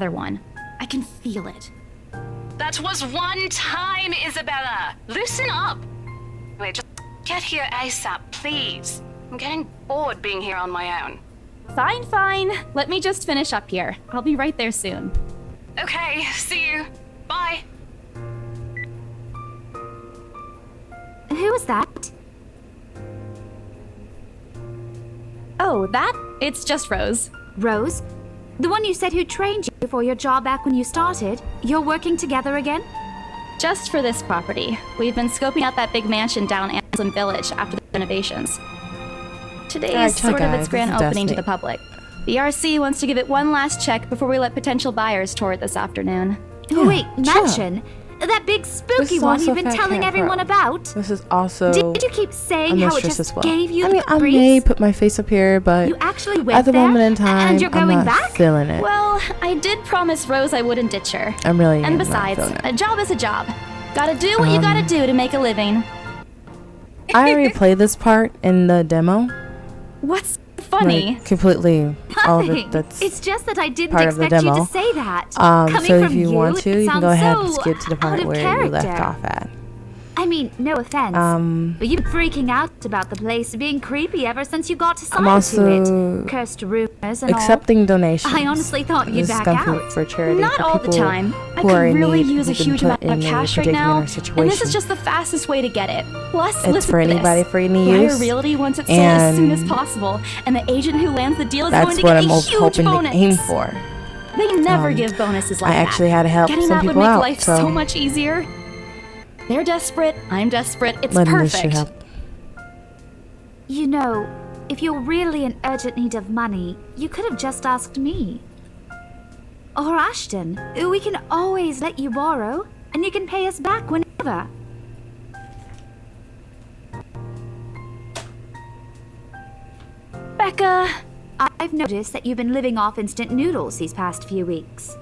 another one. I can feel it. That was one time, Isabella. Loosen up. Wait, just get here ASAP, please. I'm getting bored being here on my own. Fine, fine. Let me just finish up here. I'll be right there soon. Okay, see you. Bye. Who was that? Oh, that? It's just Rose. Rose? The one you said who trained you for your job back when you started? You're working together again? Just for this property. We've been scoping out that big mansion down Anselm Village after the renovations. Today is sort of its grand opening to the public. The RC wants to give it one last check before we let potential buyers tour it this afternoon. Yeah, wait, mansion? That big spooky one you've been telling everyone about? This is also Did you keep saying how it just gave you I may put my face up here, but you actually went at the there? moment in time, and you're going I'm not back? feeling it. Well, I did promise Rose I wouldn't ditch her. I'm really And not besides, feeling it. a job is a job. Gotta do what you gotta do to make a living. I already played this part in the demo. What's funny? Like, completely all of Nothing. it. That's It's just that I didn't part of the expect you demo. to say that. so Coming if from you want to, it you can go ahead and sounds so skip to the out part of where you left character. off at. I mean, no offense, but you've been freaking out about the place being creepy ever since you got I'm assigned to also it. Cursed rumors and accepting donations. I honestly thought you'd This is back coming out. for charity. Not for all the people time. I who could are in really need, use a who've been huge put amount of in a cash right particular now, and this situation. is just the fastest way to get it. Plus, It's listen for to anybody this. for any Buyer use, Realty wants it sold as soon as and possible, and the agent who lands the deal is going That's to what get I'm a huge hoping bonus. to aim for. They never give bonuses like I that. actually had to help Getting some that would people make out, life so much easier. They're desperate. I'm desperate. It's letting this shit perfect. help. You know, if you're really in urgent need of money, you could have just asked me. Or Ashton. We can always let you borrow, and you can pay us back whenever. Becca! I've noticed that you've been living off instant noodles these past few weeks.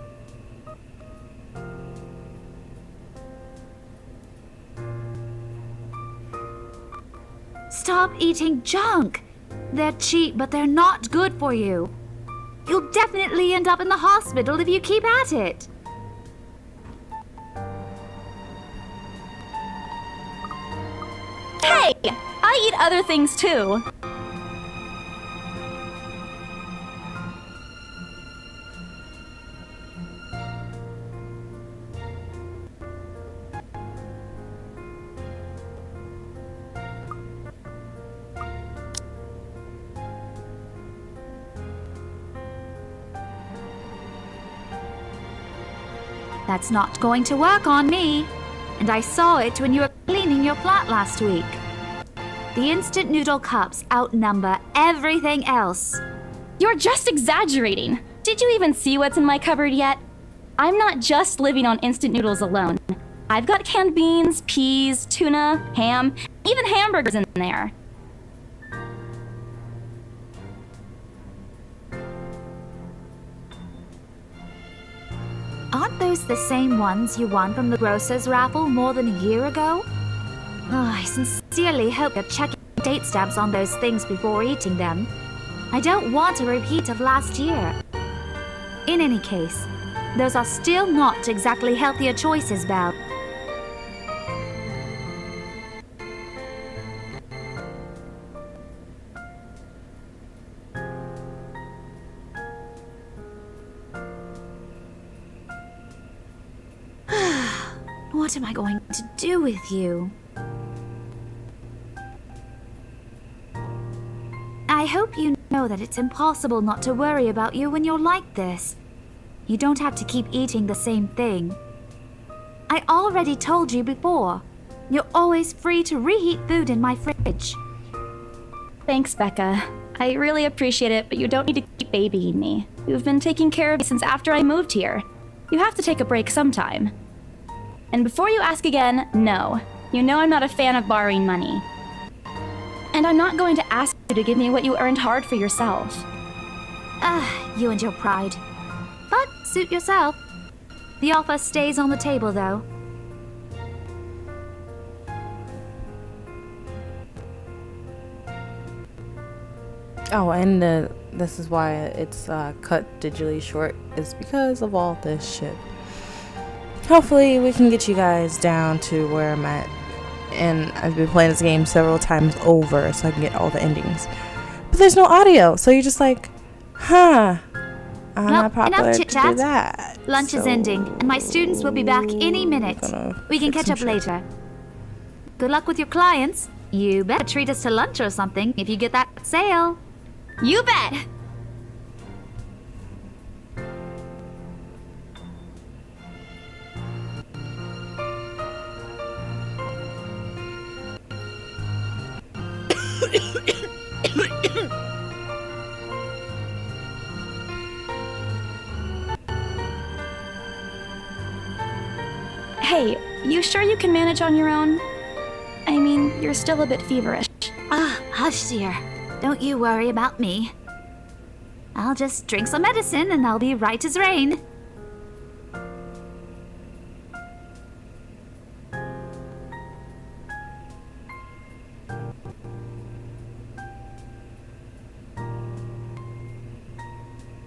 Stop eating junk! They're cheap, but they're not good for you. You'll definitely end up in the hospital if you keep at it. Hey! I eat other things too. That's not going to work on me. And I saw it when you were cleaning your flat last week. The instant noodle cups outnumber everything else. You're just exaggerating. Did you even see what's in my cupboard yet? I'm not just living on instant noodles alone. I've got canned beans, peas, tuna, ham, even hamburgers in there. Aren't those the same ones you won from the grocer's raffle more than a year ago? Oh, I sincerely hope you're checking date stamps on those things before eating them. I don't want a repeat of last year. In any case, those are still not exactly healthier choices, Belle. What am I going to do with you? I hope you know that it's impossible not to worry about you when you're like this. You don't have to keep eating the same thing. I already told you before. You're always free to reheat food in my fridge. Thanks, Becca. I really appreciate it, but you don't need to keep babying me. You've been taking care of me since after I moved here. You have to take a break sometime. And before you ask again, no. You know I'm not a fan of borrowing money. And I'm not going to ask you to give me what you earned hard for yourself. You and your pride. But suit yourself. The offer stays on the table, though. Oh, and this is why it's cut digitally short, is because of all this shit. Hopefully we can get you guys down to where I'm at, and I've been playing this game several times over so I can get all the endings, but there's no audio, so you're just like, I'm not popular to do that. Lunch is ending, and my students will be back any minute. We can catch up later. Good luck with your clients. You better treat us to lunch or something if you get that sale. You bet! Hey, you sure you can manage on your own? I mean, you're still a bit feverish. Hush, dear. Don't you worry about me. I'll just drink some medicine and I'll be right as rain.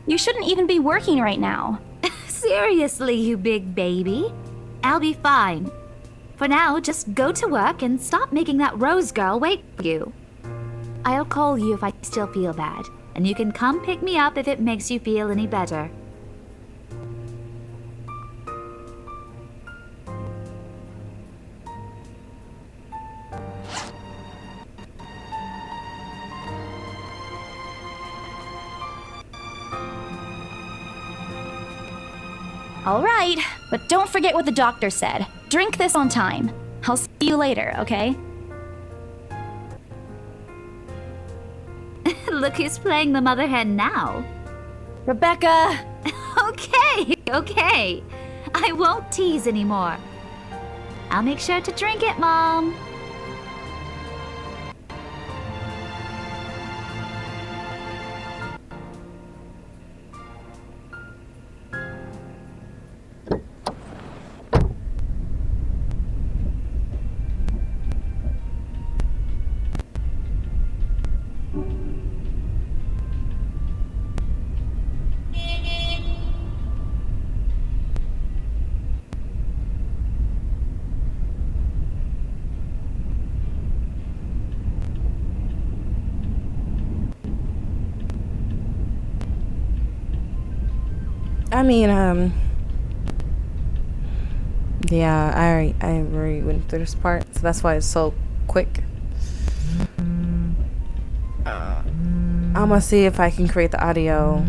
You shouldn't even be working right now. Seriously, you big baby. I'll be fine. For now, just go to work and stop making that Rose girl wait for you. I'll call you if I still feel bad, and you can come pick me up if it makes you feel any better. All right, but don't forget what the doctor said. Drink this on time. I'll see you later, okay? Look who's playing the mother hen now. Rebecca! Okay. I won't tease anymore. I'll make sure to drink it, Mom. I mean, yeah, I already went through this part, so that's why it's so quick. I'm gonna see if I can create the audio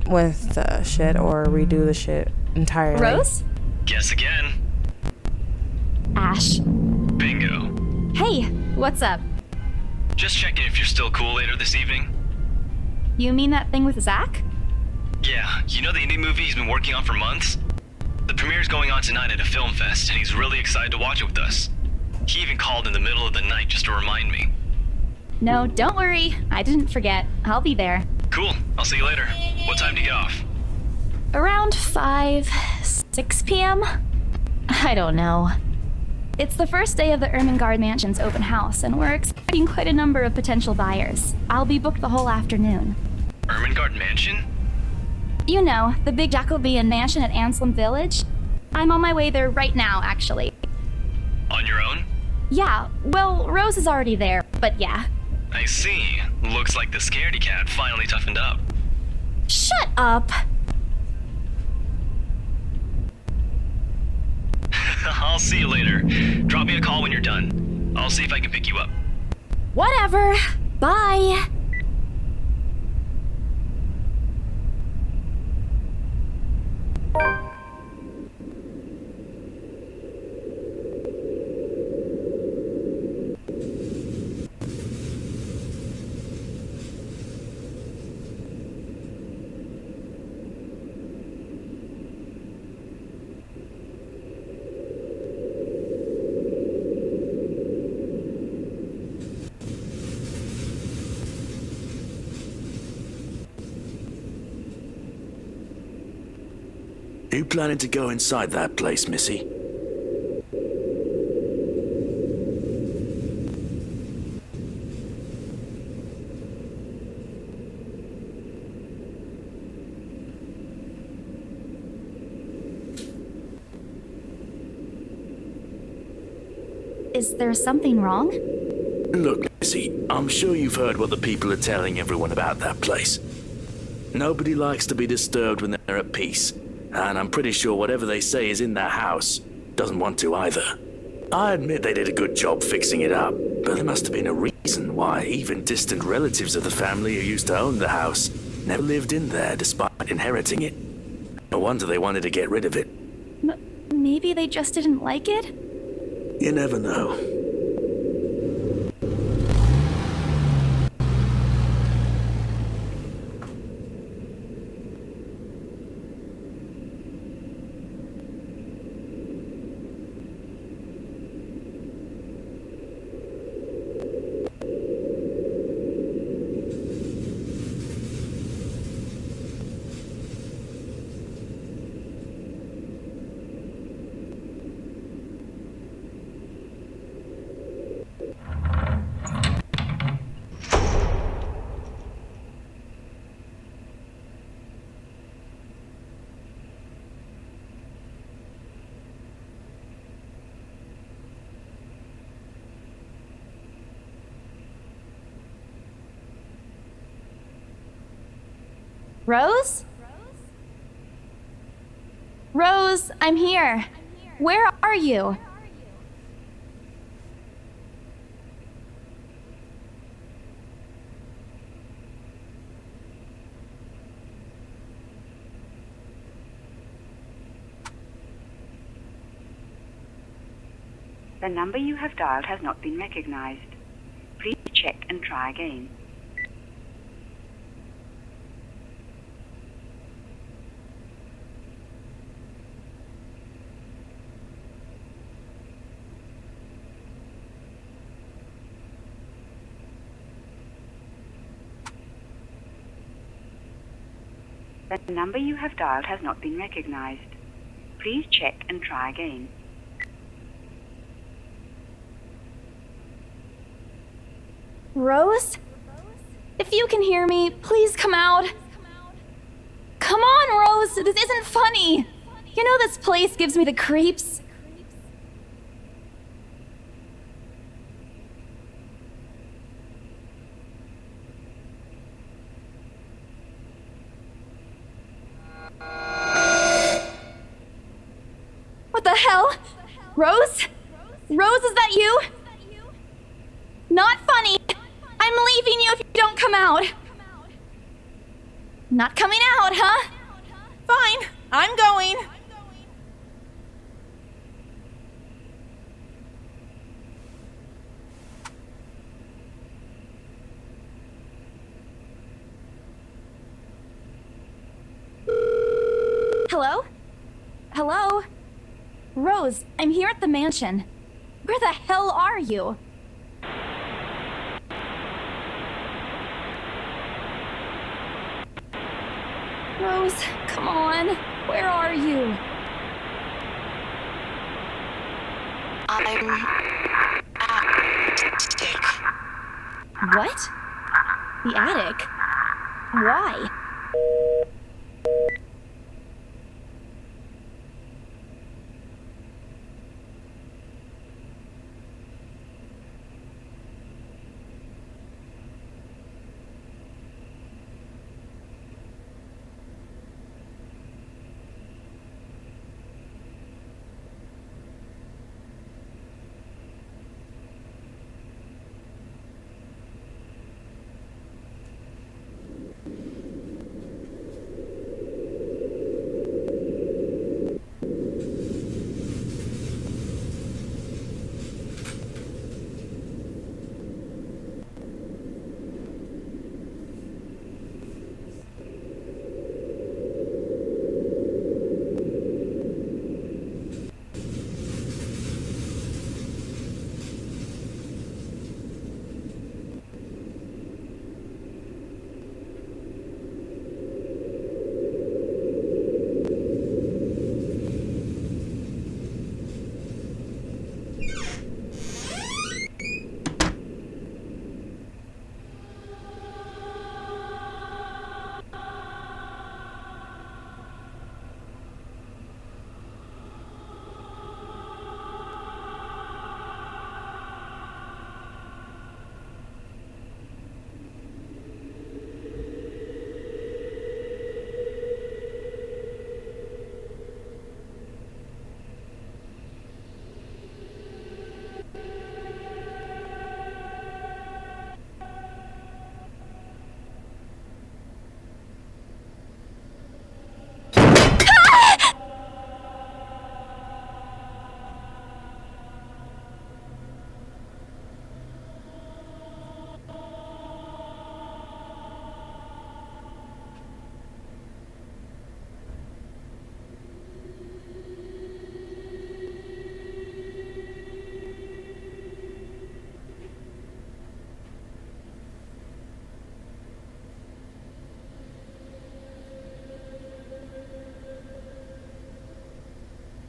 with the shit or redo the shit entirely. Rose? Guess again. Ash. Bingo. Hey, what's up? Just checking if you're still cool later this evening. You mean that thing with Zach? Yeah, you know the indie movie he's been working on for months? The premiere's going on tonight at a film fest, and he's really excited to watch it with us. He even called in the middle of the night just to remind me. No, don't worry. I didn't forget. I'll be there. Cool, I'll see you later. What time do you get off? Around 6 p.m.? I don't know. It's the first day of the Ermengarde Mansion's open house, and we're expecting quite a number of potential buyers. I'll be booked the whole afternoon. Ermengarde Mansion? You know, the big Jacobean mansion at Anselm Village? I'm on my way there right now, actually. On your own? Yeah, well, Rose is already there, but yeah. I see. Looks like the scaredy cat finally toughened up. Shut up! I'll see you later. Drop me a call when you're done. I'll see if I can pick you up. Whatever. Bye. You planning to go inside that place, Missy? Is there something wrong? Look, Missy, I'm sure you've heard what the people are telling everyone about that place. Nobody likes to be disturbed when they're at peace, and I'm pretty sure whatever they say is in that house doesn't want to either. I admit they did a good job fixing it up, but there must have been a reason why even distant relatives of the family who used to own the house never lived in there despite inheriting it. No wonder they wanted to get rid of it. Maybe they just didn't like it? You never know. Rose? Rose, I'm here. Where are you? The number you have dialed has not been recognized. Please check and try again. The number you have dialed has not been recognized. Please check and try again. Rose? If you can hear me, please come out. Come on, Rose! This isn't funny! You know this place gives me the creeps. What the hell? Rose? Rose, is that you? Not funny! I'm leaving you if you don't come out! Not coming out, huh? Fine, I'm going. Hello? Hello? Rose, I'm here at the mansion. Where the hell are you? Rose, come on. Where are you? I'm attic. What? The attic? Why?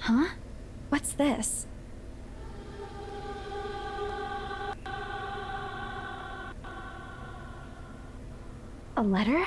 Huh? What's this? A letter?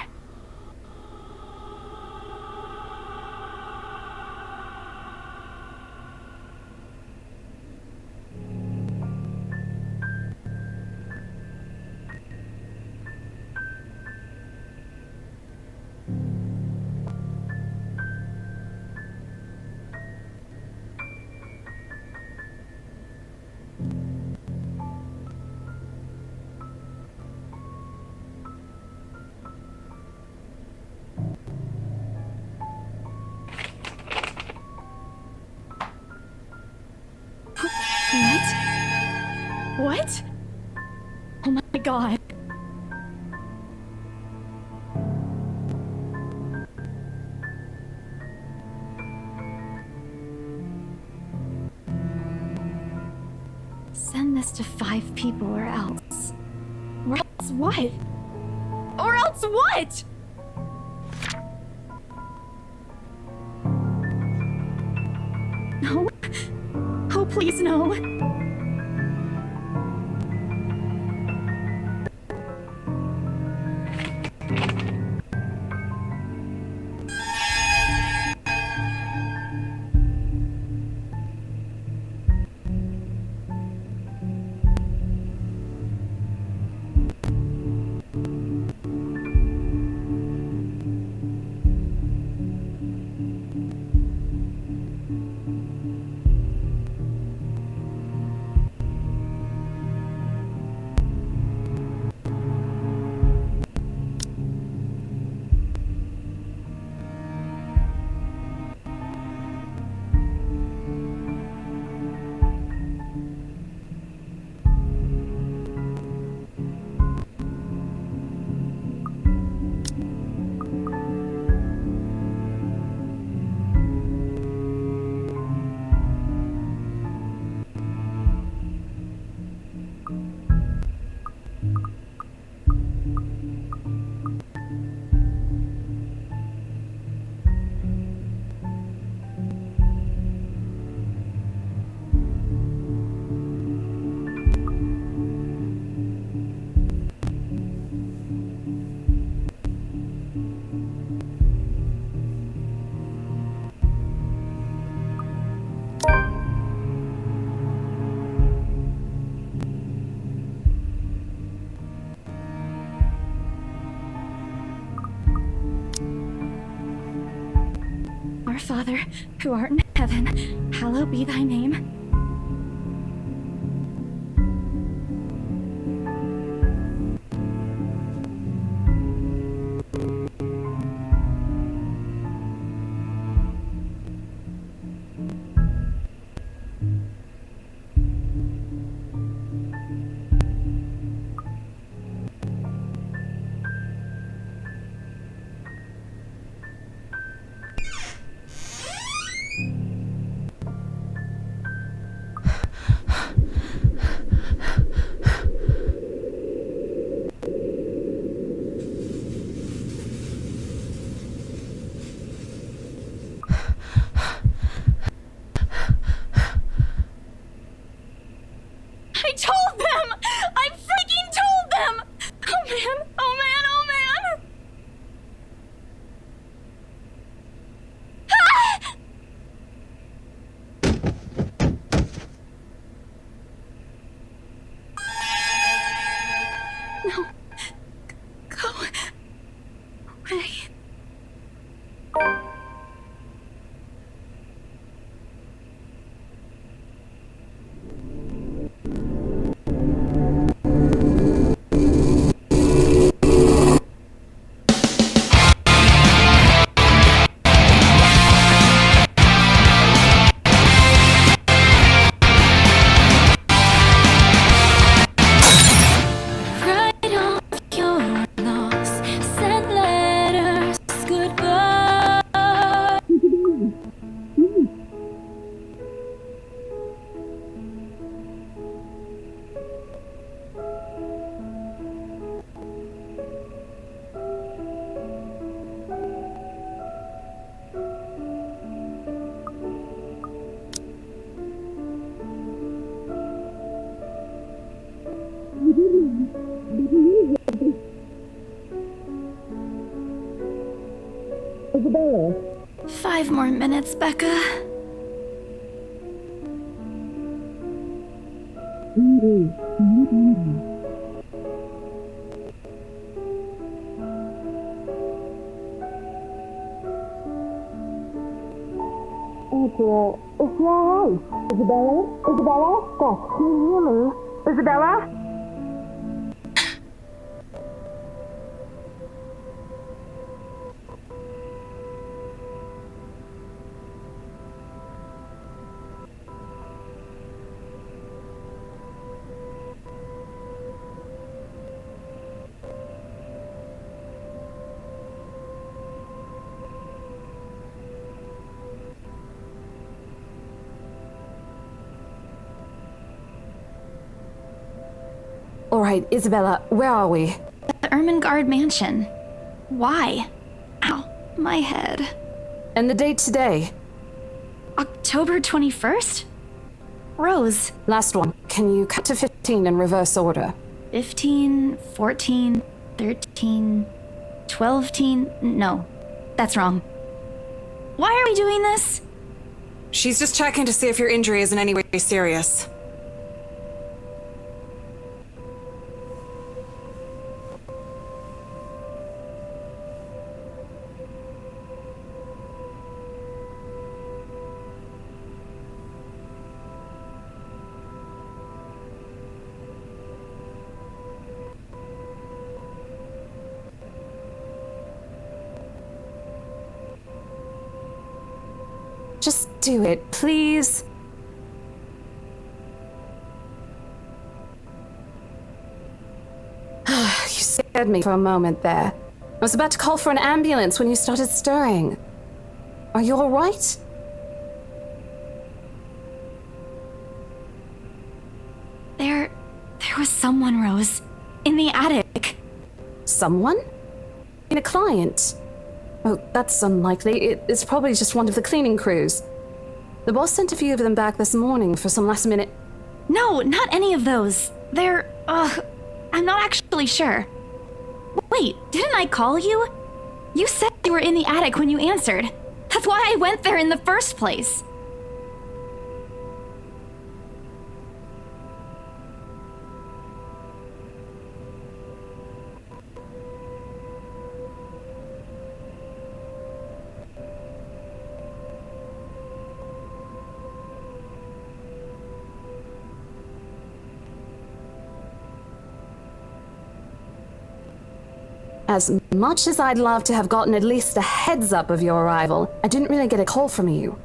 What? Oh my god. Send this to 5 people or else. Or else what? Or else what? No. Oh, please, no. Our Father, who art in heaven, hallowed be thy name. I told them! I freaking told them! Oh man, oh man, oh man! Ah! No. Go away. Write off your loss, send letters goodbye. 5 more minutes, Becca. All right, Isabella, where are we? The Ermengarde mansion. Why? Ow, my head. And the date today? October 21st? Rose. Last one. Can you cut to 15 in reverse order? 15, 14, 13, 12. No, that's wrong. Why are we doing this? She's just checking to see if your injury is in any way serious. Just do it, please. You scared me for a moment there. I was about to call for an ambulance when you started stirring. Are you all right? There was someone, Rose. In the attic. Someone? In a client? Oh, that's unlikely. It's probably just one of the cleaning crews. The boss sent a few of them back this morning for some last minute... No, not any of those. I'm not actually sure. Wait, didn't I call you? You said you were in the attic when you answered. That's why I went there in the first place. As much as I'd love to have gotten at least a heads up of your arrival, I didn't really get a call from you.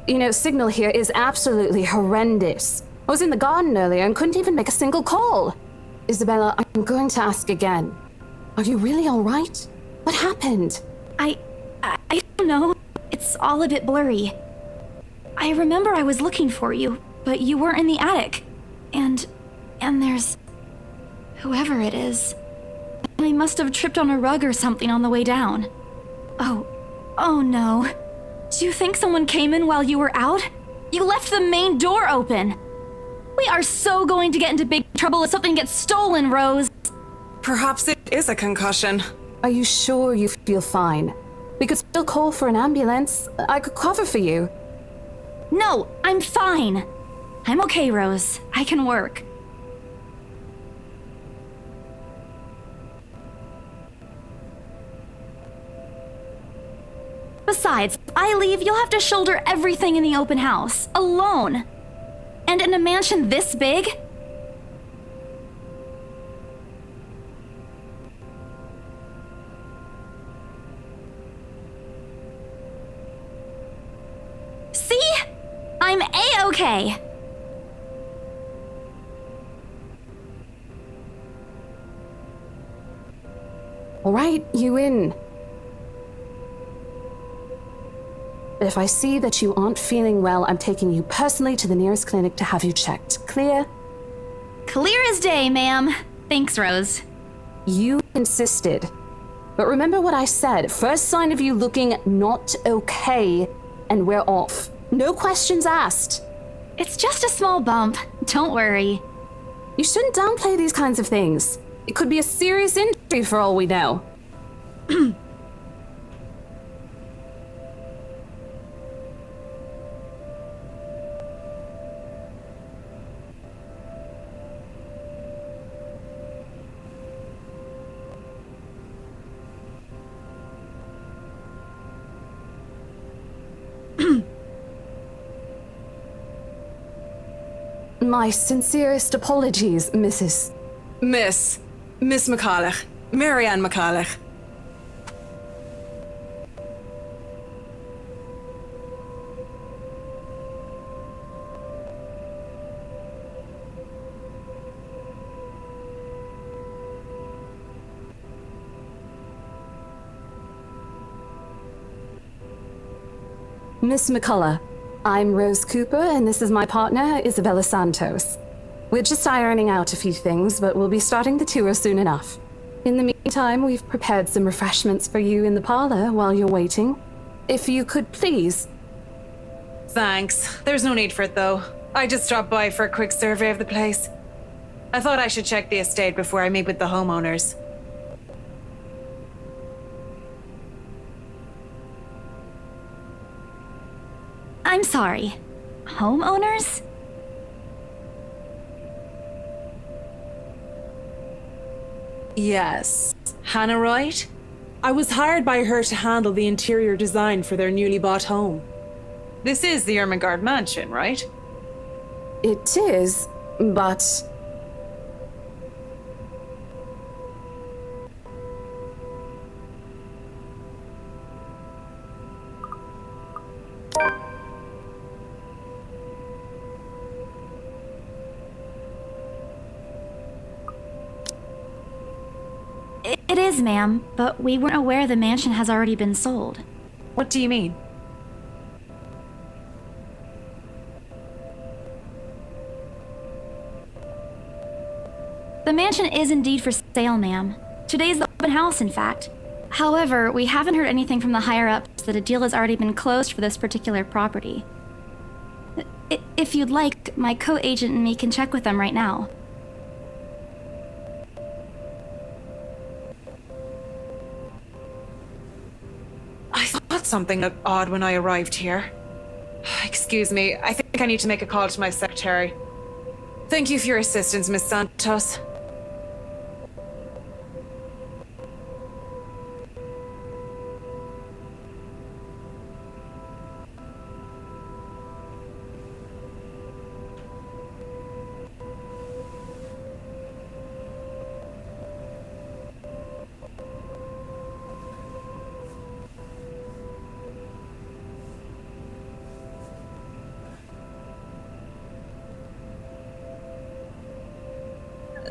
You know, signal here is absolutely horrendous. I was in the garden earlier and couldn't even make a single call. Isabella, I'm going to ask again. Are you really all right? What happened? I don't know. It's all a bit blurry. I remember I was looking for you, but you weren't in the attic. And there's... whoever it is. I must have tripped on a rug or something on the way down. Oh no. Do you think someone came in while you were out? You left the main door open. We are so going to get into big trouble if something gets stolen, Rose. Perhaps it is a concussion. Are you sure you feel fine? We could still call for an ambulance. I could cover for you. No, I'm fine. I'm okay, Rose. I can work. Besides, if I leave, you'll have to shoulder everything in the open house, alone. And in a mansion this big? See? I'm A-okay. All right, you in. But if I see that you aren't feeling well, I'm taking you personally to the nearest clinic to have you checked. Clear? Clear as day, ma'am. Thanks, Rose. You insisted. But remember what I said. First sign of you looking not okay, and we're off. No questions asked. It's just a small bump. Don't worry. You shouldn't downplay these kinds of things. It could be a serious injury for all we know. My sincerest apologies, Mrs. Miss McCulloch. Marianne McCulloch. Miss McCullough, I'm Rose Cooper, and this is my partner, Isabella Santos. We're just ironing out a few things, but we'll be starting the tour soon enough. In the meantime, we've prepared some refreshments for you in the parlor while you're waiting. If you could please... Thanks. There's no need for it, though. I just dropped by for a quick survey of the place. I thought I should check the estate before I meet with the homeowners. I'm sorry. Homeowners? Yes. Hannah Wright? I was hired by her to handle the interior design for their newly bought home. This is the Ermengarde mansion, right? It is, but... It is, ma'am, but we weren't aware the mansion has already been sold. What do you mean? The mansion is indeed for sale, ma'am. Today's the open house, in fact. However, we haven't heard anything from the higher-ups that a deal has already been closed for this particular property. If you'd like, my co-agent and me can check with them right now. I thought something looked odd when I arrived here. Excuse me, I think I need to make a call to my secretary. Thank you for your assistance, Miss Santos.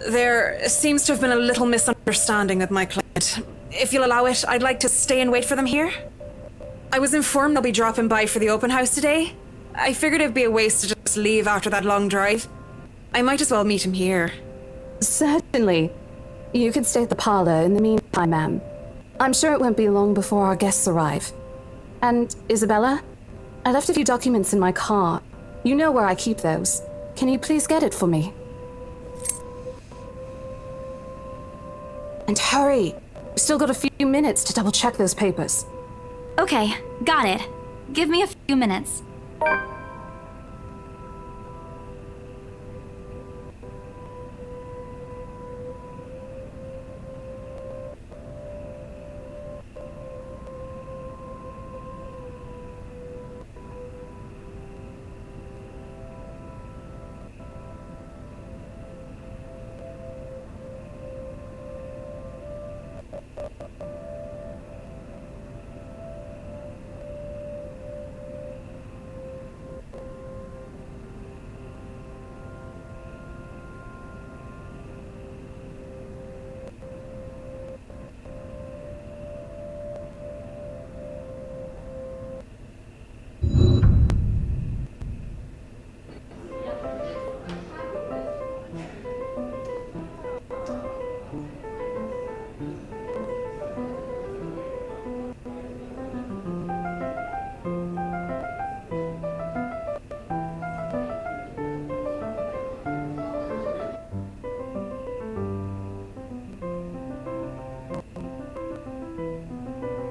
There seems to have been a little misunderstanding with my client. If you'll allow it, I'd like to stay and wait for them here. I was informed they'll be dropping by for the open house today. I figured it'd be a waste to just leave after that long drive. I might as well meet him here. Certainly. You can stay at the parlor in the meantime, ma'am. I'm sure it won't be long before our guests arrive. And, Isabella, I left a few documents in my car. You know where I keep those. Can you please get it for me? And hurry! We've still got a few minutes to double-check those papers. Okay, got it. Give me a few minutes.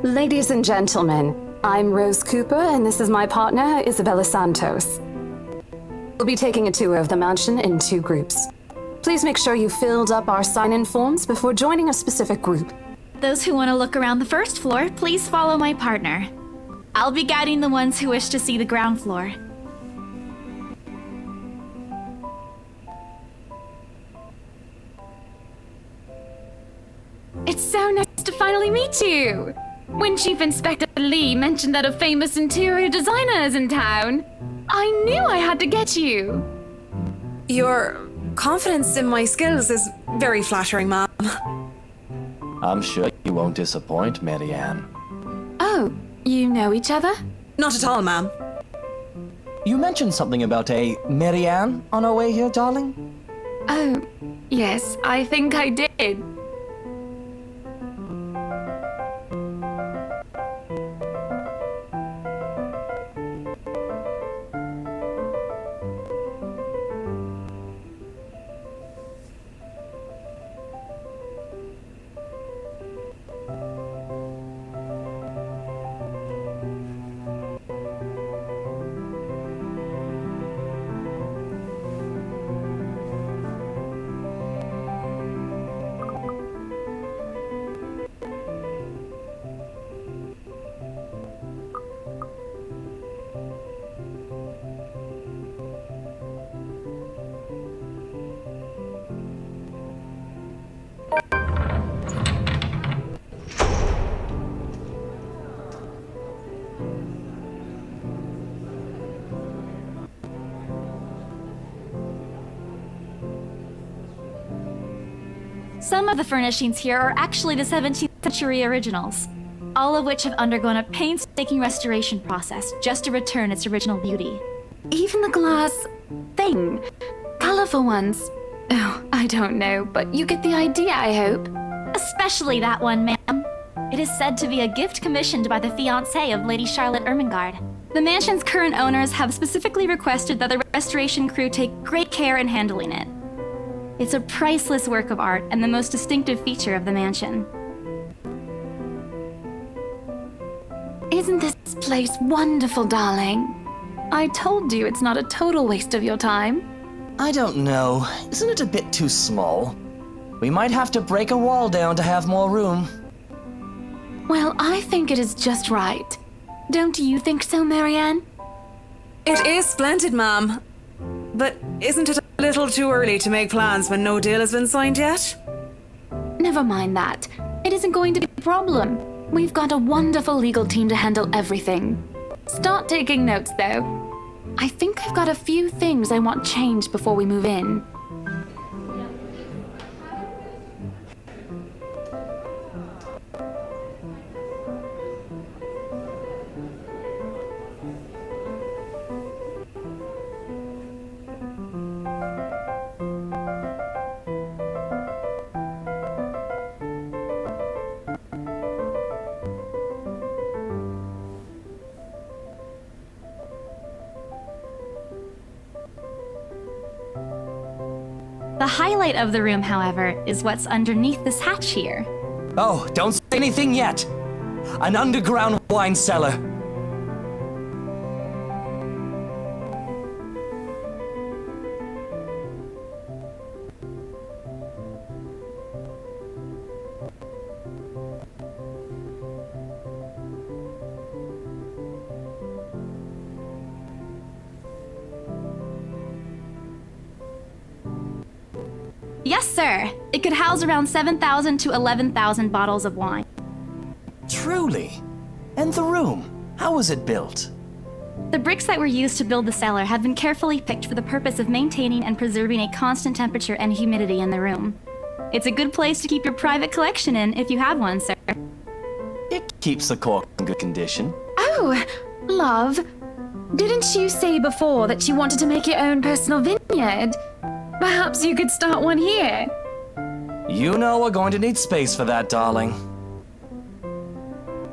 Ladies and gentlemen, I'm Rose Cooper, and this is my partner, Isabella Santos. We'll be taking a tour of the mansion in 2 groups. Please make sure you filled up our sign-in forms before joining a specific group. Those who want to look around the first floor, please follow my partner. I'll be guiding the ones who wish to see the ground floor. finally meet you! When Chief Inspector Lee mentioned that a famous interior designer is in town, I knew I had to get you. Your confidence in my skills is very flattering, ma'am. I'm sure you won't disappoint, Marianne. Oh, you know each other? Not at all, ma'am. You mentioned something about a Marianne on our way here, darling? Oh, yes, I think I did. Some of the furnishings here are actually the 17th century originals, all of which have undergone a painstaking restoration process just to return its original beauty. Even the glass thing. Colorful ones. Oh, I don't know, but you get the idea, I hope. Especially that one, ma'am. It is said to be a gift commissioned by the fiancé of Lady Charlotte Ermengarde. The mansion's current owners have specifically requested that the restoration crew take great care in handling it. It's a priceless work of art and the most distinctive feature of the mansion. Isn't this place wonderful, darling? I told you it's not a total waste of your time. I don't know. Isn't it a bit too small? We might have to break a wall down to have more room. Well, I think it is just right. Don't you think so, Marianne? It is splendid, ma'am. But isn't it a little too early to make plans when no deal has been signed yet? Never mind that. It isn't going to be a problem. We've got a wonderful legal team to handle everything. Start taking notes, though. I think I've got a few things I want changed before we move in. The highlight of the room, however, is what's underneath this hatch here. Oh, don't say anything yet! An underground wine cellar. Yes, sir. It could house around 7,000 to 11,000 bottles of wine. Truly? And the room? How was it built? The bricks that were used to build the cellar have been carefully picked for the purpose of maintaining and preserving a constant temperature and humidity in the room. It's a good place to keep your private collection in if you have one, sir. It keeps the cork in good condition. Oh, love. Didn't you say before that you wanted to make your own personal vineyard? Perhaps you could start one here. You know we're going to need space for that, darling.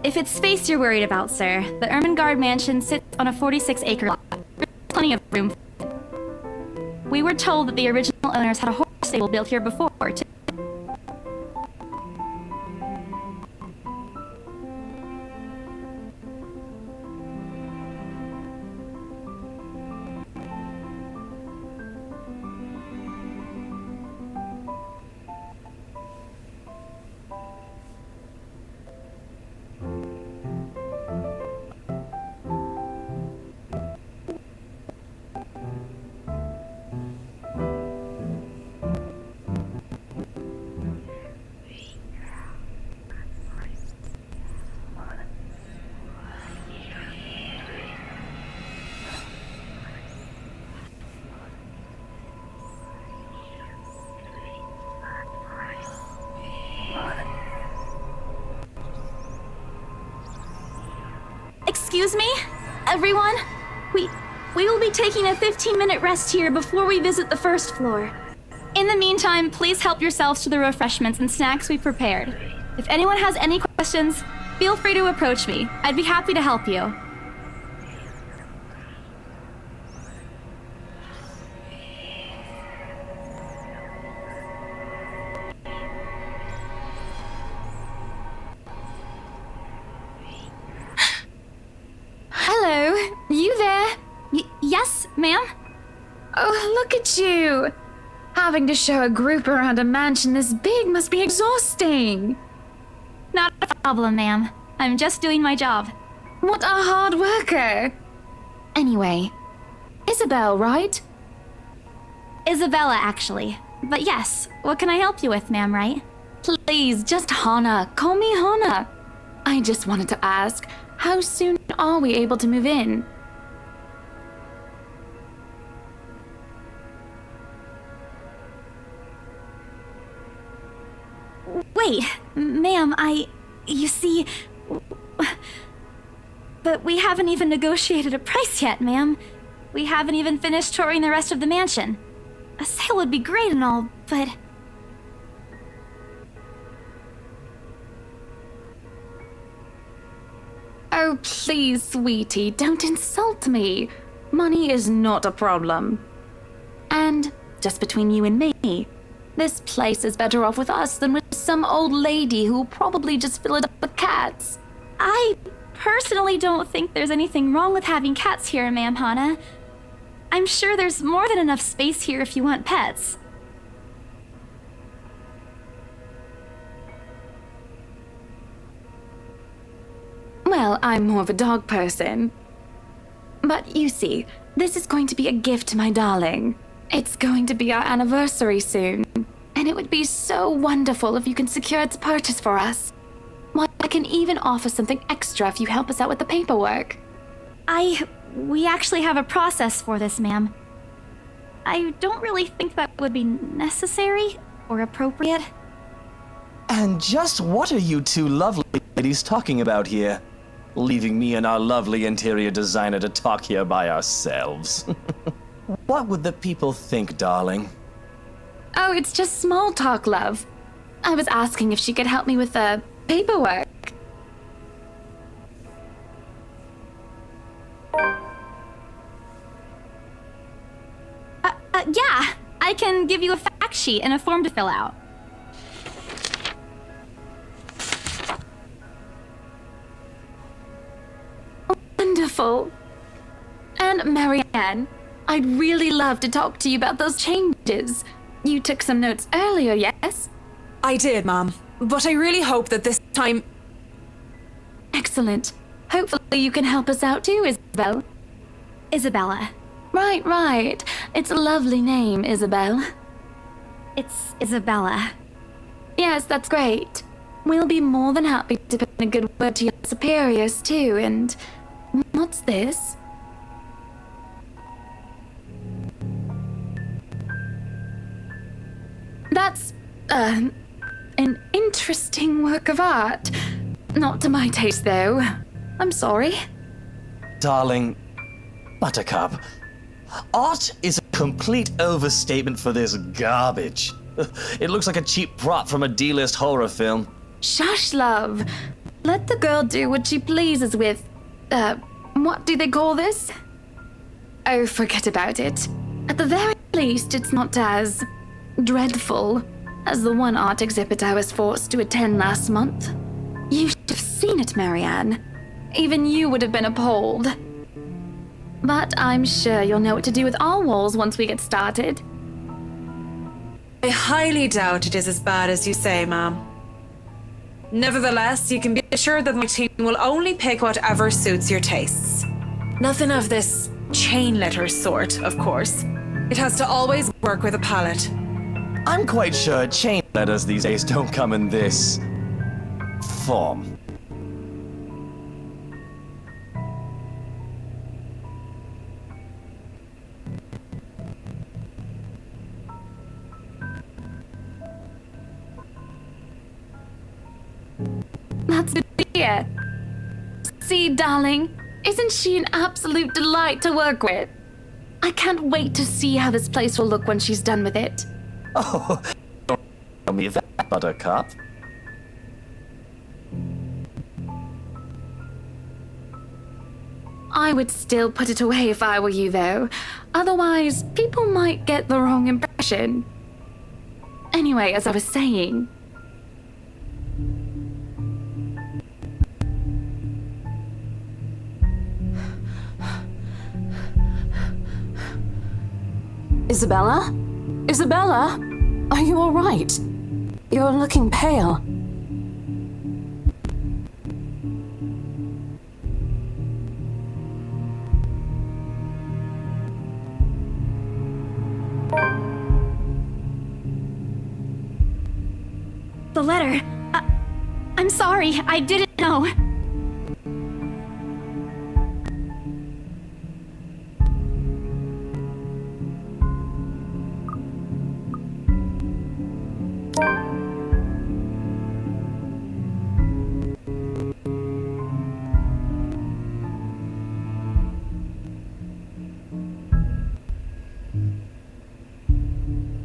If it's space you're worried about, sir, the Ermengarde mansion sits on a 46-acre lot. There's plenty of room for it. We were told that the original owners had a horse stable built here before, too. Excuse me? Everyone? We will be taking a 15-minute rest here before we visit the first floor. In the meantime, please help yourselves to the refreshments and snacks we prepared. If anyone has any questions, feel free to approach me. I'd be happy to help you. Hello, you there? Yes, ma'am? Oh, look at you! Having to show a group around a mansion this big must be exhausting. Not a problem, ma'am. I'm just doing my job. What a hard worker! Anyway, Isabel, right? Isabella, actually. But yes, what can I help you with, ma'am, right? Please, just Hana. Call me Hana. I just wanted to ask, how soon are we able to move in? Wait, ma'am, you see... But we haven't even negotiated a price yet, ma'am. We haven't even finished touring the rest of the mansion. A sale would be great and all, but... Oh, please, sweetie, don't insult me. Money is not a problem. And, just between you and me, this place is better off with us than with some old lady who will probably just fill it up with cats. I personally don't think there's anything wrong with having cats here, ma'am Hana. I'm sure there's more than enough space here if you want pets. Well, I'm more of a dog person. But you see, this is going to be a gift to my darling. It's going to be our anniversary soon, and it would be so wonderful if you can secure its purchase for us. Why, I can even offer something extra if you help us out with the paperwork. We actually have a process for this, ma'am. I don't really think that would be necessary or appropriate. And just what are you two lovely ladies talking about here? Leaving me and our lovely interior designer to talk here by ourselves. What would the people think, darling? Oh, it's just small talk, love. I was asking if she could help me with the paperwork. Yeah, I can give you a fact sheet and a form to fill out. Wonderful. And Marianne, I'd really love to talk to you about those changes. You took some notes earlier, yes? I did, Mom. But I really hope that this time... Excellent. Hopefully you can help us out too, Isabel. Isabella. Right. It's a lovely name, Isabel. It's Isabella. Yes, that's great. We'll be more than happy to put in a good word to your superiors too, and... What's this? That's, an interesting work of art. Not to my taste, though. I'm sorry. Darling, Buttercup, art is a complete overstatement for this garbage. It looks like a cheap prop from a D-list horror film. Shush, love. Let the girl do what she pleases with, what do they call this? Oh, forget about it. At the very least, it's not as dreadful as the one art exhibit I was forced to attend last month. You should have seen it, Marianne. Even you would have been appalled. But I'm sure you'll know what to do with all walls once we get started. I highly doubt it is as bad as you say, Ma'am. Nevertheless, you can be assured that my team will only pick whatever suits your tastes. Nothing of this chain letter sort, of course. It has to always work with a palette. I'm quite sure chain letters these days don't come in this form. That's good to hear. See, darling, Isn't she an absolute delight to work with? I can't wait to see how this place will look when she's done with it. Oh, don't tell me that, Buttercup. I would still put it away if I were you, though. Otherwise, people might get the wrong impression. Anyway, as I was saying... Isabella? Isabella? Are you all right? You're looking pale. The letter. I'm sorry, I didn't know.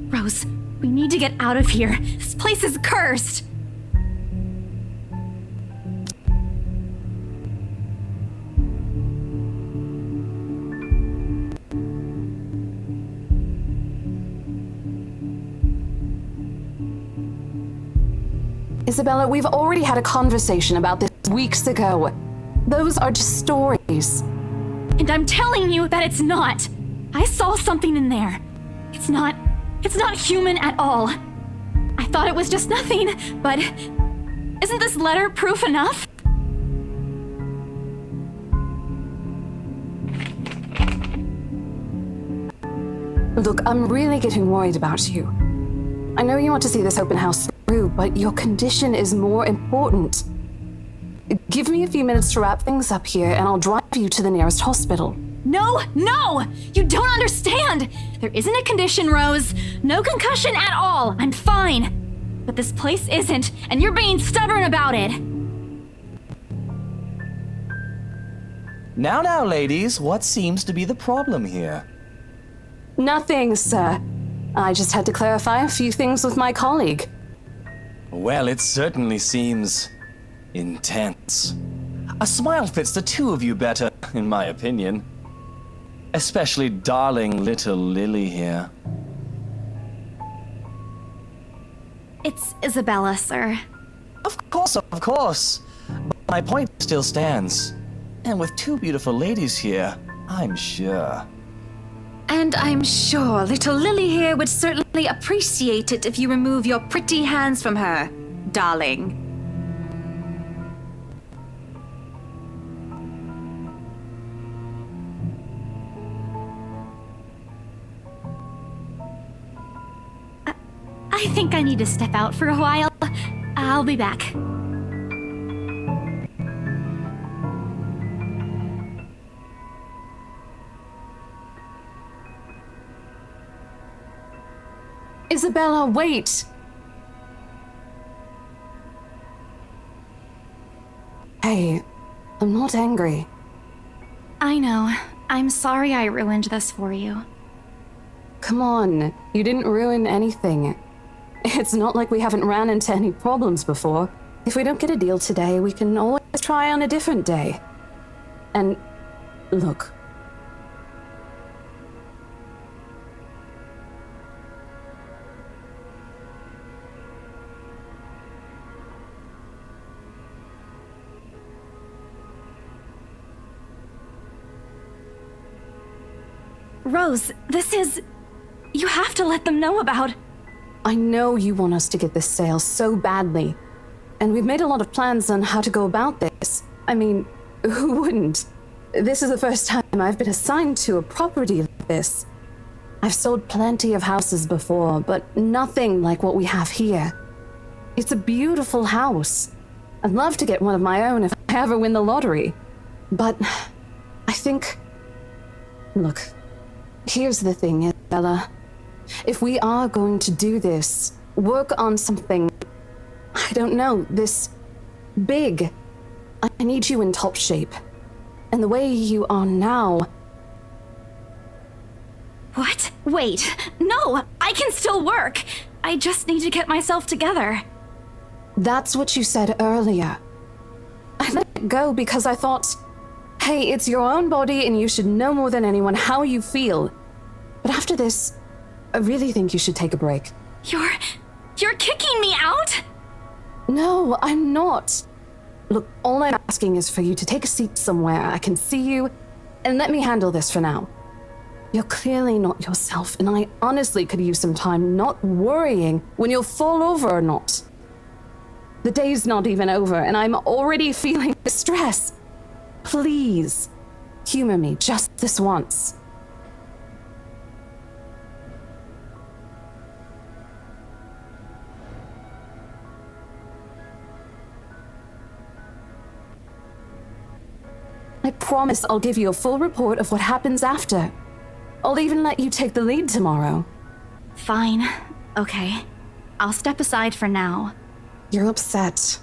Rose, we need to get out of here. This place is cursed. Isabella, we've already had a conversation about this weeks ago. Those are just stories. And I'm telling you that it's not. I saw something in there. It's not human at all. I thought it was just nothing, but isn't this letter proof enough? Look, I'm really getting worried about you. I know you want to see this open house through, but your condition is more important. Give me a few minutes to wrap things up here, and I'll drive you to the nearest hospital. No! You don't understand! There isn't a condition, Rose. No concussion at all. I'm fine. But this place isn't, and you're being stubborn about it. Now, ladies, what seems to be the problem here? Nothing, sir. I just had to clarify a few things with my colleague. Well, it certainly seems intense. A smile fits the two of you better, in my opinion. Especially darling little Lily here. It's Isabella, sir. Of course. But my point still stands. And with two beautiful ladies here, I'm sure. And I'm sure little Lily here would certainly appreciate it if you remove your pretty hands from her, darling. I think I need to step out for a while. I'll be back. Isabella, wait! Hey, I'm not angry. I know. I'm sorry I ruined this for you. Come on, you didn't ruin anything. It's not like we haven't ran into any problems before. If we don't get a deal today, we can always try on a different day. And look. Rose, this is... You have to let them know about... I know you want us to get this sale so badly. And we've made a lot of plans on how to go about this. I mean, who wouldn't? This is the first time I've been assigned to a property like this. I've sold plenty of houses before, but nothing like what we have here. It's a beautiful house. I'd love to get one of my own if I ever win the lottery. But I think... Look, here's the thing, Isabella. If we are going to do this, work on something, I don't know, this big, I need you in top shape. And the way you are now... What? Wait. No, I can still work. I just need to get myself together. That's what you said earlier. I let it go because I thought, hey, it's your own body and you should know more than anyone how you feel. But after this, I really think you should take a break. You're kicking me out? No, I'm not. Look, all I'm asking is for you to take a seat somewhere I can see you, and let me handle this for now. You're clearly not yourself, and I honestly could use some time not worrying when you'll fall over or not. The day's not even over, and I'm already feeling the stress. Please, humor me just this once. I promise I'll give you a full report of what happens after. I'll even let you take the lead tomorrow. Fine. Okay. I'll step aside for now. You're upset.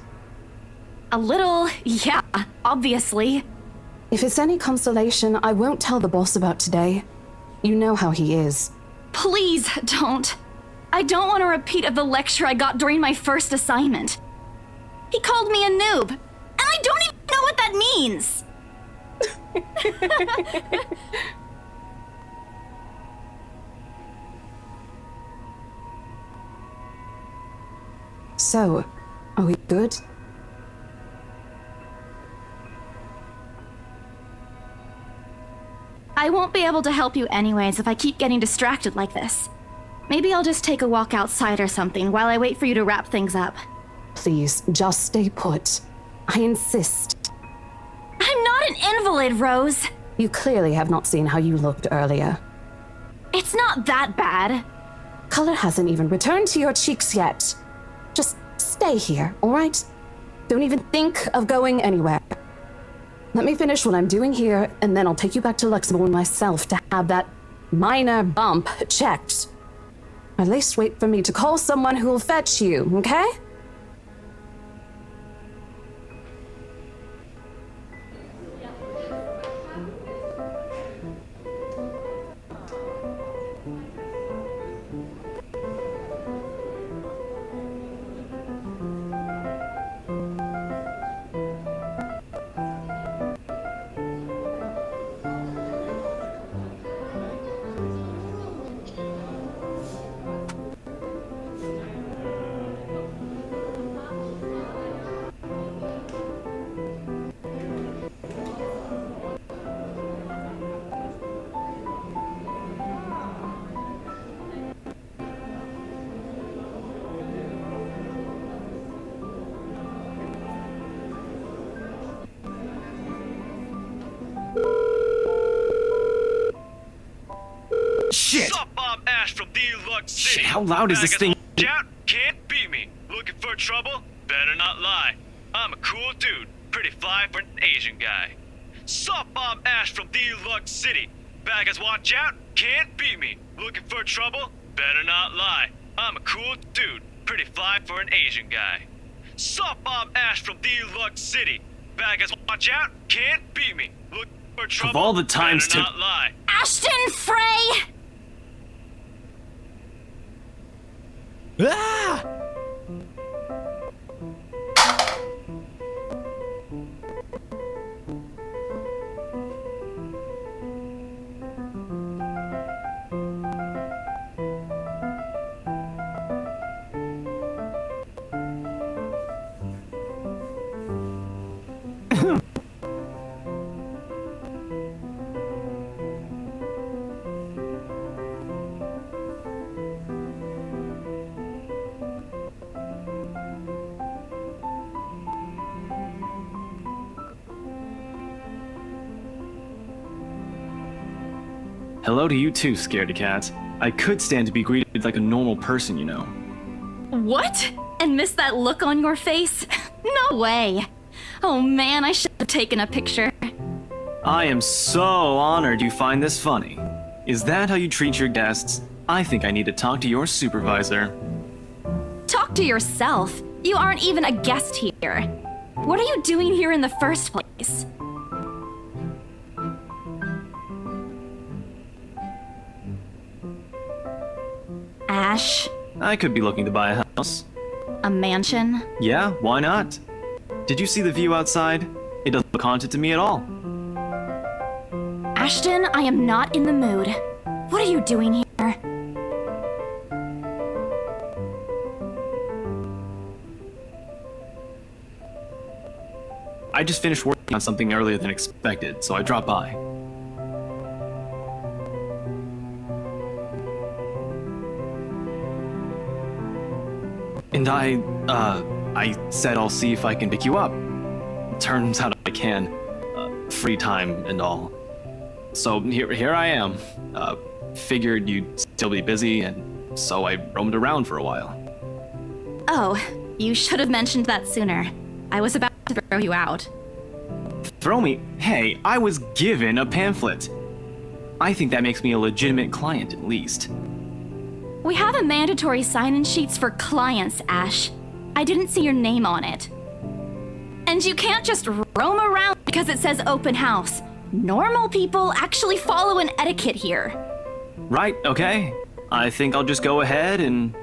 A little, yeah, obviously. If it's any consolation, I won't tell the boss about today. You know how he is. Please don't. I don't want a repeat of the lecture I got during my first assignment. He called me a noob, and I don't even know what that means. So, are we good? I won't be able to help you anyways if I keep getting distracted like this. Maybe I'll just take a walk outside or something while I wait for you to wrap things up. Please, just stay put. I insist. I'm not an invalid, Rose. You clearly have not seen how you looked earlier. It's not that bad. Color hasn't even returned to your cheeks yet. Just stay here, all right? Don't even think of going anywhere. Let me finish what I'm doing here, and then I'll take you back to Luxembourg myself to have that minor bump checked. At least wait for me to call someone who will fetch you, okay? Shit! Sup, I'm Ash from Deluxe City. Shit, how loud is this thing? Out, can't beat me. Looking for trouble? Better not lie. I'm a cool dude, pretty fly for an Asian guy. Sup, I'm Ash from Deluxe City. Bad guys, watch out, can't beat me. Looking for trouble? Better not lie. I'm a cool dude, pretty fly for an Asian guy. Sup, I'm Ash from Deluxe City. Bad guys, watch out, can't beat me. Looking for trouble? Of all the times better to not lie. Ashton Frey! Ah! Hello to you too, scaredy cat. I could stand to be greeted like a normal person, you know. What? And miss that look on your face? No way. Oh man, I should have taken a picture. I am so honored you find this funny. Is that how you treat your guests? I think I need to talk to your supervisor. Talk to yourself. You aren't even a guest here. What are you doing here in the first place? Ash, I could be looking to buy a house. a mansion? Yeah, why not? Did you see the view outside? It doesn't look haunted to me at all. Ashton, I am not in the mood. What are you doing here? I just finished working on something earlier than expected, so I dropped by. And I said I'll see if I can pick you up. Turns out I can. Free time and all. So here I am. Figured you'd still be busy, and so I roamed around for a while. Oh, you should have mentioned that sooner. I was about to throw you out. Throw me? Hey, I was given a pamphlet. I think that makes me a legitimate client at least. We have a mandatory sign-in sheets for clients, Ash. I didn't see your name on it. And you can't just roam around because it says open house. Normal people actually follow an etiquette here. Right, okay. I think I'll just go ahead and...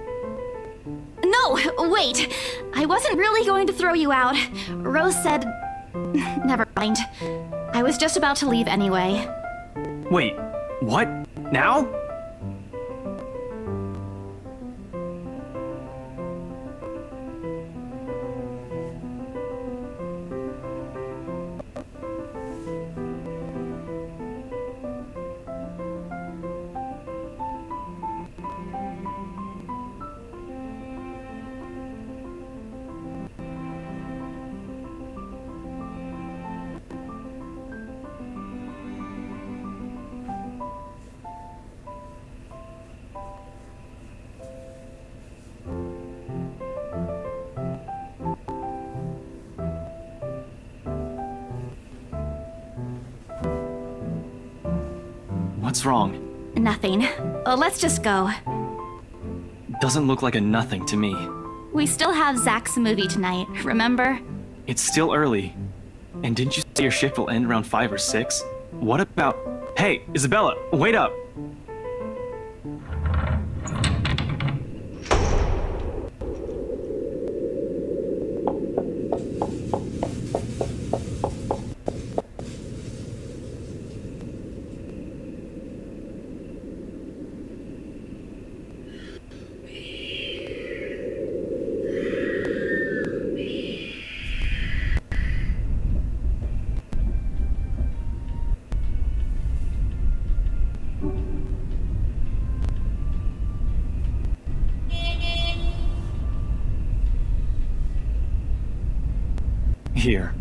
No, wait. I wasn't really going to throw you out. Rose said... Never mind. I was just about to leave anyway. Wait, what? Now? What's wrong? Nothing. Let's just go. Doesn't look like a nothing to me. We still have Zach's movie tonight, remember? It's still early. And didn't you say your shift will end around 5 or 6? What about... Hey, Isabella, wait up! Here.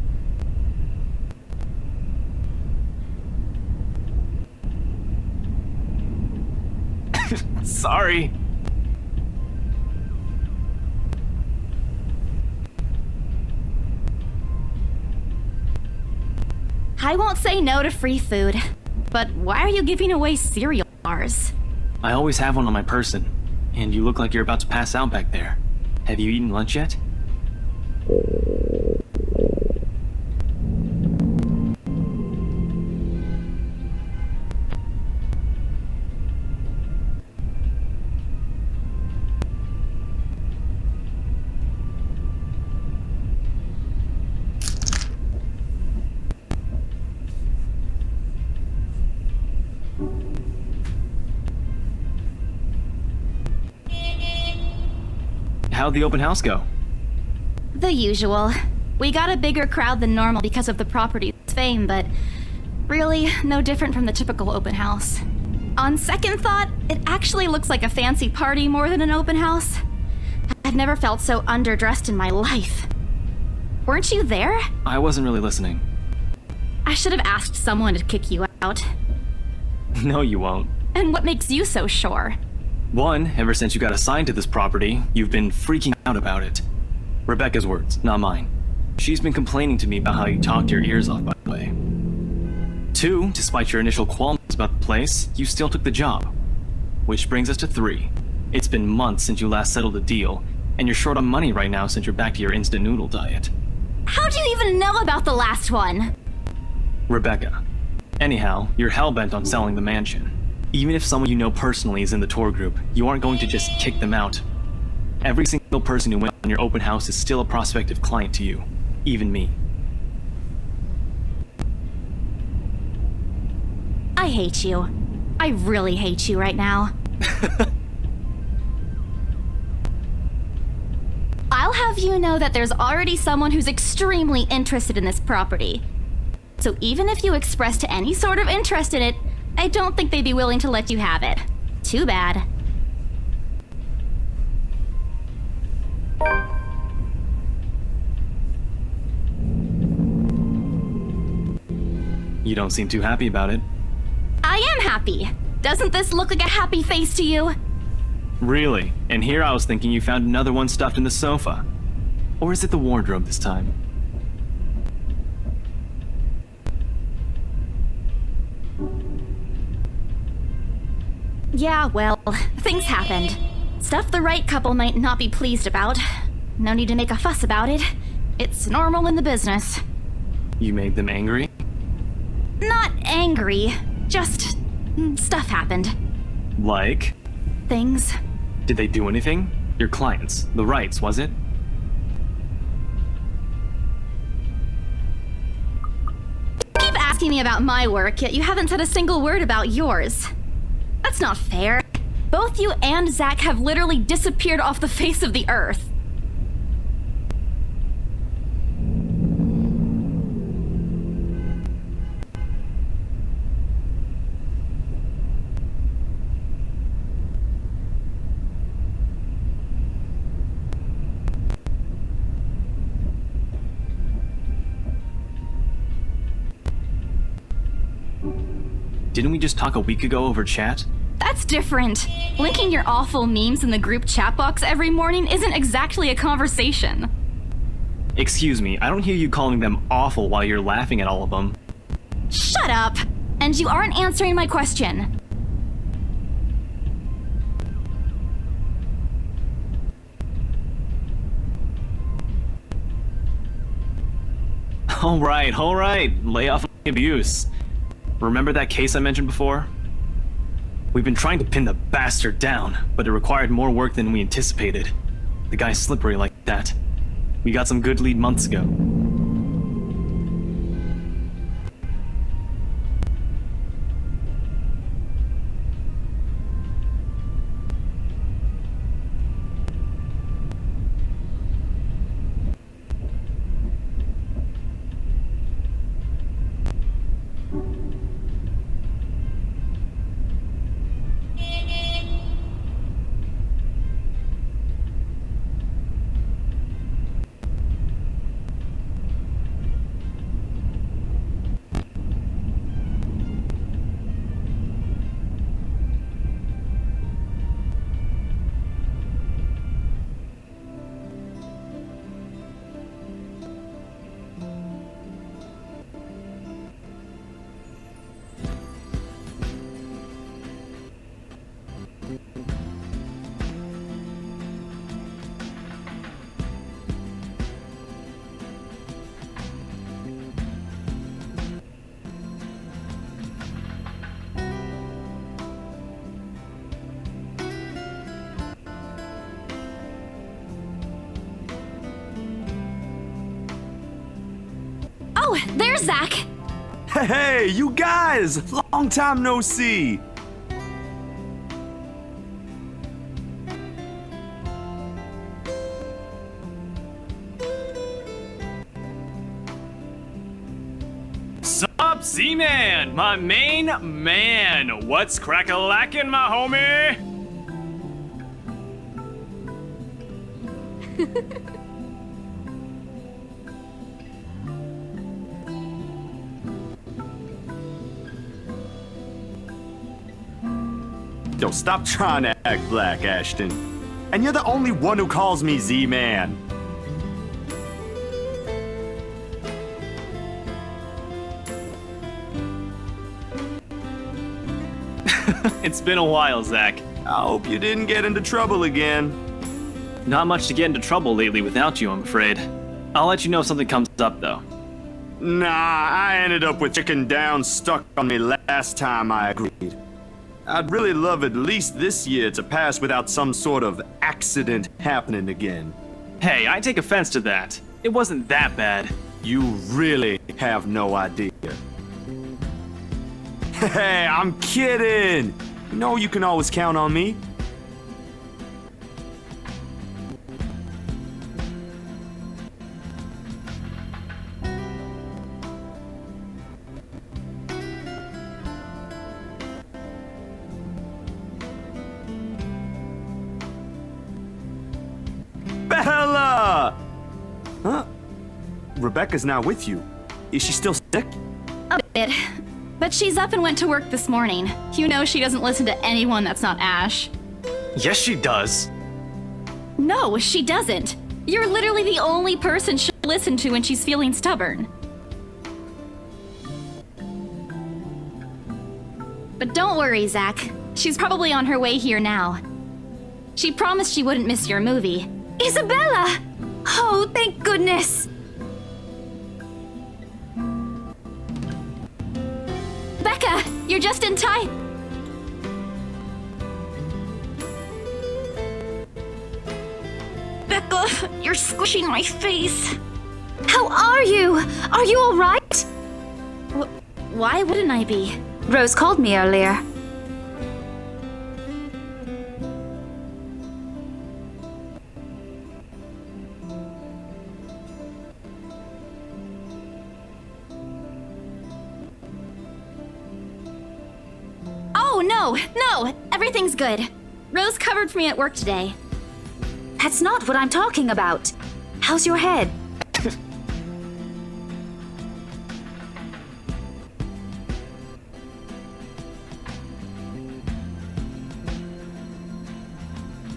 Sorry. I won't say no to free food, but why are you giving away cereal bars? I always have one on my person, and you look like you're about to pass out back there. Have you eaten lunch yet? How'd the open house go? The usual. We got a bigger crowd than normal because of the property's fame, but really no different from the typical open house. On second thought, it actually looks like a fancy party more than an open house. I've never felt so underdressed in my life. Weren't you there? I wasn't really listening. I should have asked someone to kick you out. No, you won't. And what makes you so sure? One, ever since you got assigned to this property, you've been freaking out about it. Rebecca's words, not mine. She's been complaining to me about how you talked your ears off, by the way. Two, despite your initial qualms about the place, you still took the job. Which brings us to 3. It's been months since you last settled a deal, and you're short on money right now since you're back to your instant noodle diet. How do you even know about the last one? Rebecca. Anyhow, you're hellbent on selling the mansion. Even if someone you know personally is in the tour group, you aren't going to just kick them out. Every single person who went on your open house is still a prospective client to you, even me. I hate you. I really hate you right now. I'll have you know that there's already someone who's extremely interested in this property. So even if you expressed any sort of interest in it, I don't think they'd be willing to let you have it. Too bad. You don't seem too happy about it. I am happy. Doesn't this look like a happy face to you? Really? And here I was thinking you found another one stuffed in the sofa. Or is it the wardrobe this time? Yeah, well, things happened. Stuff the right couple might not be pleased about. No need to make a fuss about it. It's normal in the business. You made them angry? Not angry, just stuff happened. Like? Things. Did they do anything? Your clients, the Wrights, was it? You keep asking me about my work, yet you haven't said a single word about yours. That's not fair. Both you and Zach have literally disappeared off the face of the earth. Didn't we just talk a week ago over chat? That's different. Linking your awful memes in the group chat box every morning isn't exactly a conversation. Excuse me, I don't hear you calling them awful while you're laughing at all of them. Shut up! And you aren't answering my question. All right. Lay off the abuse. Remember that case I mentioned before? We've been trying to pin the bastard down, but it required more work than we anticipated. The guy's slippery like that. We got some good lead months ago. Oh, there's Zach! Hey, you guys! Long time no see! Sup, Z-Man? My main man! What's crack-a-lackin', my homie? Yo, stop trying to act black, Ashton. And you're the only one who calls me Z-Man. It's been a while, Zach. I hope you didn't get into trouble again. Not much to get into trouble lately without you, I'm afraid. I'll let you know if something comes up, though. Nah, I ended up with chicken down stuck on me last time I agreed. I'd really love at least this year to pass without some sort of accident happening again. Hey, I take offense to that. It wasn't that bad. You really have no idea. Hey, I'm kidding! You know you can always count on me. Bella! Huh? Rebecca's not with you. Is she still sick? A bit. But she's up and went to work this morning. You know she doesn't listen to anyone that's not Ash. Yes, she does. No, she doesn't. You're literally the only person she'll listen to when she's feeling stubborn. But don't worry, Zach. She's probably on her way here now. She promised she wouldn't miss your movie. Isabella! Oh, thank goodness! Becca, you're just in time. Becca, you're squishing my face. How are you? Are you all right? Why wouldn't I be? Rose called me earlier. Oh, no, everything's good. Rose covered for me at work today. That's not what I'm talking about. How's your head?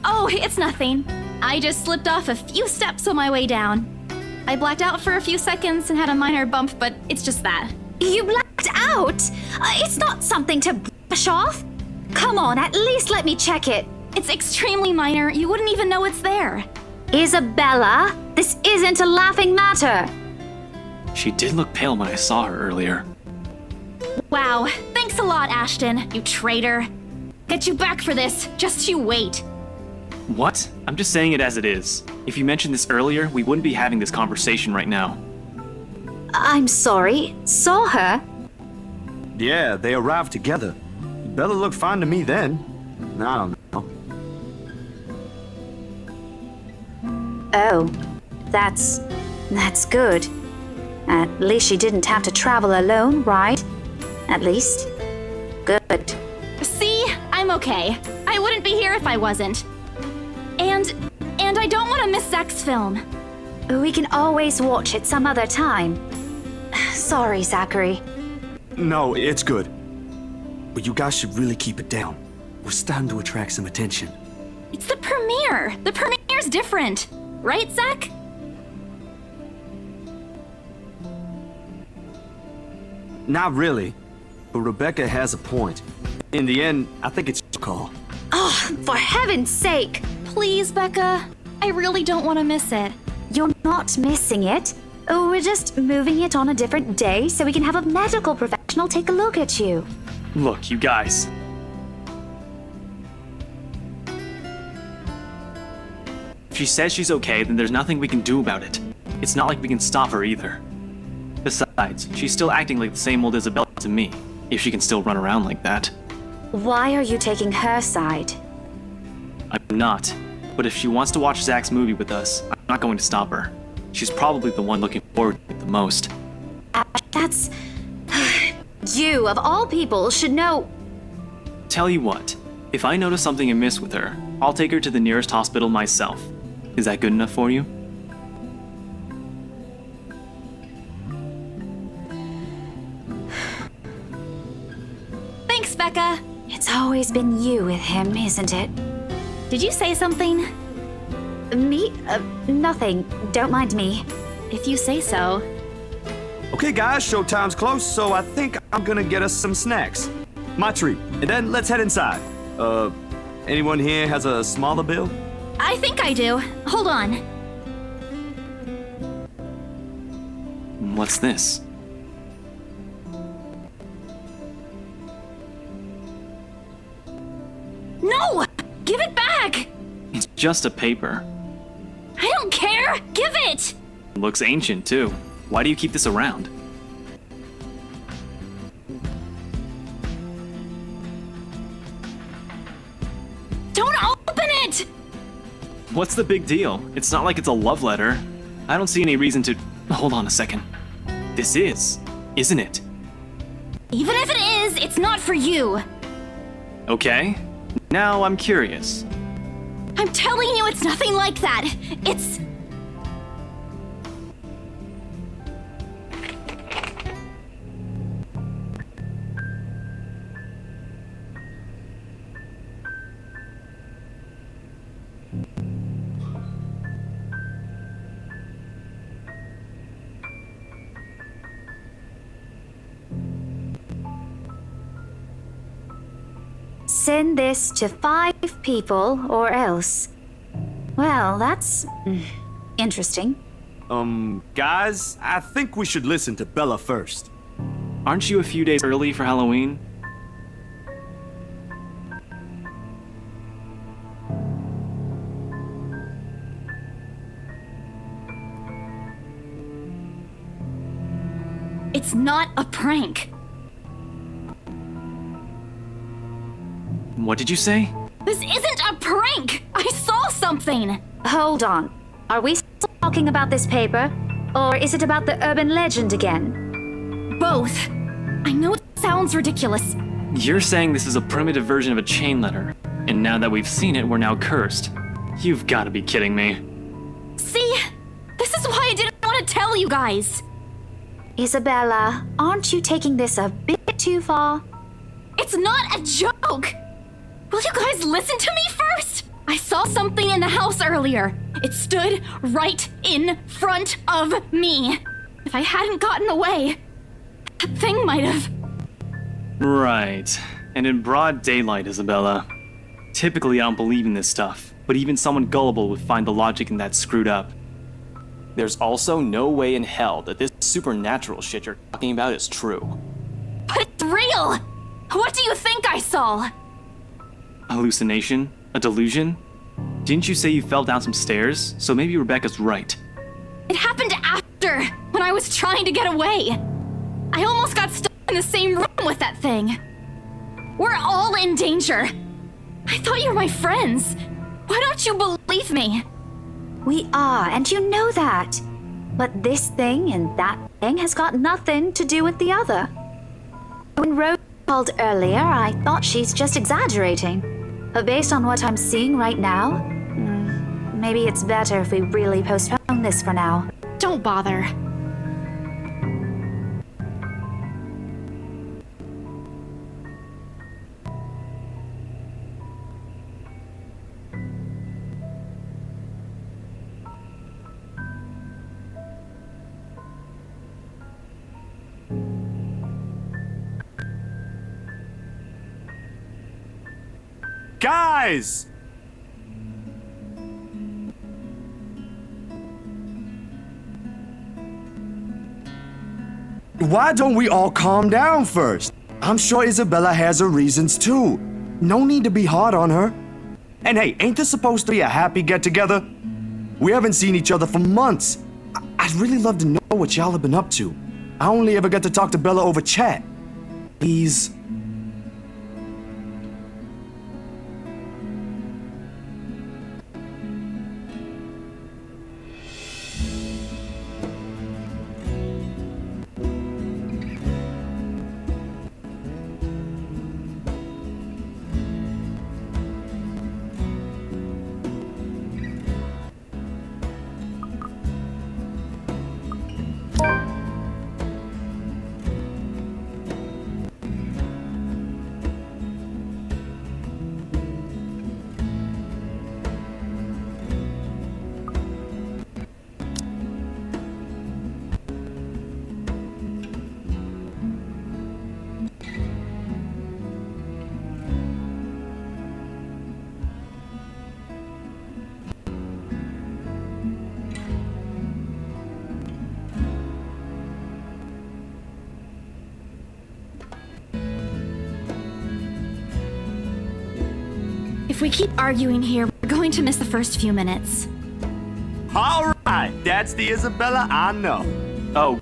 Oh, it's nothing. I just slipped off a few steps on my way down. I blacked out for a few seconds and had a minor bump, but it's just that. You blacked out? It's not something to brush off. Come on, at least let me check it. It's extremely minor. You wouldn't even know it's there. Isabella, this isn't a laughing matter. She did look pale when I saw her earlier. Wow, thanks a lot, Ashton, you traitor. Get you back for this. Just you wait. What? I'm just saying it as it is. If you mentioned this earlier, we wouldn't be having this conversation right now. I'm sorry. Saw her? Yeah, they arrived together. Bella looked fine to me then. I don't know. Oh, that's good. At least she didn't have to travel alone, right? At least. Good. See? I'm okay. I wouldn't be here if I wasn't. And I don't want to miss Zach's film. We can always watch it some other time. Sorry, Zachary. No, it's good. But you guys should really keep it down. We're starting to attract some attention. It's the premiere. The premiere's different. Right, Zach? Not really. But Rebecca has a point. In the end, I think it's your call. Oh, for heaven's sake! Please, Becca. I really don't want to miss it. You're not missing it. Oh, we're just moving it on a different day so we can have a medical professional take a look at you. Look, you guys. If she says she's okay, then there's nothing we can do about it. It's not like we can stop her either. Besides, she's still acting like the same old Isabella to me, if she can still run around like that. Why are you taking her side? I'm not. But if she wants to watch Zach's movie with us, I'm not going to stop her. She's probably the one looking forward to it the most. That's... You, of all people, should know... Tell you what, if I notice something amiss with her, I'll take her to the nearest hospital myself. Is that good enough for you? Thanks, Becca. It's always been you with him, isn't it? Did you say something? Me? Nothing. Don't mind me. If you say so. Okay, guys, showtime's close, so I think I'm gonna get us some snacks. My treat. And then let's head inside. Anyone here has a smaller bill? I think I do. Hold on. What's this? No! Give it back! It's just a paper. I don't care! Give it! It looks ancient, too. Why do you keep this around? Don't open it! What's the big deal? It's not like it's a love letter. I don't see any reason to... Hold on a second. This is, isn't it? Even if it is, it's not for you. Okay. Now I'm curious. I'm telling you, it's nothing like that. It's... Send this to 5 people or else. Well, that's interesting. Guys, I think we should listen to Bella first. Aren't you a few days early for Halloween? It's not a prank. What did you say? This isn't a prank! I saw something! Hold on. Are we still talking about this paper? Or is it about the urban legend again? Both. I know it sounds ridiculous. You're saying this is a primitive version of a chain letter, and now that we've seen it, we're now cursed. You've got to be kidding me. See? This is why I didn't want to tell you guys. Isabella, aren't you taking this a bit too far? It's not a joke! Will you guys listen to me first? I saw something in the house earlier. It stood right in front of me. If I hadn't gotten away, that thing might have... Right. And in broad daylight, Isabella. Typically, I don't believe in this stuff, but even someone gullible would find the logic in that screwed up. There's also no way in hell that this supernatural shit you're talking about is true. But it's real! What do you think I saw? Hallucination? A delusion? Didn't you say you fell down some stairs? So maybe Rebecca's right. It happened after, when I was trying to get away. I almost got stuck in the same room with that thing. We're all in danger. I thought you were my friends. Why don't you believe me? We are, and you know that. But this thing and that thing has got nothing to do with the other. When Rose called earlier, I thought she's just exaggerating. But based on what I'm seeing right now, maybe it's better if we really postpone this for now. Don't bother. Guys! Why don't we all calm down first? I'm sure Isabella has her reasons too. No need to be hard on her. And hey, ain't this supposed to be a happy get-together? We haven't seen each other for months. I'd really love to know what y'all have been up to. I only ever get to talk to Bella over chat. Please. If we keep arguing here, we're going to miss the first few minutes. All right, that's the Isabella I know. Oh,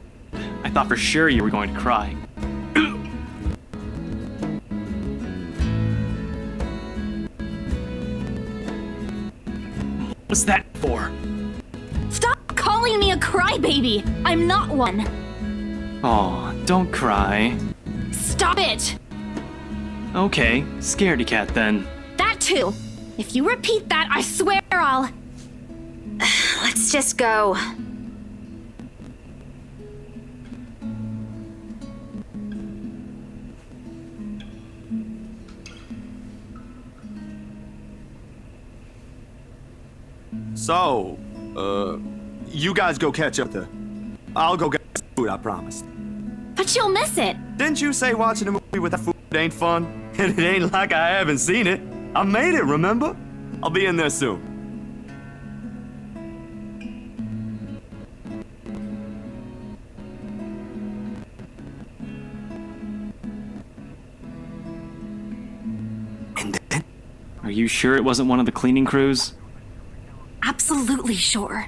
I thought for sure you were going to cry. What's that for? Stop calling me a crybaby! I'm not one! Aw, don't cry. Stop it! Okay, scaredy cat then. That too! If you repeat that, I swear I'll... Let's just go. So, you guys go catch up there. I'll go get some food, I promised. But you'll miss it! Didn't you say watching a movie with that food ain't fun? And it ain't like I haven't seen it. I made it, remember? I'll be in there soon. And then? Are you sure it wasn't one of the cleaning crews? Absolutely sure.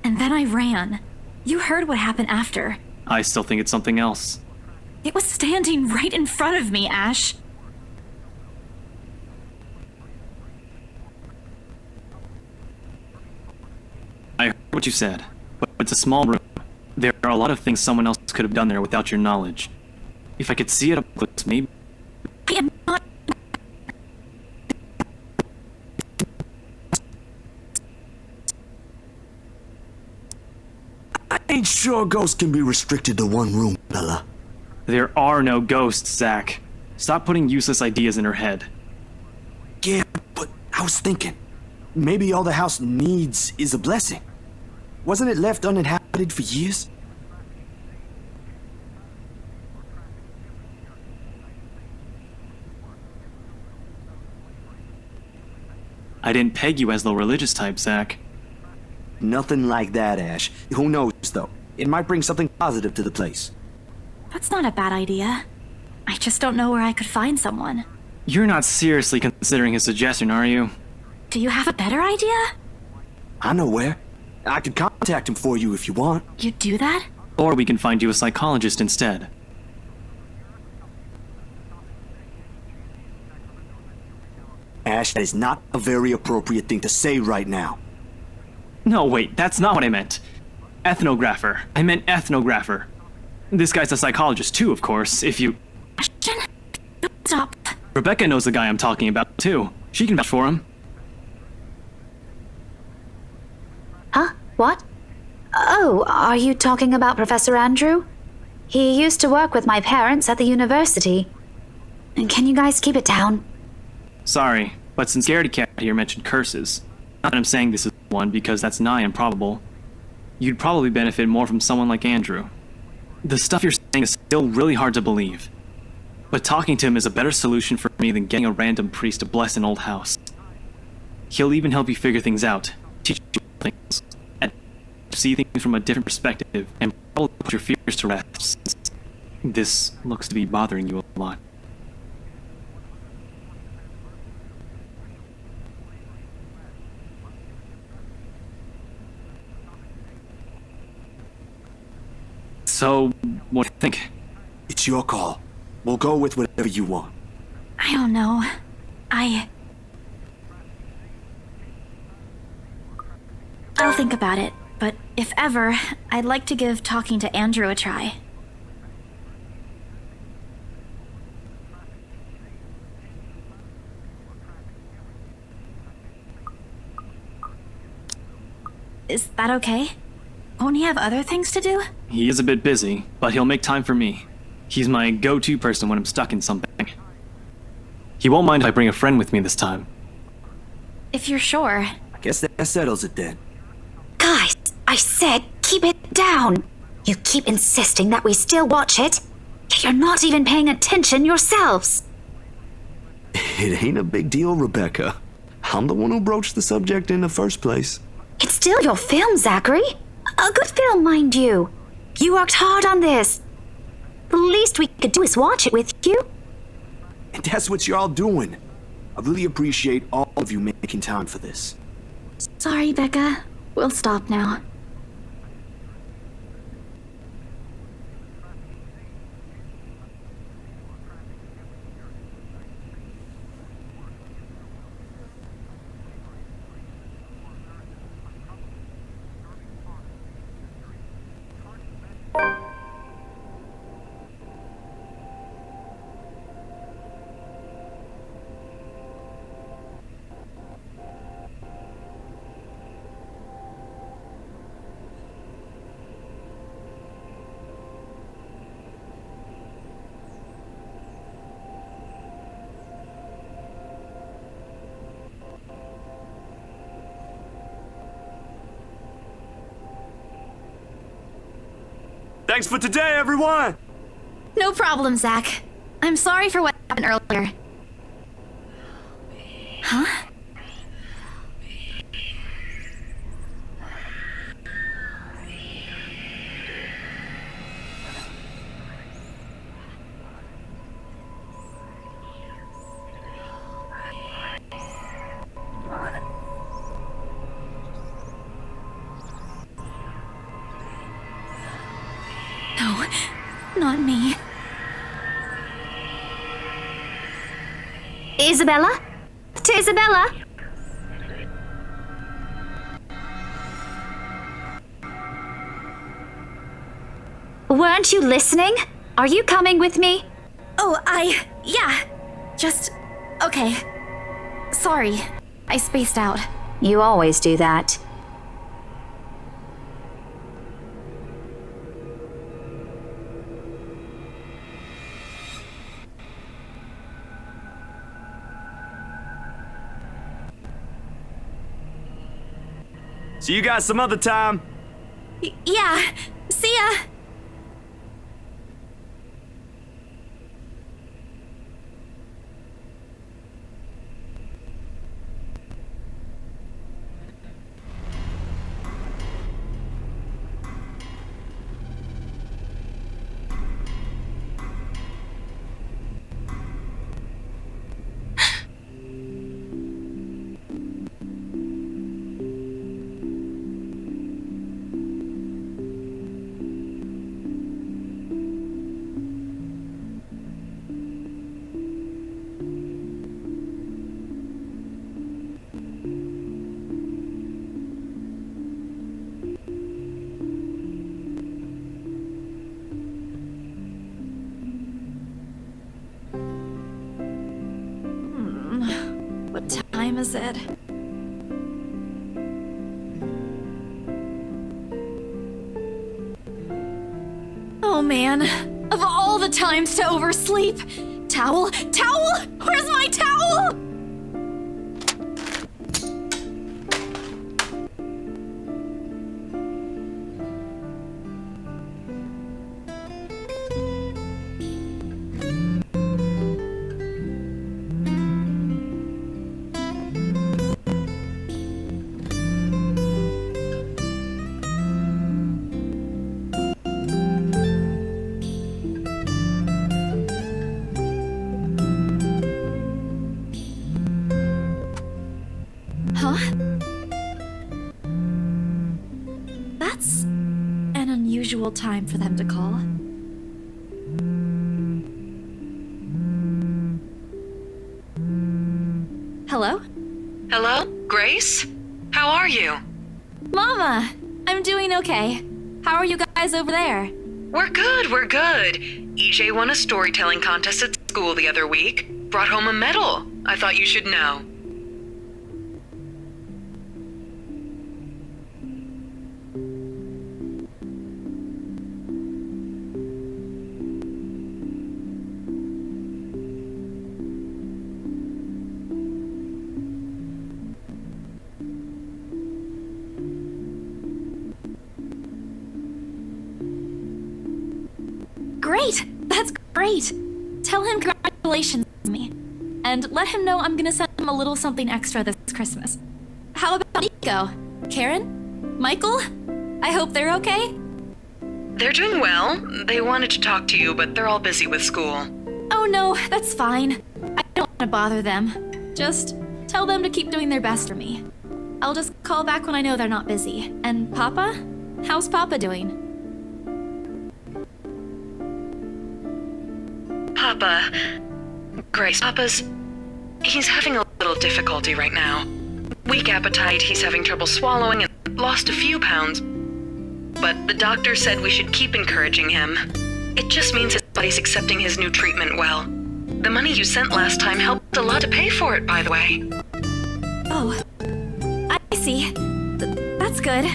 And then I ran. You heard what happened after. I still think it's something else. It was standing right in front of me, Ash. I heard what you said, but it's a small room. There are a lot of things someone else could have done there without your knowledge. If I could see it up close, maybe... I am not... I ain't sure ghosts can be restricted to one room, Bella. There are no ghosts, Zach. Stop putting useless ideas in her head. Yeah, but I was thinking, maybe all the house needs is a blessing. Wasn't it left uninhabited for years? I didn't peg you as the religious type, Zach. Nothing like that, Ash. Who knows, though? It might bring something positive to the place. That's not a bad idea. I just don't know where I could find someone. You're not seriously considering his suggestion, are you? Do you have a better idea? I know where. I could contact him for you if you want. You'd do that? Or we can find you a psychologist instead. Ash, that is not a very appropriate thing to say right now. No, wait, that's not what I meant. Ethnographer. I meant ethnographer. This guy's a psychologist too, of course, if you... Stop. Rebecca knows the guy I'm talking about too. She can vouch for him. Huh? What? Oh, are you talking about Professor Andrew? He used to work with my parents at the university. Can you guys keep it down? Sorry, but since Scaredy Cat here mentioned curses, not that I'm saying this is one because that's nigh improbable, you'd probably benefit more from someone like Andrew. The stuff you're saying is still really hard to believe, but talking to him is a better solution for me than getting a random priest to bless an old house. He'll even help you figure things out, teach you things, and see things from a different perspective, and probably put your fears to rest. This looks to be bothering you a lot. So, what do you think? It's your call. We'll go with whatever you want. I don't know. I'll think about it, but if ever, I'd like to give talking to Andrew a try. Is that okay? Won't he have other things to do? He is a bit busy, but he'll make time for me. He's my go-to person when I'm stuck in something. He won't mind if I bring a friend with me this time. If you're sure. I guess that settles it then. Guys, I said keep it down. You keep insisting that we still watch it, yet you're not even paying attention yourselves. It ain't a big deal, Rebecca. I'm the one who broached the subject in the first place. It's still your film, Zachary. A good film, mind you. You worked hard on this. The least we could do is watch it with you. And that's what y'all doing. I really appreciate all of you making time for this. Sorry, Becca. We'll stop now. Thanks for today, everyone! No problem, Zach. I'm sorry for what happened earlier. Huh? No, not me. Isabella? To Isabella? Weren't you listening? Are you coming with me? Oh, yeah. Just, okay. Sorry, I spaced out. You always do that. See you guys some other time. Yeah, see ya! What time is it? Oh man, of all the times to oversleep! Towel? Towel? Where's my towel? Huh? That's an unusual time for them to call. Hello? Hello? Grace? How are you? Mama! I'm doing okay. How are you guys over there? We're good, we're good. EJ won a storytelling contest at school the other week. Brought home a medal. I thought you should know. great! That's great! Tell him congratulations to me. And let him know I'm gonna send him a little something extra this Christmas. How about Nico? Karen? Michael? I hope they're okay? They're doing well. They wanted to talk to you, but they're all busy with school. Oh no, that's fine. I don't want to bother them. Just tell them to keep doing their best for me. I'll just call back when I know they're not busy. And Papa? How's Papa doing? Papa... Grace, he's having a little difficulty right now. Weak appetite, he's having trouble swallowing, and lost a few pounds. But the doctor said we should keep encouraging him. It just means his body's accepting his new treatment well. The money you sent last time helped a lot to pay for it, by the way. Oh, I see. That's good.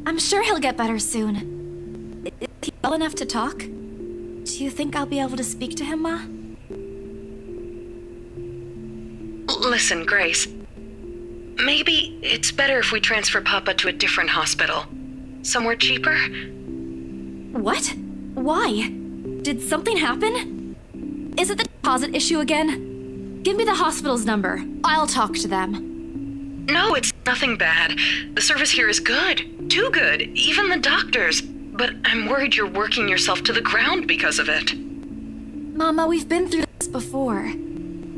I'm sure he'll get better soon. Is he well enough to talk? Do you think I'll be able to speak to him, Ma? Listen, Grace. Maybe it's better if we transfer Papa to a different hospital. Somewhere cheaper? What? Why? Did something happen? Is it the deposit issue again? Give me the hospital's number. I'll talk to them. No, it's nothing bad. The service here is good. Too good. Even the doctors. But I'm worried you're working yourself to the ground because of it. Mama, we've been through this before.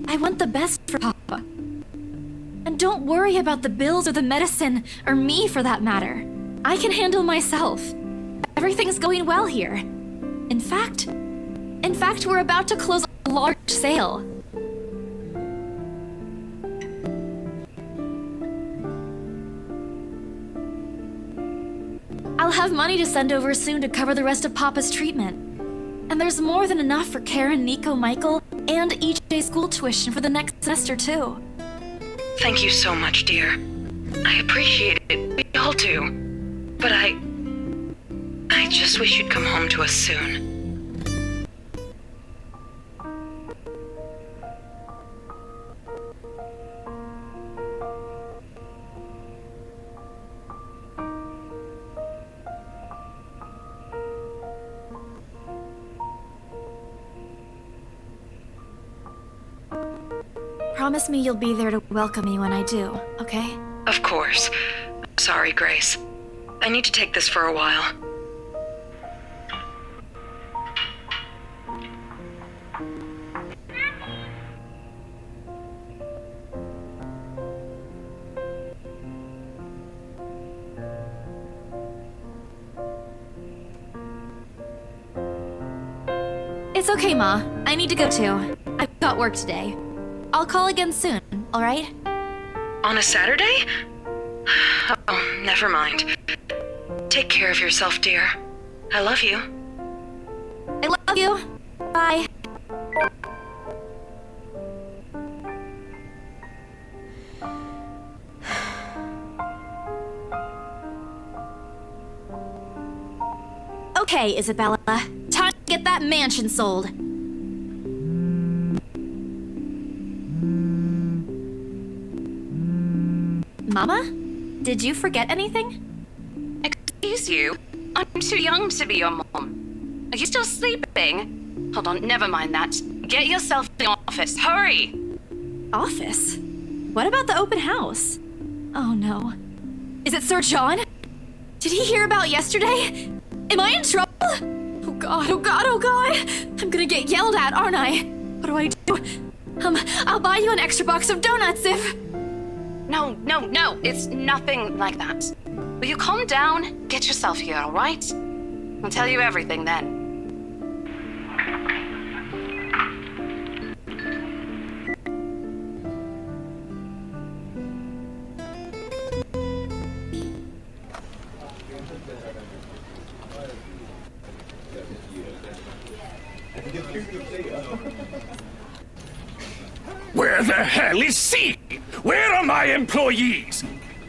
I want the best for Papa. And don't worry about the bills or the medicine, or me for that matter. I can handle myself. Everything's going well here. In fact, we're about to close a large sale. I'll have money to send over soon to cover the rest of Papa's treatment. And there's more than enough for Karen, Nico, Michael, and EJ's school tuition for the next semester, too. Thank you so much, dear. I appreciate it. We all do. But I just wish you'd come home to us soon. Promise me you'll be there to welcome me when I do, okay? Of course. Sorry, Grace. I need to take this for a while. It's okay, Ma. I need to go too. I've got work today. I'll call again soon, alright? On a Saturday? Oh, never mind. Take care of yourself, dear. I love you. I love you. Bye. Okay, Isabella. Time to get that mansion sold. Mama? Did you forget anything? Excuse you? I'm too young to be your mom. Are you still sleeping? Hold on, never mind that. Get yourself to the office. Hurry! Office? What about the open house? Oh no. Is it Sir John? Did he hear about yesterday? Am I in trouble? Oh god, oh god, oh god! I'm gonna get yelled at, aren't I? What do I do? I'll buy you an extra box of donuts if... No, it's nothing like that. Will you calm down? Get yourself here, all right? I'll tell you everything then. Where the hell is C? Where are my employees?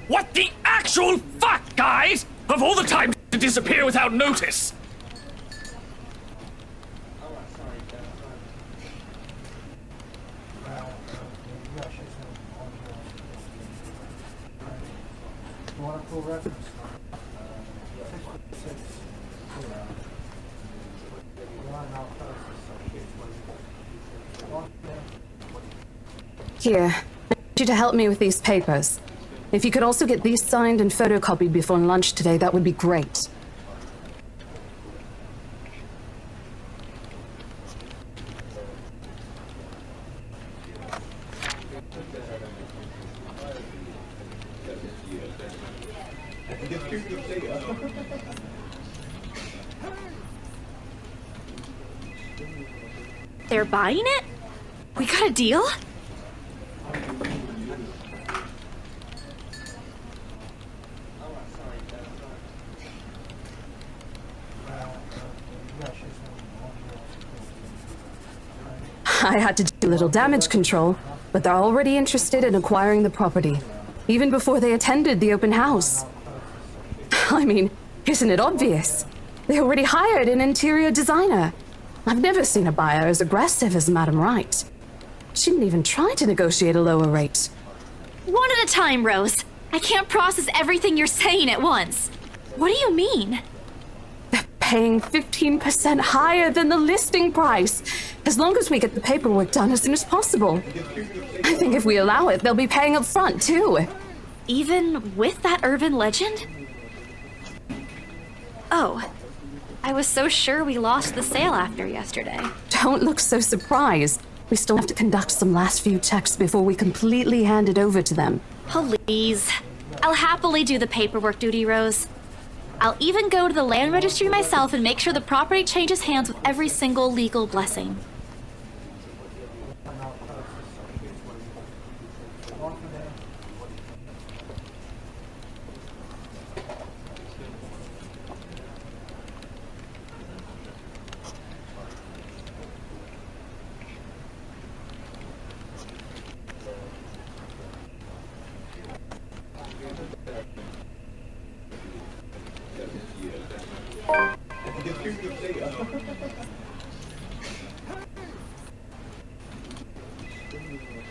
What the actual Fuck, guys! Of all the times to disappear without notice! Here, I need you to help me with these papers. If you could also get these signed and photocopied before lunch today, that would be great. They're buying it? We got a deal? I had to do a little damage control, but they're already interested in acquiring the property, even before they attended the open house. I mean, isn't it obvious? They already hired an interior designer. I've never seen a buyer as aggressive as Madam Wright. She didn't even try to negotiate a lower rate. One at a time, Rose. I can't process everything you're saying at once. What do you mean? They're paying 15% higher than the listing price, as long as we get the paperwork done as soon as possible. I think if we allow it, they'll be paying up front, too. Even with that urban legend? Oh, I was so sure we lost the sale after yesterday. Don't look so surprised. We still have to conduct some last few checks before we completely hand it over to them. Please. I'll happily do the paperwork duty, Rose. I'll even go to the land registry myself and make sure the property changes hands with every single legal blessing.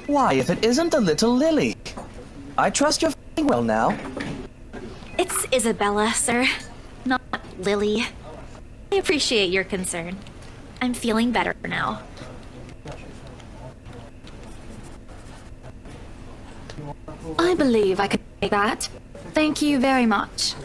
Why, if it isn't the little Lily? I trust you're feeling well now. It's Isabella, sir, not Lily. I appreciate your concern. I'm feeling better now. I believe I could take that. Thank you very much.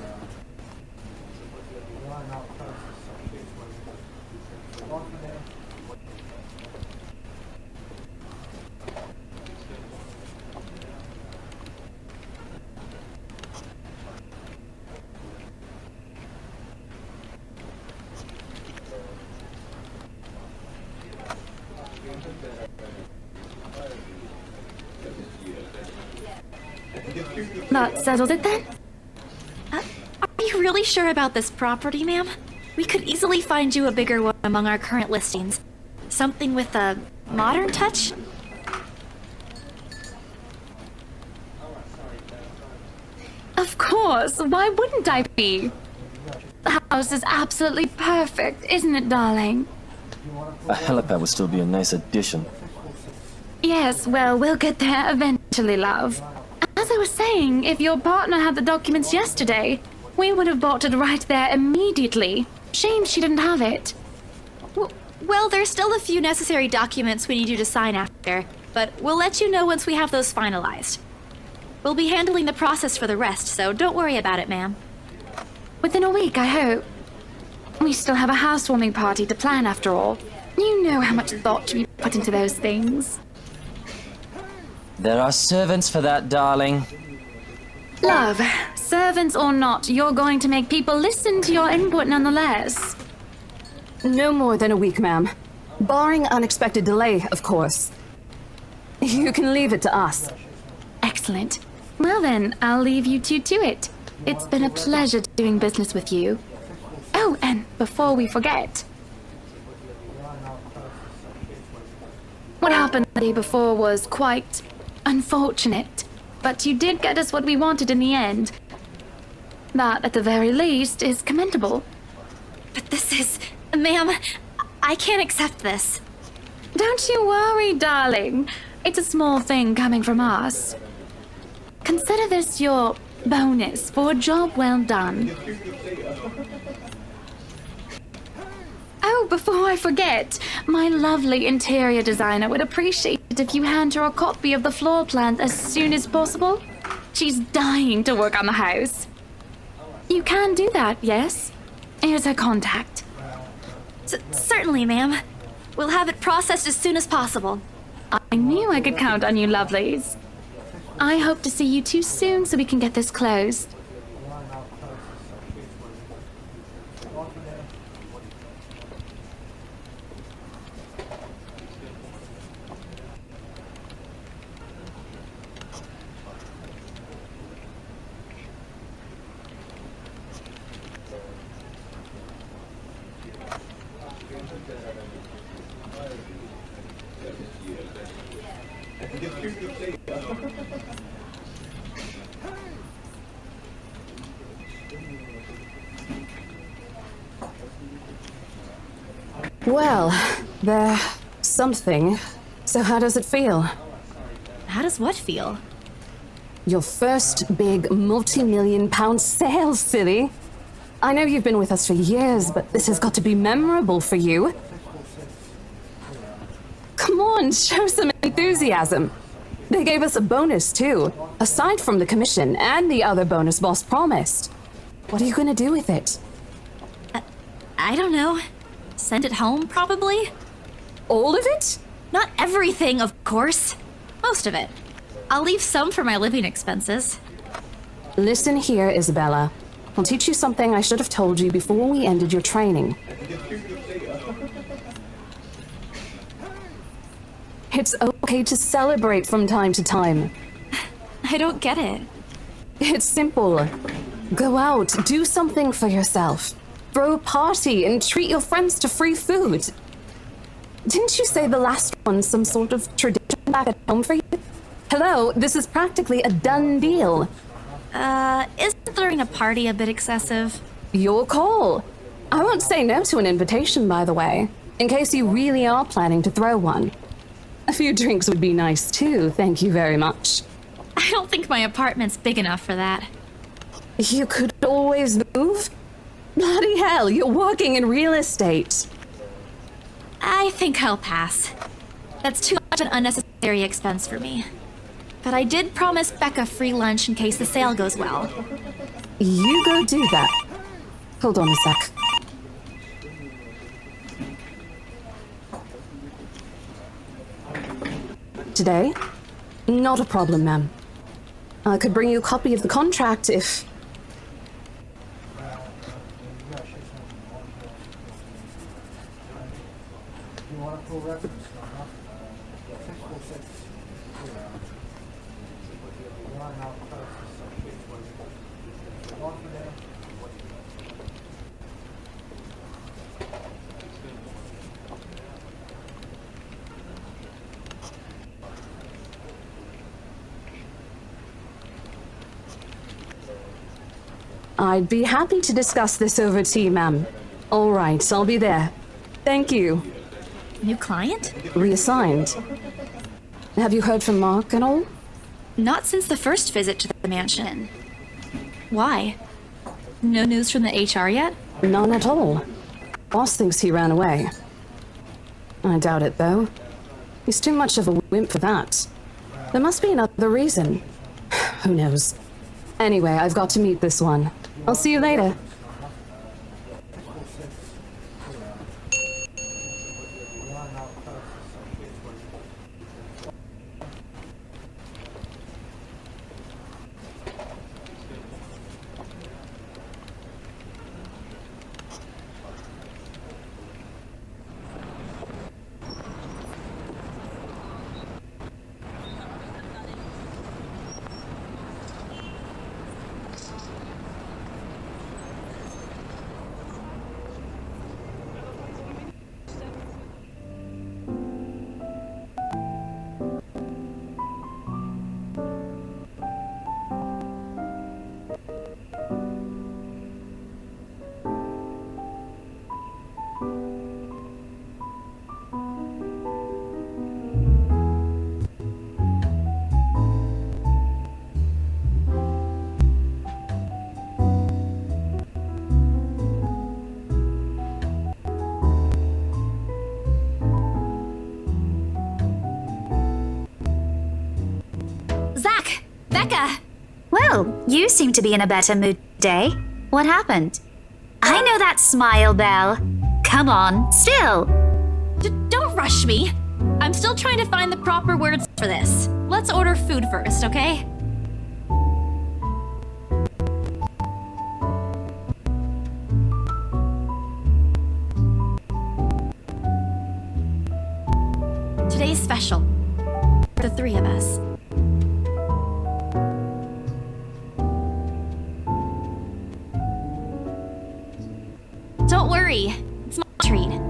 That settles it then? Are you really sure about this property, ma'am? We could easily find you a bigger one among our current listings. Something with a modern touch? Of course, why wouldn't I be? The house is absolutely perfect, isn't it, darling? A helipad would still be a nice addition. Yes, well, we'll get there eventually, love. As I was saying, if your partner had the documents yesterday, we would have bought it right there immediately. Shame she didn't have it. Well, there's still a few necessary documents we need you to sign after, but we'll let you know once we have those finalized. We'll be handling the process for the rest, so don't worry about it, ma'am. Within a week, I hope. We still have a housewarming party to plan after all. You know how much thought should be put into those things. There are servants for that, darling. Love, servants or not, you're going to make people listen to your input nonetheless. No more than a week, ma'am. Barring unexpected delay, of course. You can leave it to us. Excellent. Well then, I'll leave you two to it. It's been a pleasure doing business with you. Oh, and before we forget, what happened the day before was quite unfortunate, but you did get us what we wanted in the end. That, at the very least, is commendable. But this is... Ma'am, I can't accept this. Don't you worry, darling. It's a small thing coming from us. Consider this your bonus for a job well done. Oh, before I forget, my lovely interior designer would appreciate it if you hand her a copy of the floor plans as soon as possible. She's dying to work on the house. You can do that, yes? Here's her contact. Certainly, ma'am. We'll have it processed as soon as possible. I knew I could count on you lovelies. I hope to see you too soon so we can get this closed. Well, they're something. So how does it feel? How does what feel? Your first big multi-million-pound sale, silly. I know you've been with us for years, but this has got to be memorable for you. Come on, show some enthusiasm. They gave us a bonus, too, aside from the commission and the other bonus boss promised. What are you going to do with it? I don't know. Send it home, probably? All of it? Not everything, of course. Most of it. I'll leave some for my living expenses. Listen here, Isabella. I'll teach you something I should have told you before we ended your training. It's okay to celebrate from time to time. I don't get it. It's simple. Go out, do something for yourself. Throw a party and treat your friends to free food. Didn't you say the last one's some sort of tradition back at home for you? Hello, this is practically a done deal. Isn't throwing a party a bit excessive? Your call. I won't say no to an invitation, by the way, in case you really are planning to throw one. A few drinks would be nice too, thank you very much. I don't think my apartment's big enough for that. You could always move? Bloody hell, you're working in real estate. I think I'll pass. That's too much an unnecessary expense for me. But I did promise Becca free lunch in case the sale goes well. You go do that. Hold on a sec. Today? Not a problem, ma'am. I could bring you a copy of the contract if... I'd be happy to discuss this over tea, ma'am. All right, I'll be there. Thank you. New client? Reassigned. Have you heard from Mark at all? Not since the first visit to the mansion. Why? No news from the HR yet? None at all. Boss thinks he ran away. I doubt it, though. He's too much of a wimp for that. There must be another reason. Who knows? Anyway, I've got to meet this one. I'll see you later. Becca! Well, you seem to be in a better mood today. What happened? I know that smile, Belle. Come on, still. Don't rush me. I'm still trying to find the proper words for this. Let's order food first, okay? Today's special. For the three of us. Don't worry. It's my treat.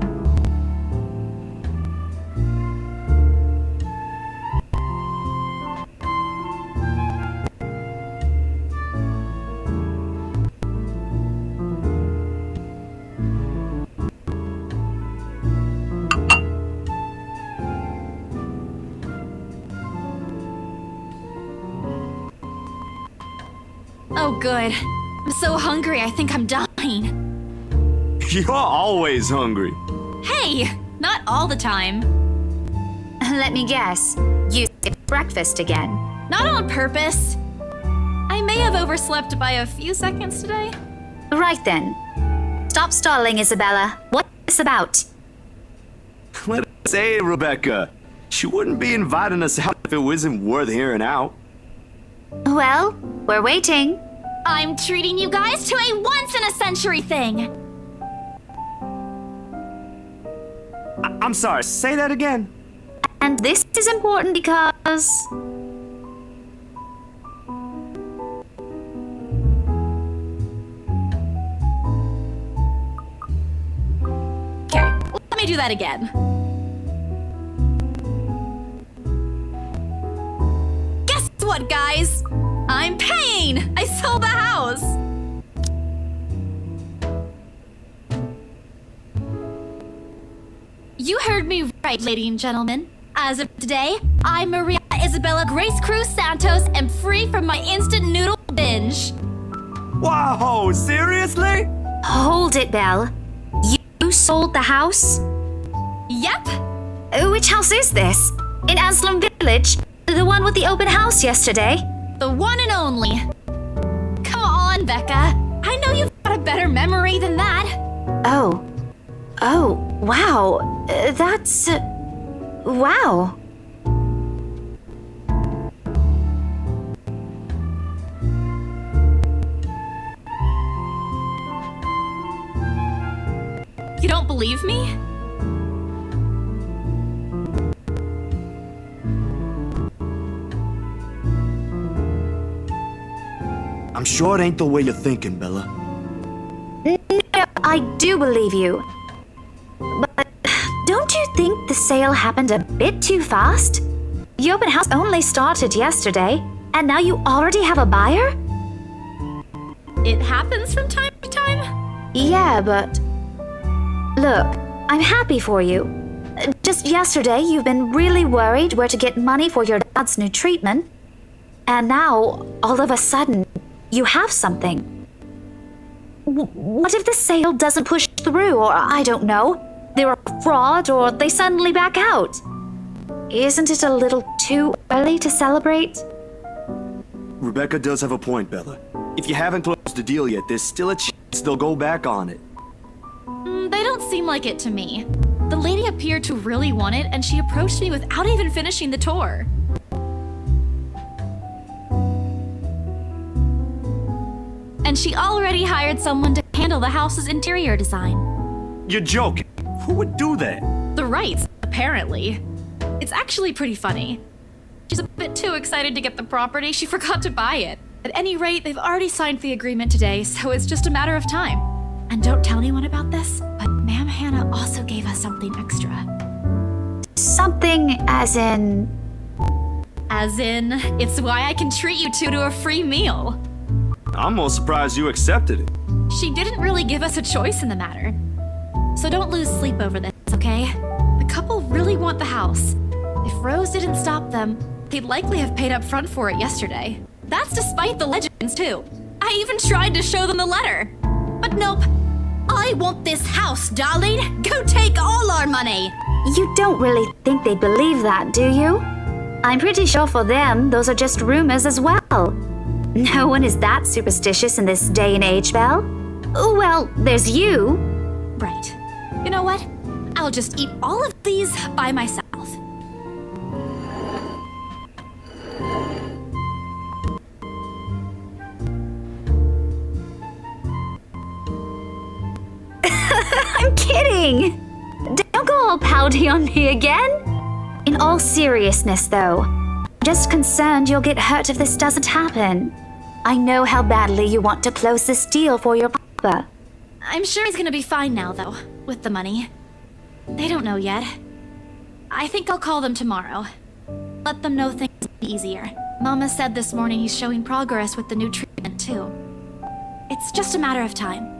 Oh, good. I'm so hungry, I think I'm dying. You're always hungry. Hey, not all the time. Let me guess. You skipped breakfast again. Not on purpose. I may have overslept by a few seconds today. Right then. Stop stalling, Isabella. What's this about? Let's say, Rebecca. She wouldn't be inviting us out if it wasn't worth hearing out. Well, we're waiting. I'm treating you guys to a once-in-a-century thing. I'm sorry, say that again. And this is important because... Okay, let me do that again. Guess what, guys? I'm paying! I sold the house! You heard me right, ladies and gentlemen. As of today, I'm Maria Isabella Grace Cruz Santos and free from my instant noodle binge. Wow, seriously? Hold it, Belle. You sold the house? Yep. Which house is this? In Aslam Village? The one with the open house yesterday? The one and only. Come on, Becca. I know you've got a better memory than that. Oh, wow. That's... wow. You don't believe me? I'm sure it ain't the way you're thinking, Bella. No, I do believe you. But don't you think the sale happened a bit too fast? The open house only started yesterday, and now you already have a buyer? It happens from time to time? Yeah, but... Look, I'm happy for you. Just yesterday, you've been really worried where to get money for your dad's new treatment. And now, all of a sudden, you have something. What if the sale doesn't push through, or I don't know, they're a fraud, or they suddenly back out? Isn't it a little too early to celebrate? Rebecca does have a point, Bella. If you haven't closed the deal yet, there's still a chance they'll go back on it. They don't seem like it to me. The lady appeared to really want it, and she approached me without even finishing the tour. And she already hired someone to handle the house's interior design. You're joking. Who would do that? The Wrights, apparently. It's actually pretty funny. She's a bit too excited to get the property, she forgot to buy it. At any rate, they've already signed the agreement today, so it's just a matter of time. And don't tell anyone about this, but Ma'am Hannah also gave us something extra. Something as in... As in, it's why I can treat you two to a free meal. I'm most surprised you accepted it. She didn't really give us a choice in the matter. So don't lose sleep over this, okay? The couple really want the house. If Rose didn't stop them, they'd likely have paid up front for it yesterday. That's despite the legends, too. I even tried to show them the letter. But nope. I want this house, darling. Go take all our money. You don't really think they believe that, do you? I'm pretty sure for them, those are just rumors as well. No one is that superstitious in this day and age, Belle. Well, there's you. Right. You know what? I'll just eat all of these by myself. I'm kidding! Don't go all pouty on me again. In all seriousness, though, I'm just concerned you'll get hurt if this doesn't happen. I know how badly you want to close this deal for your papa. I'm sure he's gonna be fine now, though, with the money. They don't know yet. I think I'll call them tomorrow. Let them know things will be easier. Mama said this morning he's showing progress with the new treatment, too. It's just a matter of time.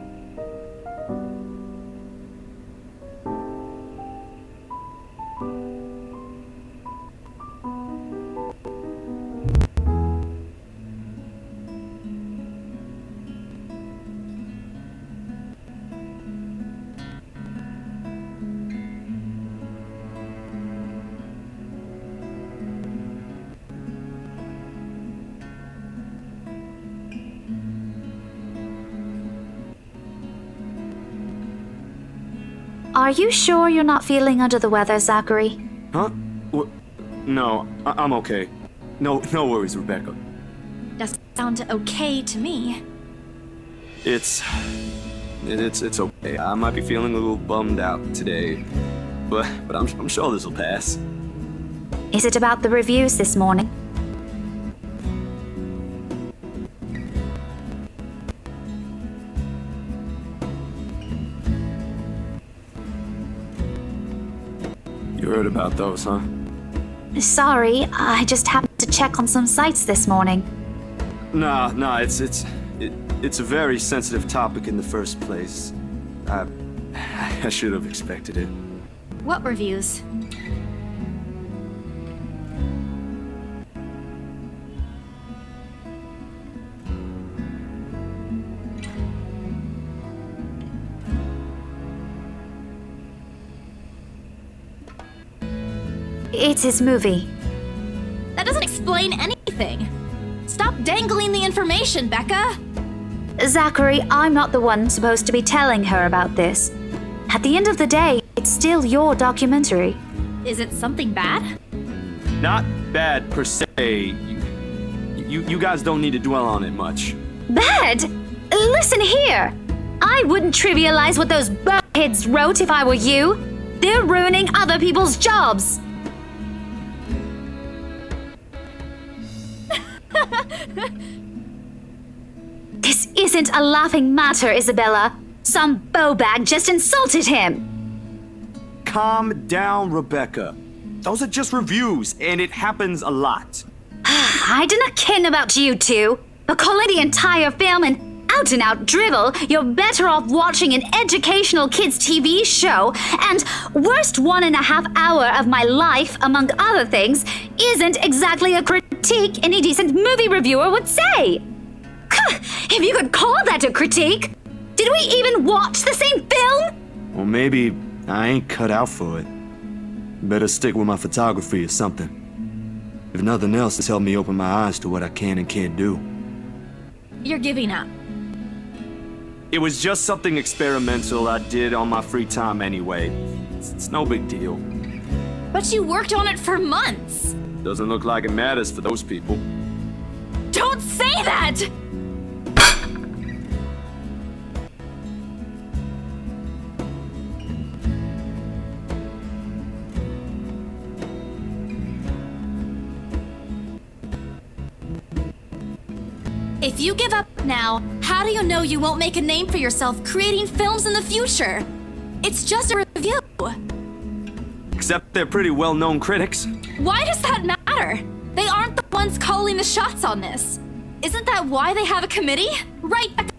Are you sure you're not feeling under the weather, Zachary? Huh? No, I'm okay. No worries, Rebecca. Doesn't sound okay to me. It's okay. I might be feeling a little bummed out today, but I'm sure this will pass. Is it about the reviews this morning? You heard about those, huh? Sorry, I just happened to check on some sites this morning. Nah, it's a very sensitive topic in the first place. I should have expected it. What reviews? It's his movie. That doesn't explain anything. Stop dangling the information, Becca! Zachary, I'm not the one supposed to be telling her about this. At the end of the day, it's still your documentary. Is it something bad? Not bad per se. You guys don't need to dwell on it much. Bad? Listen here. I wouldn't trivialize what those kids wrote if I were you. They're ruining other people's jobs. This isn't a laughing matter, Isabella. Some bowbag just insulted him. Calm down, Rebecca. Those are just reviews, and it happens a lot. I do not ken about you two, but calling the entire film an out-and-out drivel, you're better off watching an educational kids' TV show, and worst 1.5 hour of my life, among other things, isn't exactly a critique any decent movie reviewer would say. If you could call that a critique, did we even watch the same film? Well, maybe I ain't cut out for it. Better stick with my photography or something. If nothing else, it's helped me open my eyes to what I can and can't do. You're giving up. It was just something experimental I did on my free time anyway. It's no big deal. But you worked on it for months. Doesn't look like it matters for those people. Don't say that! If you give up now, how do you know you won't make a name for yourself creating films in the future? It's just a review. Except they're pretty well-known critics. Why does that matter? They aren't the ones calling the shots on this. Isn't that why they have a committee? Right, Becca?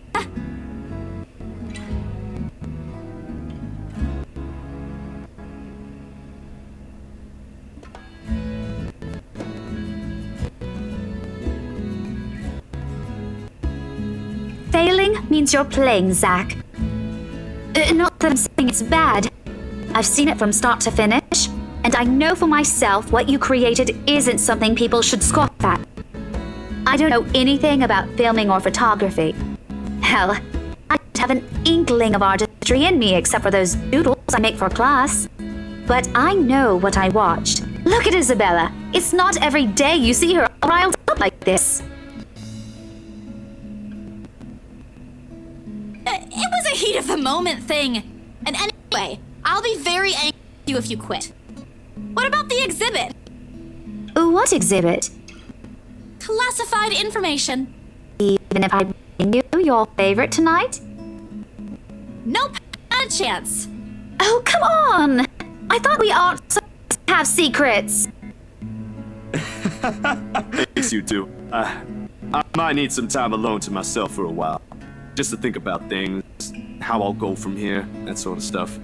Failing means you're playing, Zach. Not that I'm saying it's bad. I've seen it from start to finish, And I know for myself what you created isn't something people should scoff at. I don't know anything about filming or photography. Hell, I don't have an inkling of artistry in me except for those doodles I make for class. But I know what I watched. Look at Isabella. It's not every day you see her riled up like this. It was a heat of the moment thing. And anyway, I'll be very angry with you if you quit. What about the exhibit? What exhibit? Classified information. Even if I bring you your favorite tonight? Nope, not a chance. Oh, come on! I thought we all have secrets. Thanks, you two. I might need some time alone to myself for a while. Just to think about things, how I'll go from here, that sort of stuff.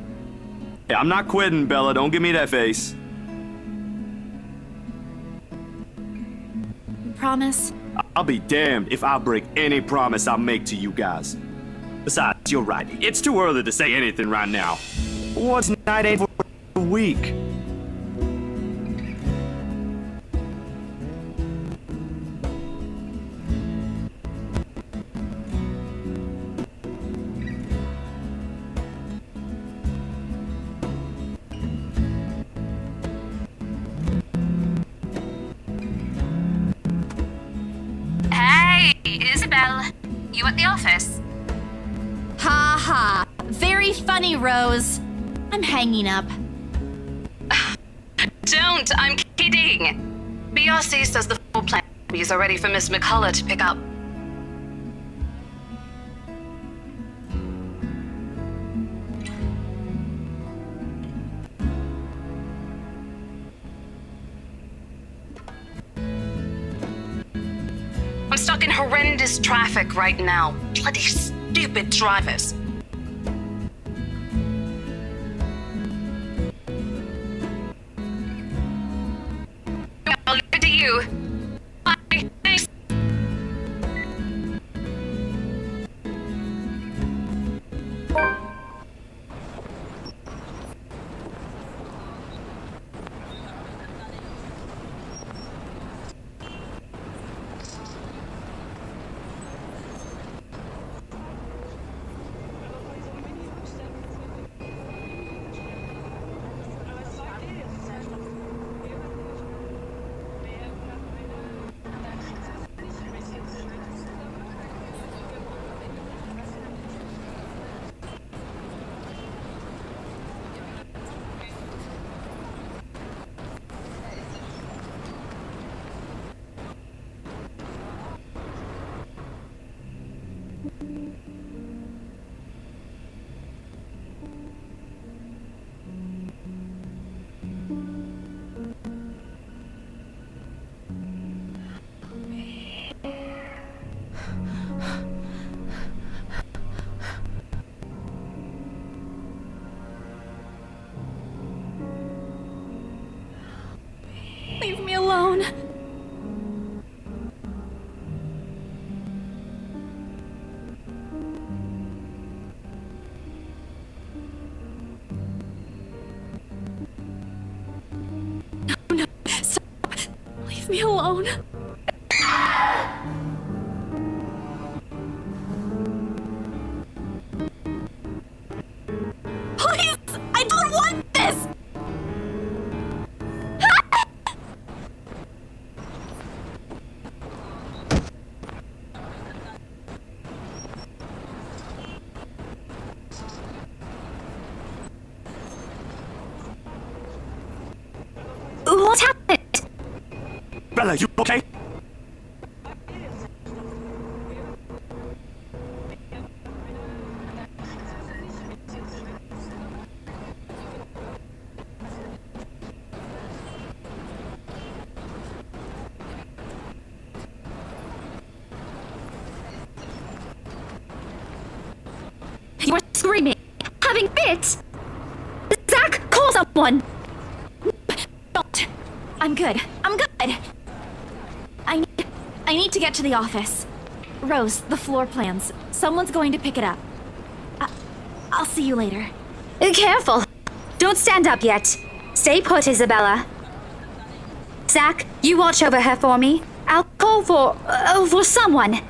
Hey, I'm not quitting, Bella. Don't give me that face. Promise? I'll be damned if I break any promise I make to you guys. Besides, you're right. It's too early to say anything right now. What's night ain't for a week? Isabel, you at the office? Ha ha. Very funny, Rose. I'm hanging up. Don't, I'm kidding. BRC says the floor plans are ready for Miss McCullough to pick up. I'm stuck in horrendous traffic right now. Bloody stupid drivers. I'll leave it to you. Bye. Thanks. Leave me alone. No, stop. Leave me alone. Please, I don't want this. What happened? Bella, you okay? You were screaming, having fits. Zach, call someone. Don't. I'm good. I'm good. I need to get to the office. Rose, the floor plans. Someone's going to pick it up. I'll see you later. Careful. Don't stand up yet. Stay put, Isabella. Zach, you watch over her for me. I'll call for someone.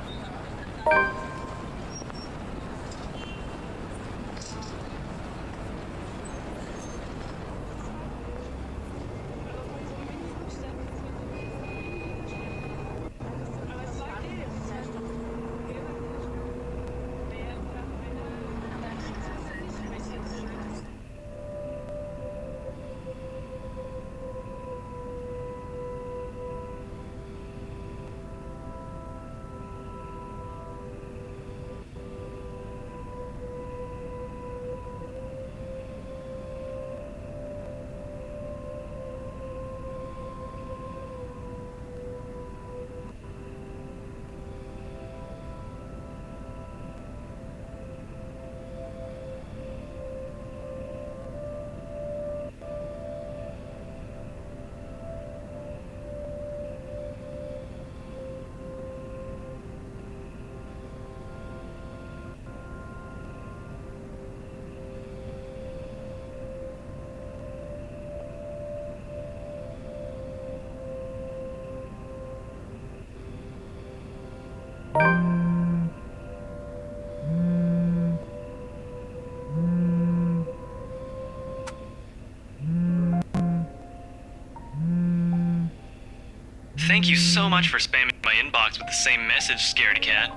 Thank you so much for spamming my inbox with the same message, Scaredy Cat.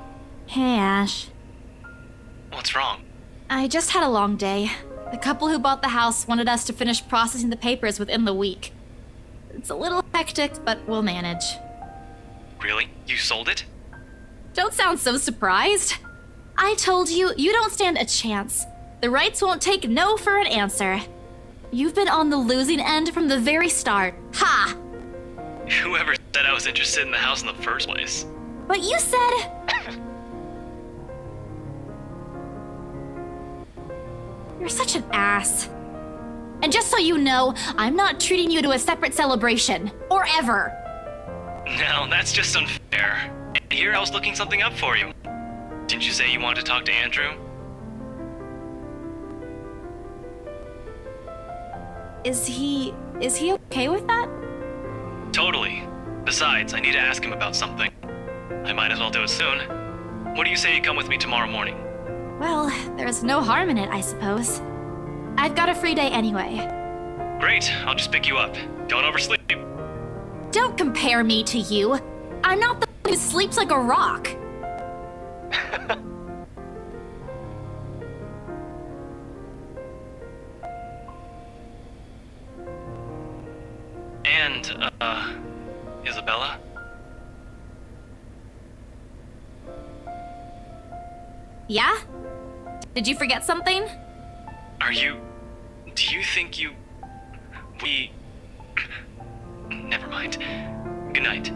Hey, Ash. What's wrong? I just had a long day. The couple who bought the house wanted us to finish processing the papers within the week. It's a little hectic, but we'll manage. Really? You sold it? Don't sound so surprised. I told you, you don't stand a chance. The rights won't take no for an answer. You've been on the losing end from the very start. Ha! Whoever said I was interested in the house in the first place? But you said... You're such an ass. And just so you know, I'm not treating you to a separate celebration. Or ever. No, that's just unfair. And here I was looking something up for you. Didn't you say you wanted to talk to Andrew? Is he okay with that? Totally. Besides, I need to ask him about something. I might as well do it soon. What do you say you come with me tomorrow morning? Well, there's no harm in it, I suppose. I've got a free day anyway. Great, I'll just pick you up. Don't oversleep. Don't compare me to you. I'm not the one who sleeps like a rock. And, Isabella? Yeah? Did you forget something? Do you think we... Never mind. Good night.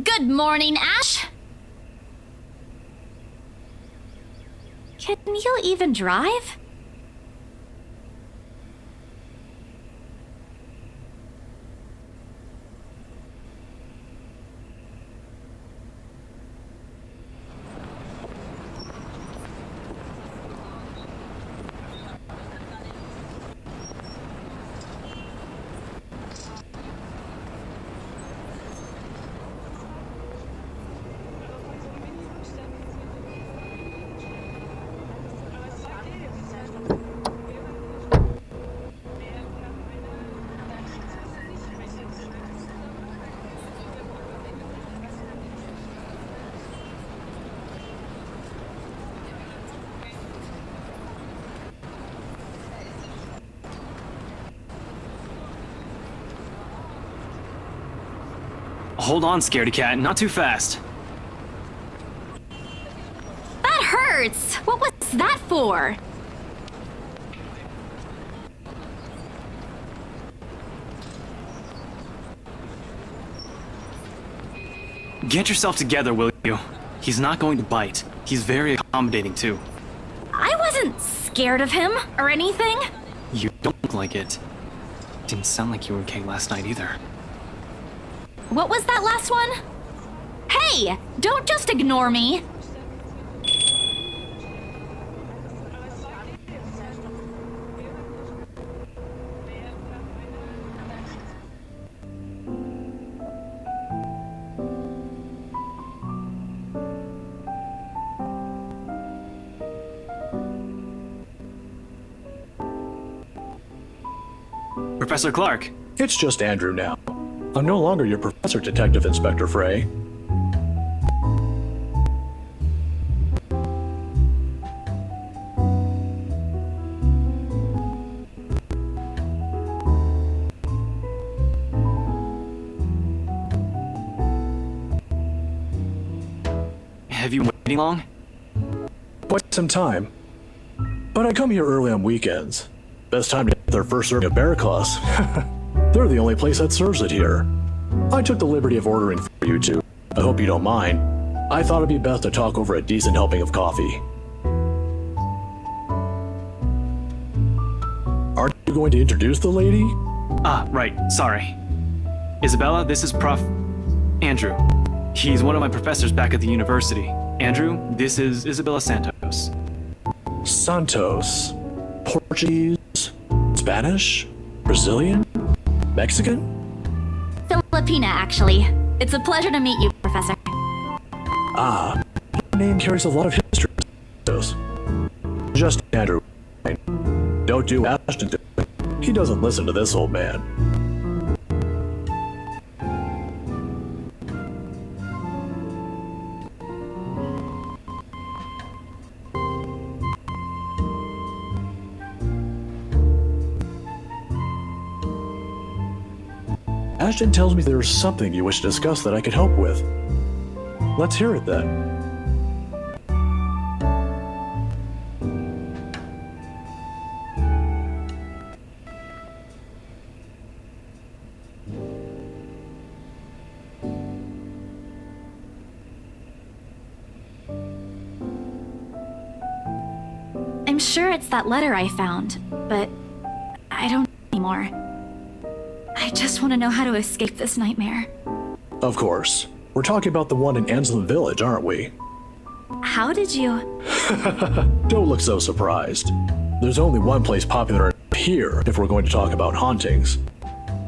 Good morning, Ash. Can you even drive? Hold on, scaredy cat, not too fast. That hurts! What was that for? Get yourself together, will you? He's not going to bite. He's very accommodating, too. I wasn't scared of him or anything. You don't look like it. Didn't sound like you were okay last night either. What was that last one? Hey! Don't just ignore me! Professor Clark. It's just Andrew now. I'm no longer your Professor Detective Inspector Frey. Have you been waiting long? Quite some time. But I come here early on weekends. Best time to get their first serving of bear claws. They're the only place that serves it here. I took the liberty of ordering for you two. I hope you don't mind. I thought it'd be best to talk over a decent helping of coffee. Aren't you going to introduce the lady? Ah, right, sorry. Isabella, this is Prof. Andrew. He's one of my professors back at the university. Andrew, this is Isabella Santos. Santos? Portuguese? Spanish? Brazilian? Mexican? Filipina, actually. It's a pleasure to meet you, Professor. Ah, your name carries a lot of history. Just Andrew. Don't do Ashton to him. He doesn't listen to this old man. Ashton tells me there's something you wish to discuss that I could help with. Let's hear it then. I'm sure it's that letter I found, but I don't anymore. I just want to know how to escape this nightmare. Of course. We're talking about the one in Anslem Village, aren't we? How did you... Don't look so surprised. There's only one place popular here if we're going to talk about hauntings.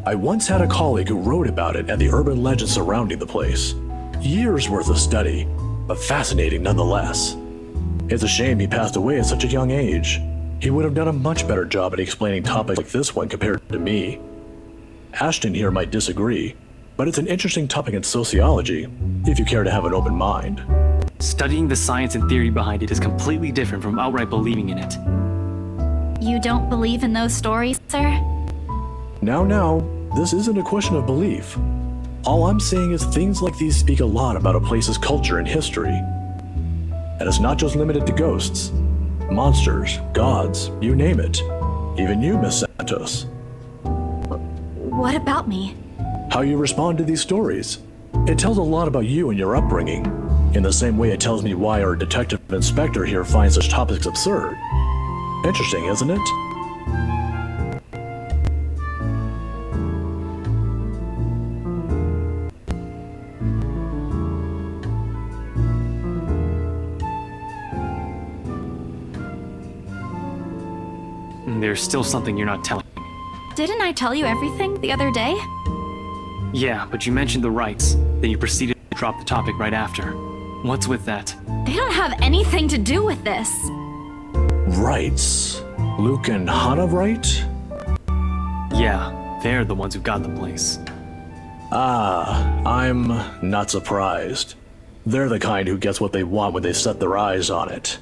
I once had a colleague who wrote about it and the urban legends surrounding the place. Years worth of study, but fascinating nonetheless. It's a shame he passed away at such a young age. He would have done a much better job at explaining topics like this one compared to me. Ashton here might disagree, but it's an interesting topic in sociology, if you care to have an open mind. Studying the science and theory behind it is completely different from outright believing in it. You don't believe in those stories, sir? Now, this isn't a question of belief. All I'm saying is things like these speak a lot about a place's culture and history. And it's not just limited to ghosts. Monsters, gods, you name it. Even you, Miss Santos. What about me? How you respond to these stories. It tells a lot about you and your upbringing, in the same way it tells me why our detective inspector here finds such topics absurd. Interesting, isn't it? There's still something you're not telling. Didn't I tell you everything the other day? Yeah, but you mentioned the rights, then you proceeded to drop the topic right after. What's with that? They don't have anything to do with this. Rights? Luke and Hannah Wright? Yeah, they're the ones who got the place. Ah, I'm not surprised. They're the kind who gets what they want when they set their eyes on it.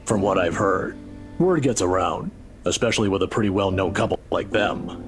From what I've heard, word gets around, especially with a pretty well-known couple like them.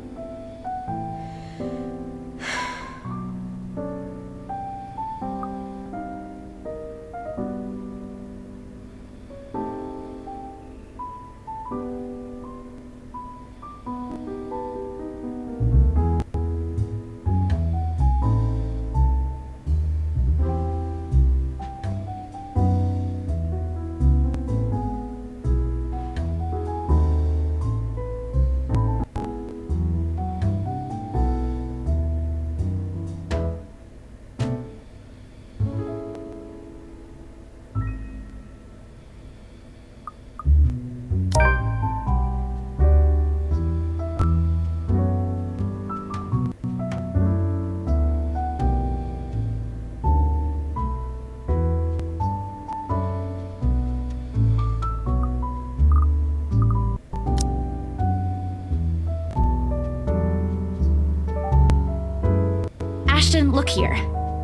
Look here.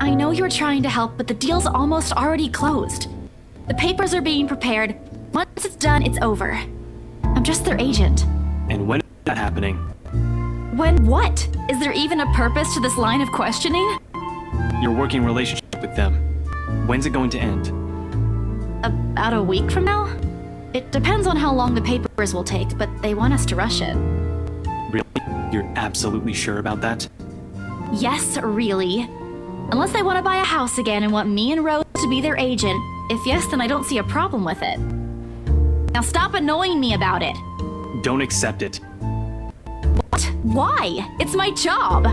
I know you're trying to help, but the deal's almost already closed. The papers are being prepared. Once it's done, it's over. I'm just their agent. And when is that happening? When what? Is there even a purpose to this line of questioning? Your working relationship with them. When's it going to end? About a week from now? It depends on how long the papers will take, but they want us to rush it. Really? You're absolutely sure about that? Yes, really. Unless they want to buy a house again and want me and Rose to be their agent. If yes, then I don't see a problem with it. Now stop annoying me about it. Don't accept it. What? Why? It's my job.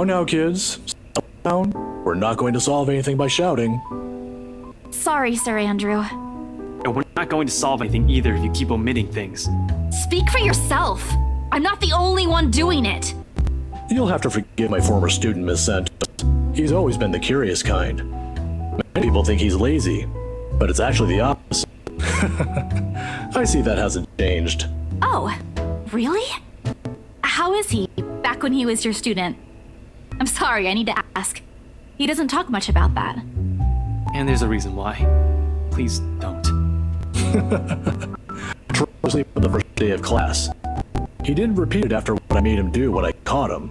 Now, kids. Settle down. We're not going to solve anything by shouting. Sorry, Sir Andrew. And we're not going to solve anything either if you keep omitting things. Speak for yourself. I'm not the only one doing it. You'll have to forgive my former student, Miss Santos. He's always been the curious kind. Many people think he's lazy, but it's actually the opposite. I see that hasn't changed. Oh, really? How is he, back when he was your student? I'm sorry, I need to ask. He doesn't talk much about that. And there's a reason why. Please don't. Troy was asleep on the first day of class. He didn't repeat it after what I made him do when I caught him.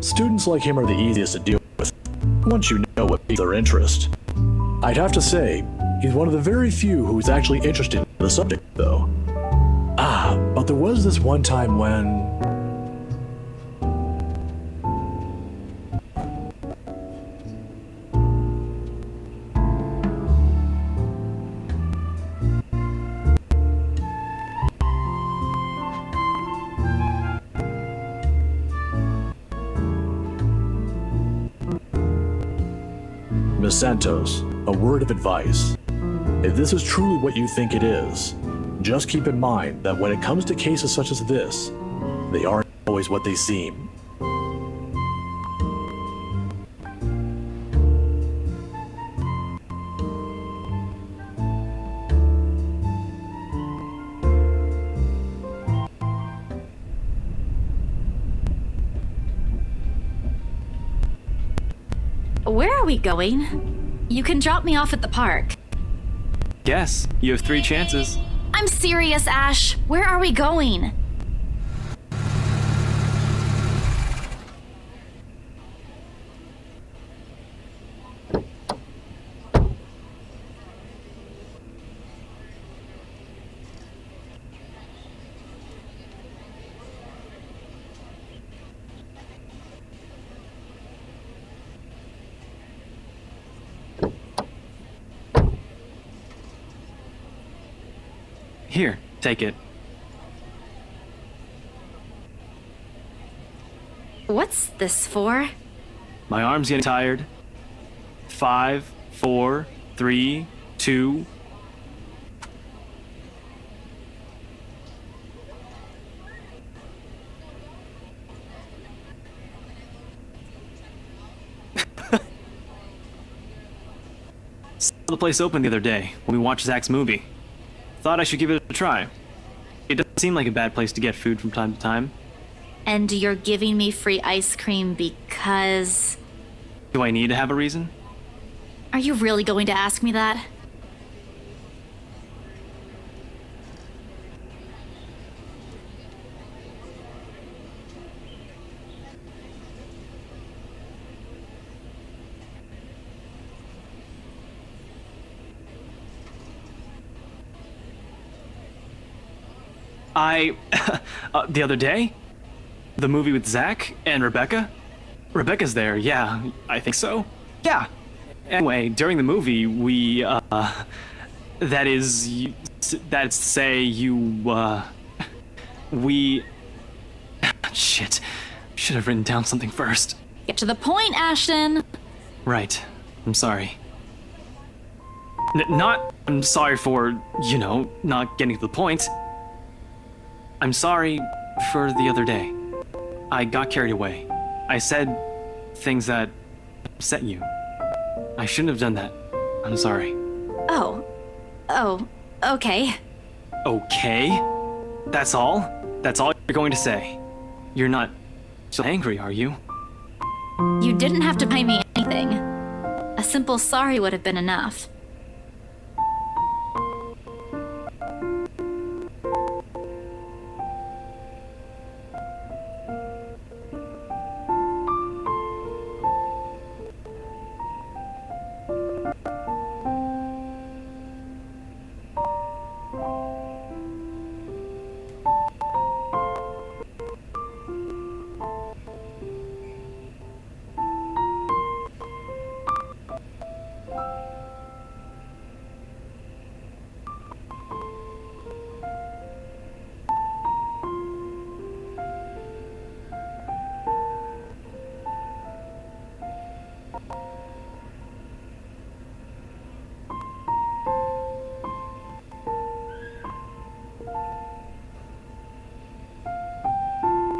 Students like him are the easiest to deal with, once you know what piques their interest. I'd have to say, he's one of the very few who's actually interested in the subject, though. But there was this one time when... Miss Santos, a word of advice. If this is truly what you think it is, just keep in mind that when it comes to cases such as this, they aren't always what they seem. Where are we going? You can drop me off at the park. Yes, you have 3 chances. I'm serious, Ash. Where are we going? Here, take it. What's this for? My arm's getting tired. 5, 4, 3, 2... Saw the place open the other day when we watched Zach's movie. Thought I should give it a try. It doesn't seem like a bad place to get food from time to time. And you're giving me free ice cream because... Do I need to have a reason? Are you really going to ask me that? The other day? The movie with Zach and Rebecca? Rebecca's there, yeah, I think so. Yeah. Anyway, during the movie, we, that's to say, we... Shit. Should have written down something first. Get to the point, Ashton. Right. I'm sorry. I'm sorry for, not getting to the point. I'm sorry for the other day. I got carried away. I said things that upset you. I shouldn't have done that. I'm sorry. Oh, okay. Okay? That's all? That's all you're going to say? You're not so angry, are you? You didn't have to buy me anything. A simple sorry would have been enough.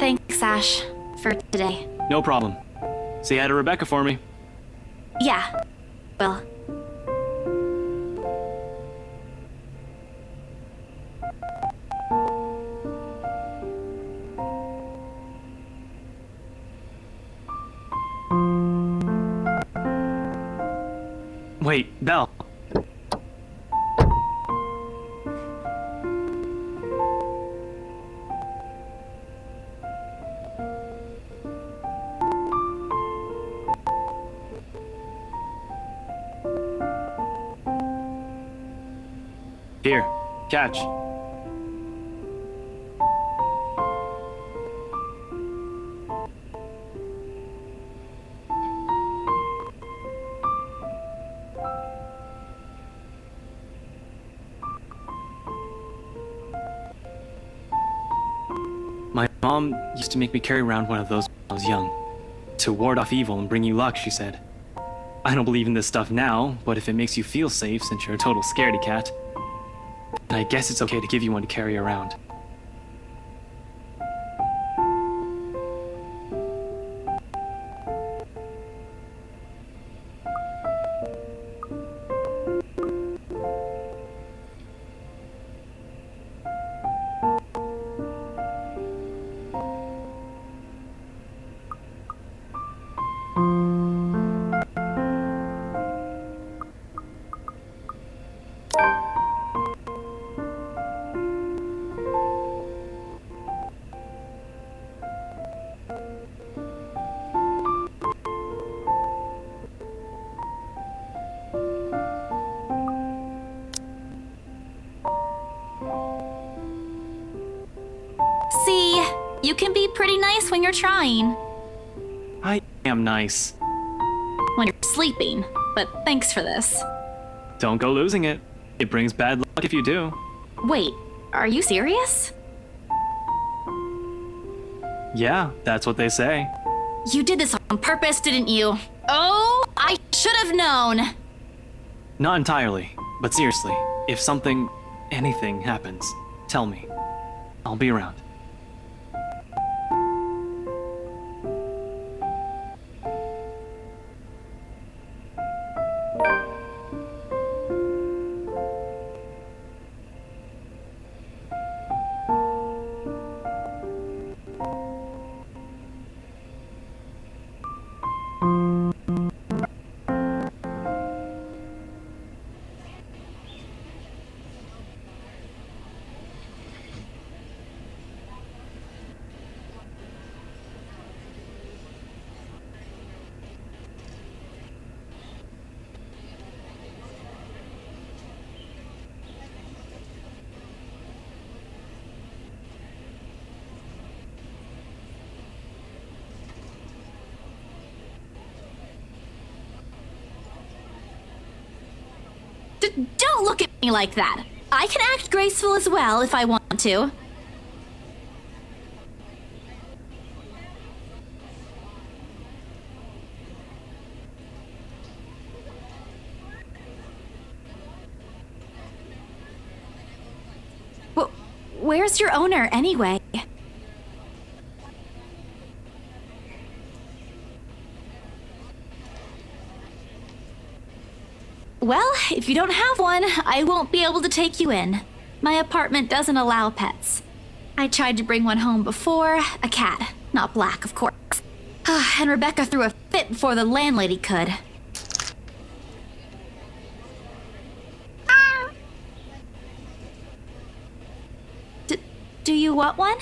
Thanks, Ash, for today. No problem. Say hi to Rebecca for me. Yeah, well. Wait, Belle. Here, catch. My mom used to make me carry around one of those when I was young. To ward off evil and bring you luck, she said. I don't believe in this stuff now, but if it makes you feel safe since you're a total scaredy cat, I guess it's okay to give you one to carry around. See, you can be pretty nice when you're trying. I am nice. When you're sleeping, but thanks for this. Don't go losing it. It brings bad luck if you do. Wait, are you serious? Yeah, that's what they say. You did this on purpose, didn't you? Oh, I should have known. Not entirely, but seriously, if anything happens, tell me. I'll be around. Don't look at me like that. I can act graceful as well if I want to. Where's your owner, anyway? Well, if you don't have one, I won't be able to take you in. My apartment doesn't allow pets. I tried to bring one home before, a cat. Not black, of course. And Rebecca threw a fit before the landlady could. Do you want one?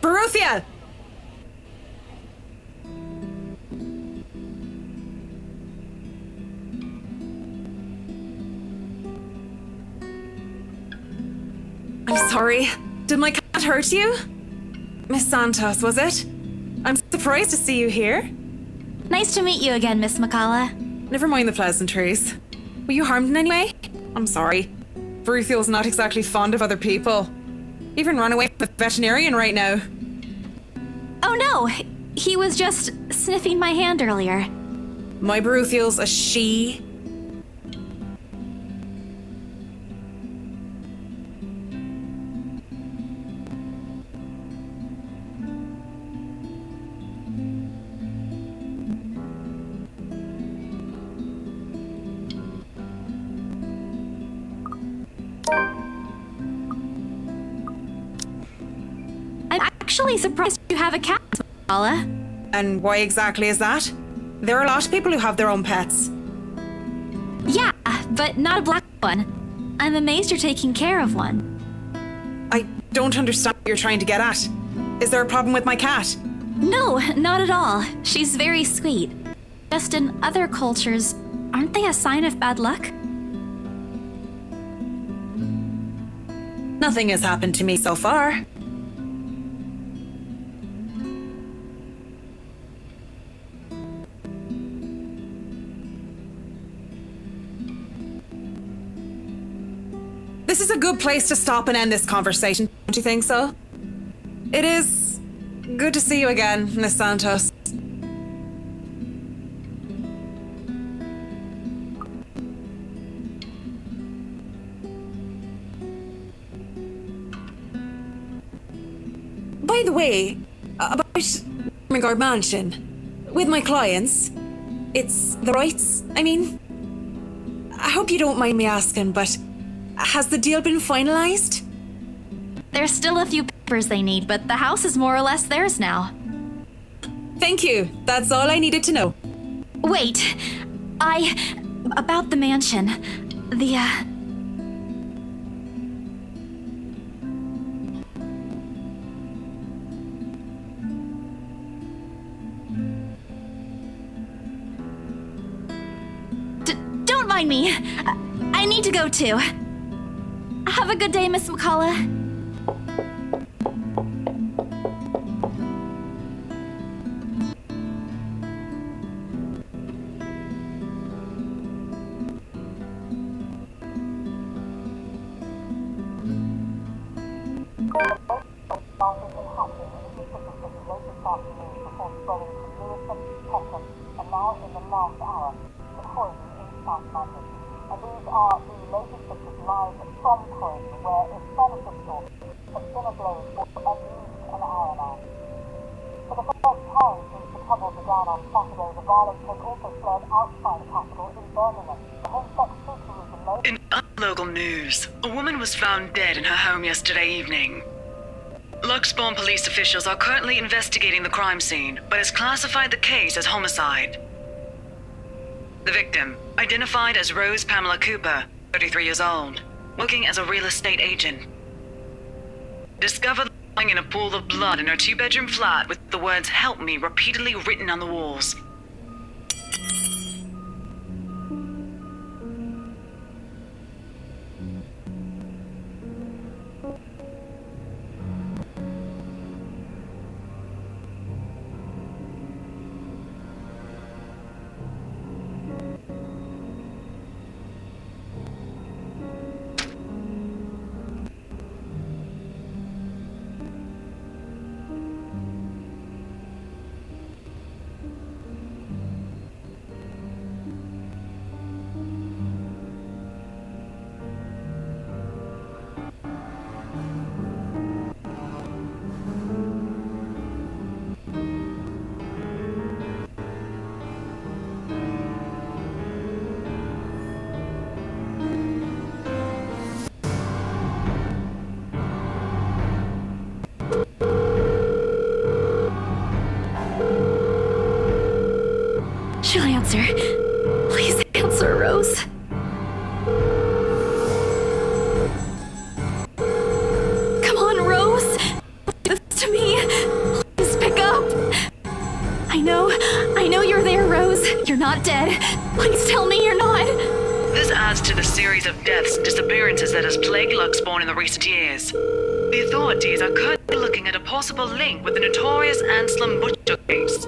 Baruthia! I'm sorry. Did my cat hurt you? Miss Santos, was it? I'm surprised to see you here. Nice to meet you again, Miss McCullough. Never mind the pleasantries. Were you harmed in any way? I'm sorry. Baruthiel's not exactly fond of other people. Even run away from the veterinarian right now. Oh no! He was just sniffing my hand earlier. My Baruthiel's a she. I'm actually surprised you have a cat, Paula. And why exactly is that? There are a lot of people who have their own pets. Yeah, but not a black one. I'm amazed you're taking care of one. I don't understand what you're trying to get at. Is there a problem with my cat? No, not at all. She's very sweet. Just in other cultures, aren't they a sign of bad luck? Nothing has happened to me so far. This is a good place to stop and end this conversation, don't you think so? It is good to see you again, Miss Santos. By the way, about Regard Mansion, with my clients, it's the rights, I mean. I hope you don't mind me asking, but has the deal been finalized? There's still a few papers they need, but the house is more or less theirs now. Thank you. That's all I needed to know. Wait, about the mansion. Don't mind me. I need to go too. Have a good day, Miss McCullough. In other local news, a woman was found dead in her home yesterday evening. Luxbourne police officials are currently investigating the crime scene, but has classified the case as homicide. The victim, identified as Rose Pamela Cooper, 33 years old, working as a real estate agent. Discovered lying in a pool of blood in her two-bedroom flat with the words "Help me" repeatedly written on the walls. answer. Please answer, Rose. Come on, Rose. Do this to me. Please pick up. I know you're there, Rose. You're not dead. Please tell me you're not. This adds to the series of deaths and disappearances that has plagued Luxborn in the recent years. The authorities are currently looking at a possible link with the notorious Anselm Butcher case.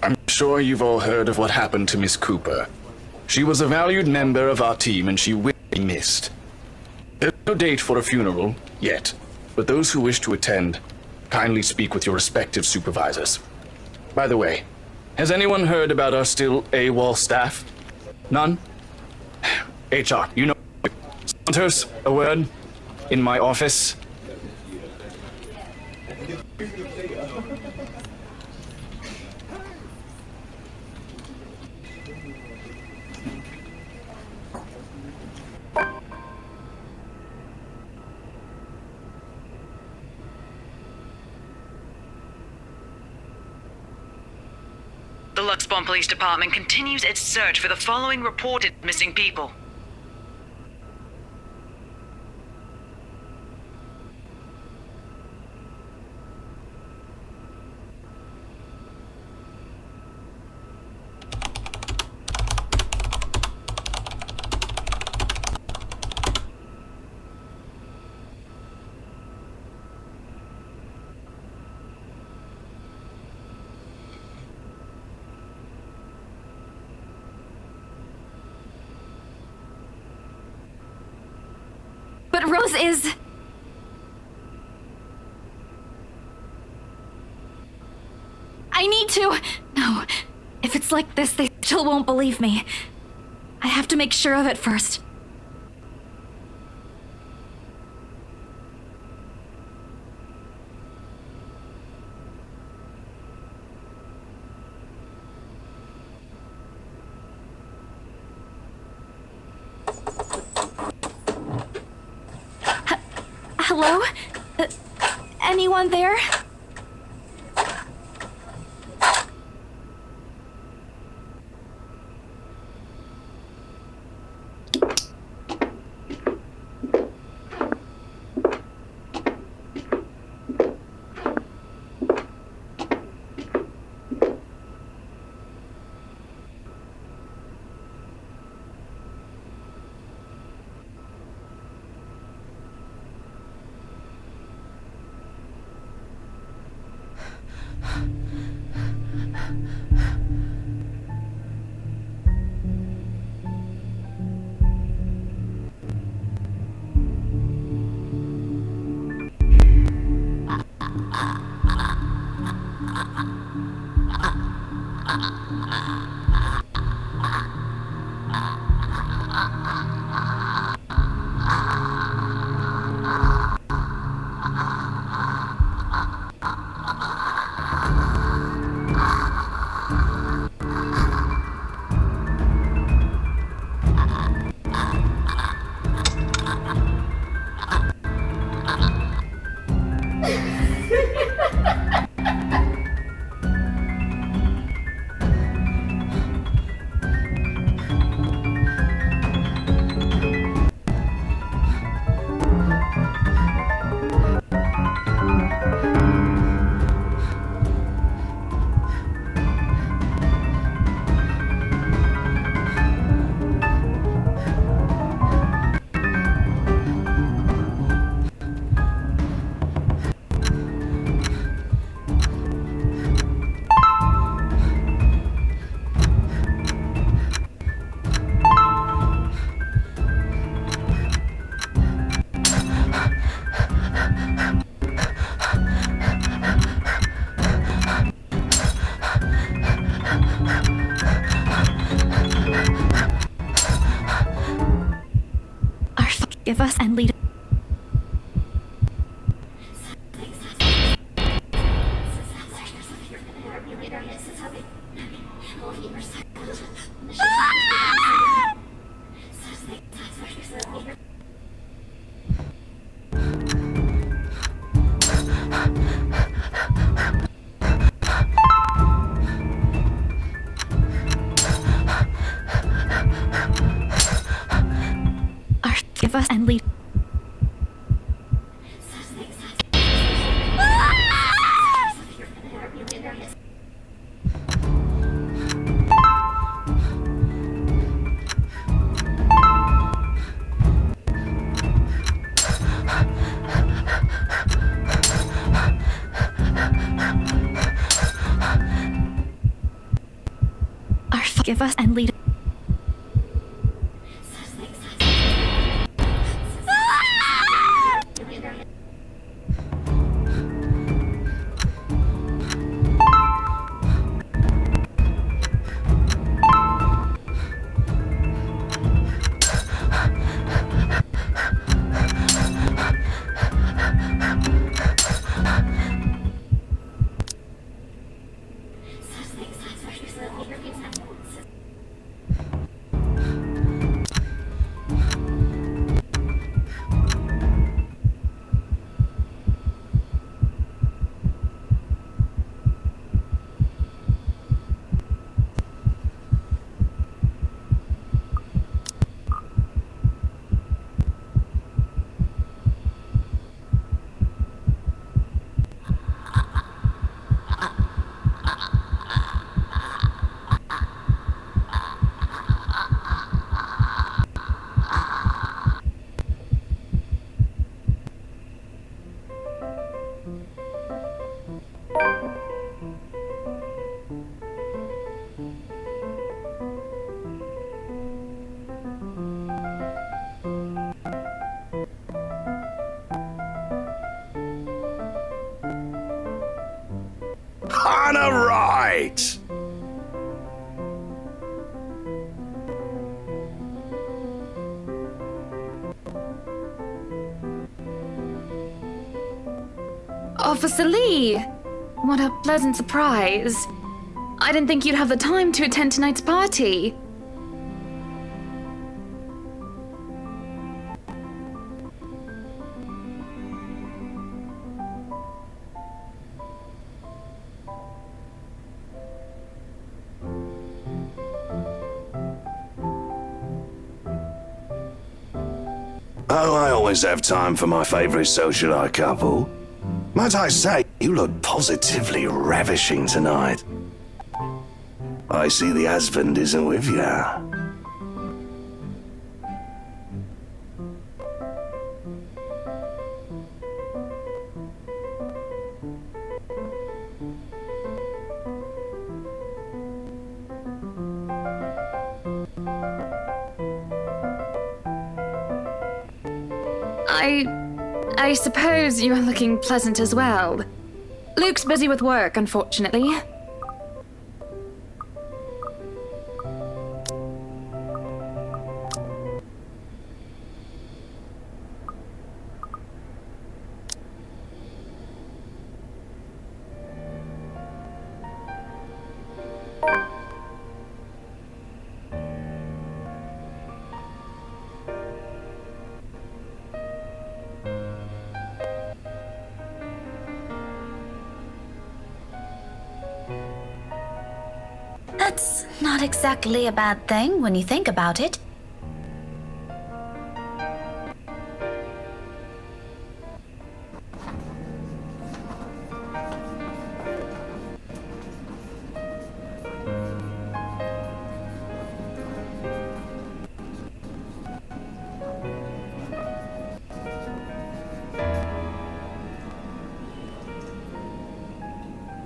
I'm sure you've all heard of what happened to Miss Cooper. She was a valued member of our team and she will be missed. There's no date for a funeral yet, but those who wish to attend, kindly speak with your respective supervisors. By the way, has anyone heard about our still AWOL staff? None? HR, you know. Hunters, a word? In my office? The Luxborn Police Department continues its search for the following reported missing people. But Rose is... I need to... No. If it's like this, they still won't believe me. I have to make sure of it first. Hello? Anyone there? Give us and lead. Give us and lead. Give us and lead. Kinda right. Officer Lee! What a pleasant surprise. I didn't think you'd have the time to attend tonight's party. Oh, I always have time for my favourite socialite couple. Might I say, you look positively ravishing tonight. I see the husband isn't with you. I suppose you are looking pleasant as well. Luke's busy with work, unfortunately. That's not exactly a bad thing when you think about it.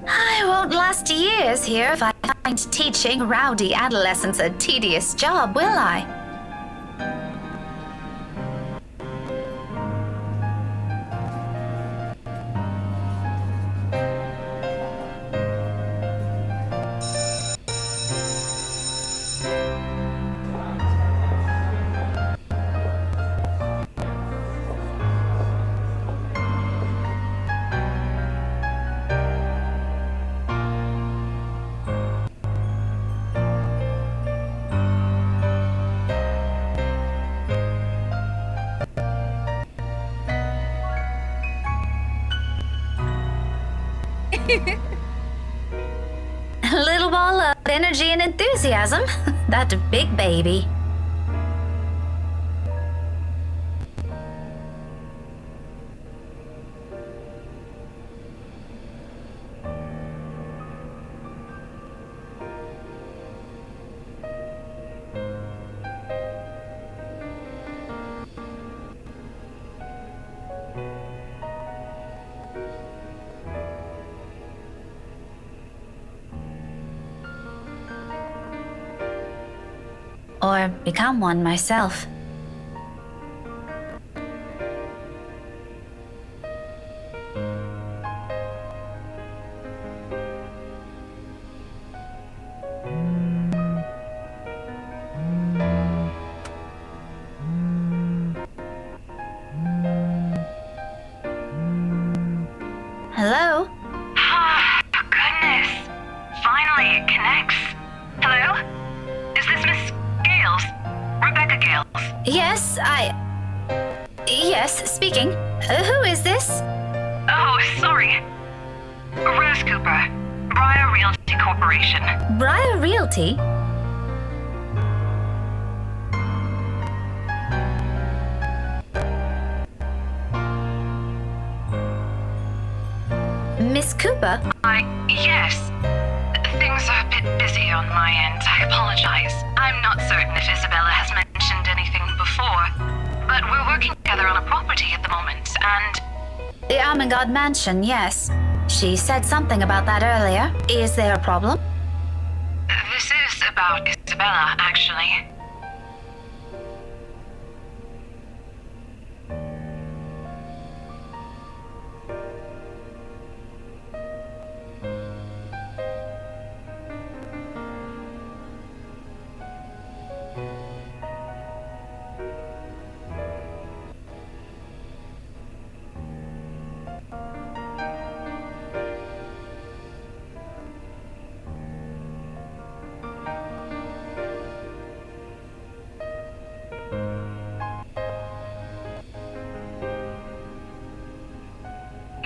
I won't last years here if I find teaching rowdy adolescents a tedious job, will I? A little ball of energy and enthusiasm. That big baby. Or become one myself. Hello? Oh, goodness. Finally, it connects. Hello? Is this Miss Gales? Rebecca Gales? Yes, Yes, speaking. Who is this? Oh, sorry. Rose Cooper, Briar Realty Corporation. Briar Realty? Miss Cooper? Yes. Things are a bit busy on my end. I apologize. I'm not certain if Isabella has mentioned anything before, but we're working together on a property at the moment, and... The Armengard Mansion, yes. She said something about that earlier. Is there a problem? This is about Isabella, actually.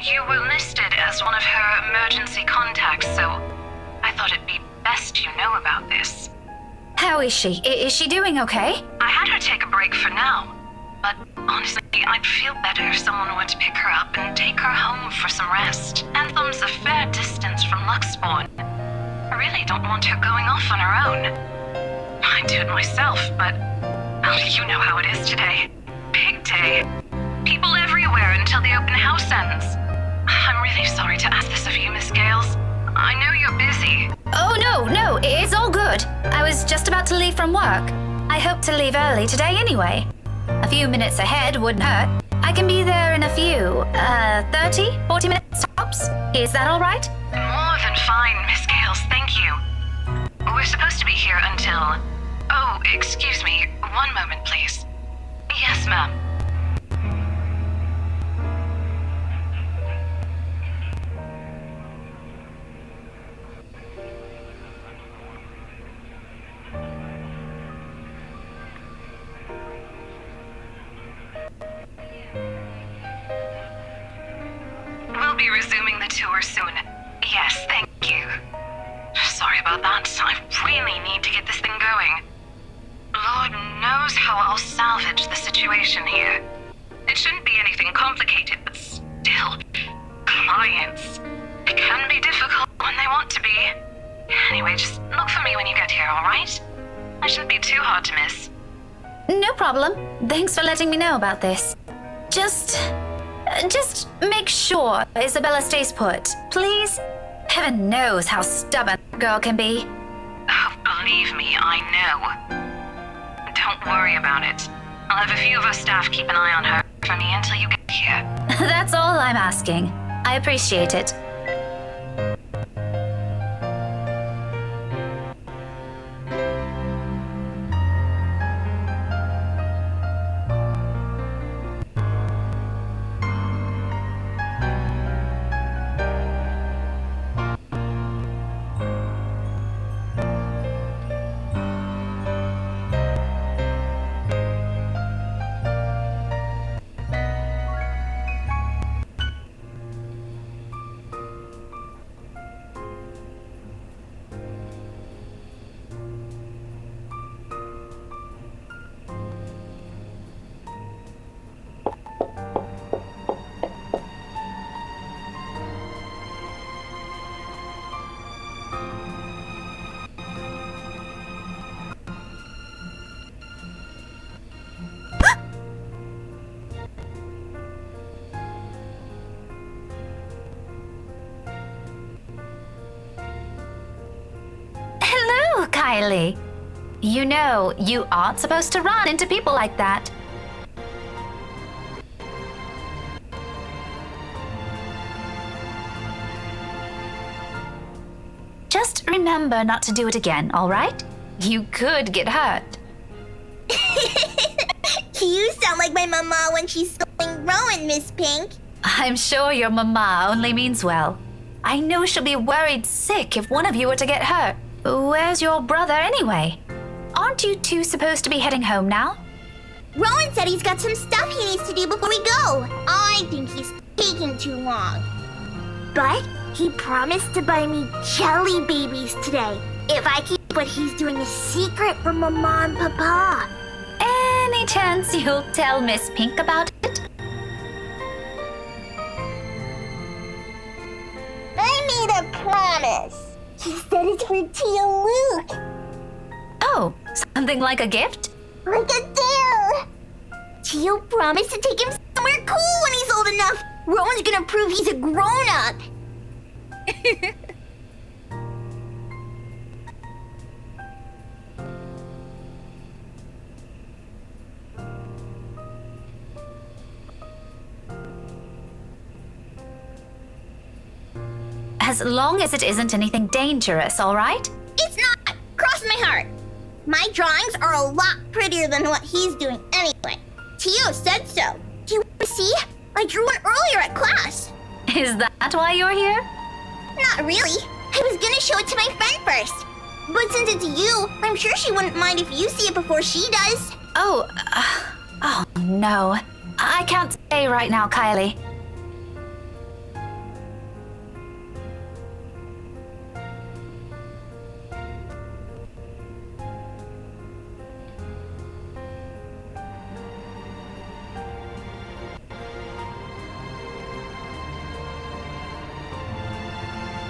You were listed as one of her emergency contacts, so I thought it'd be best you know about this. How is she? Is she doing okay? I had her take a break for now, but honestly, I'd feel better if someone were to pick her up and take her home for some rest. Anthem's a fair distance from Luxborn. I really don't want her going off on her own. I'd do it myself, but you know how it is today. Big day. People everywhere until the open house ends. I'm really sorry to ask this of you, Miss Gales. I know you're busy. Oh, no, it's all good. I was just about to leave from work. I hope to leave early today anyway. A few minutes ahead wouldn't hurt. I can be there in a few, 30, 40 minutes tops. Is that all right? More than fine, Miss Gales, thank you. We're supposed to be here until... Oh, excuse me. One moment, please. Yes, ma'am. We'll be resuming the tour soon. Yes, thank you. Sorry about that. I really need to get this thing going. Lord knows how I'll salvage the situation here. It shouldn't be anything complicated, but still, clients. It can be difficult when they want to be. Anyway, just look for me when you get here, alright? I shouldn't be too hard to miss. No problem. Thanks for letting me know about this. Just make sure Isabella stays put, please. Heaven knows how stubborn a girl can be. Oh, believe me, I know. Don't worry about it. I'll have a few of our staff keep an eye on her for me until you get here. That's all I'm asking. I appreciate it. Kylie. You know, you aren't supposed to run into people like that. Just remember not to do it again, all right? You could get hurt. You sound like my mama when she's scolding Rowan, Miss Pink. I'm sure your mama only means well. I know she'll be worried sick if one of you were to get hurt. Where's your brother anyway? Aren't you two supposed to be heading home now? Rowan said he's got some stuff he needs to do before we go. I think he's taking too long. But he promised to buy me jelly babies today if I keep what he's doing a secret from Mama and Papa. Any chance you'll tell Miss Pink about it? I made a promise. He said it's for Tia Luke. Oh, something like a gift? Like a deal. Tio promised to take him somewhere cool when he's old enough. Rowan's gonna prove he's a grown-up. As long as it isn't anything dangerous, all right? It's not. Cross my heart. My drawings are a lot prettier than what he's doing anyway. Tio said so. Do you want to see? I drew one earlier at class. Is that why you're here? Not really. I was gonna show it to my friend first. But since it's you, I'm sure she wouldn't mind if you see it before she does. Oh no. I can't stay right now, Kylie.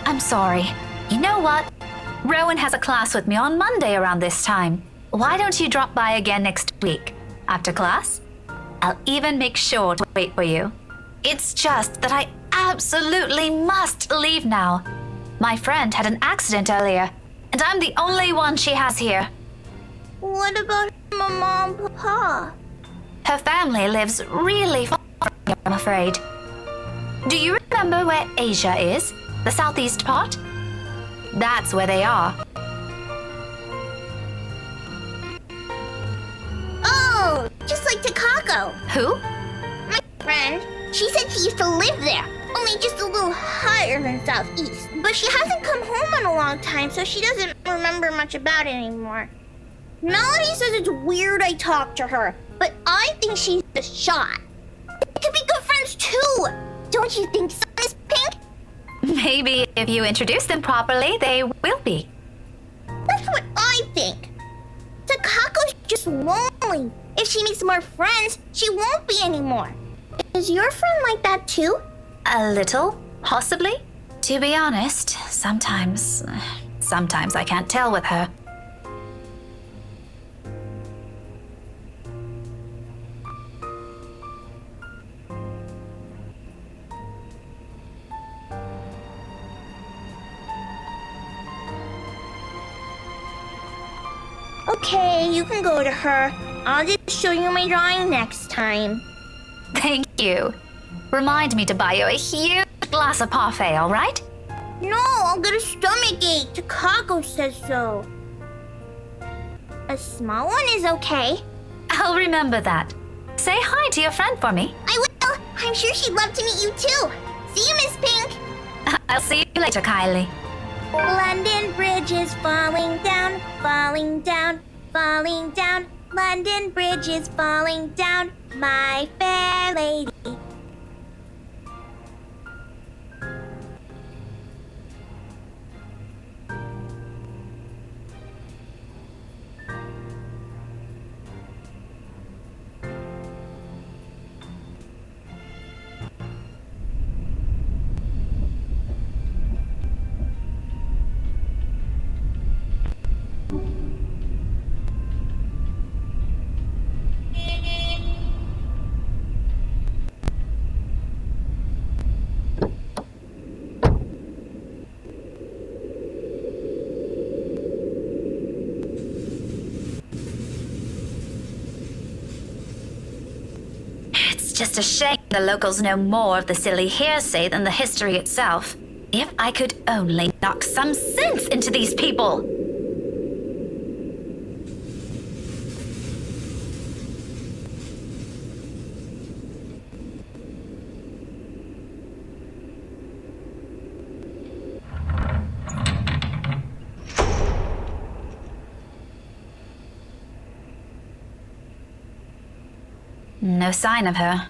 I'm sorry. You know what? Rowan has a class with me on Monday around this time. Why don't you drop by again next week? After class? I'll even make sure to wait for you. It's just that I absolutely must leave now. My friend had an accident earlier, and I'm the only one she has here. What about Mama and Papa? Her family lives really far here, I'm afraid. Do you remember where Asia is? The southeast part? That's where they are. Oh, just like Takako. Who? My friend. She said she used to live there, only just a little higher than southeast. But she hasn't come home in a long time, so she doesn't remember much about it anymore. Melody says it's weird I talked to her, but I think she's just shy. They could be good friends too. Don't you think so, Miss Pink? Maybe if you introduce them properly, they will be. That's what I think. Takako's just lonely. If she makes more friends, she won't be anymore. Is your friend like that too? A little, possibly. To be honest, sometimes I can't tell with her. Okay, you can go to her. I'll just show you my drawing next time. Thank you. Remind me to buy you a huge glass of parfait, all right? No, I'll get a stomachache. Takako says so. A small one is okay. I'll remember that. Say hi to your friend for me. I will. I'm sure she'd love to meet you too. See you, Miss Pink. I'll see you later, Kylie. London Bridge is falling down, falling down, falling down. London Bridge is falling down, my fair lady. It's just a shame the locals know more of the silly hearsay than the history itself. If I could only knock some sense into these people! No sign of her.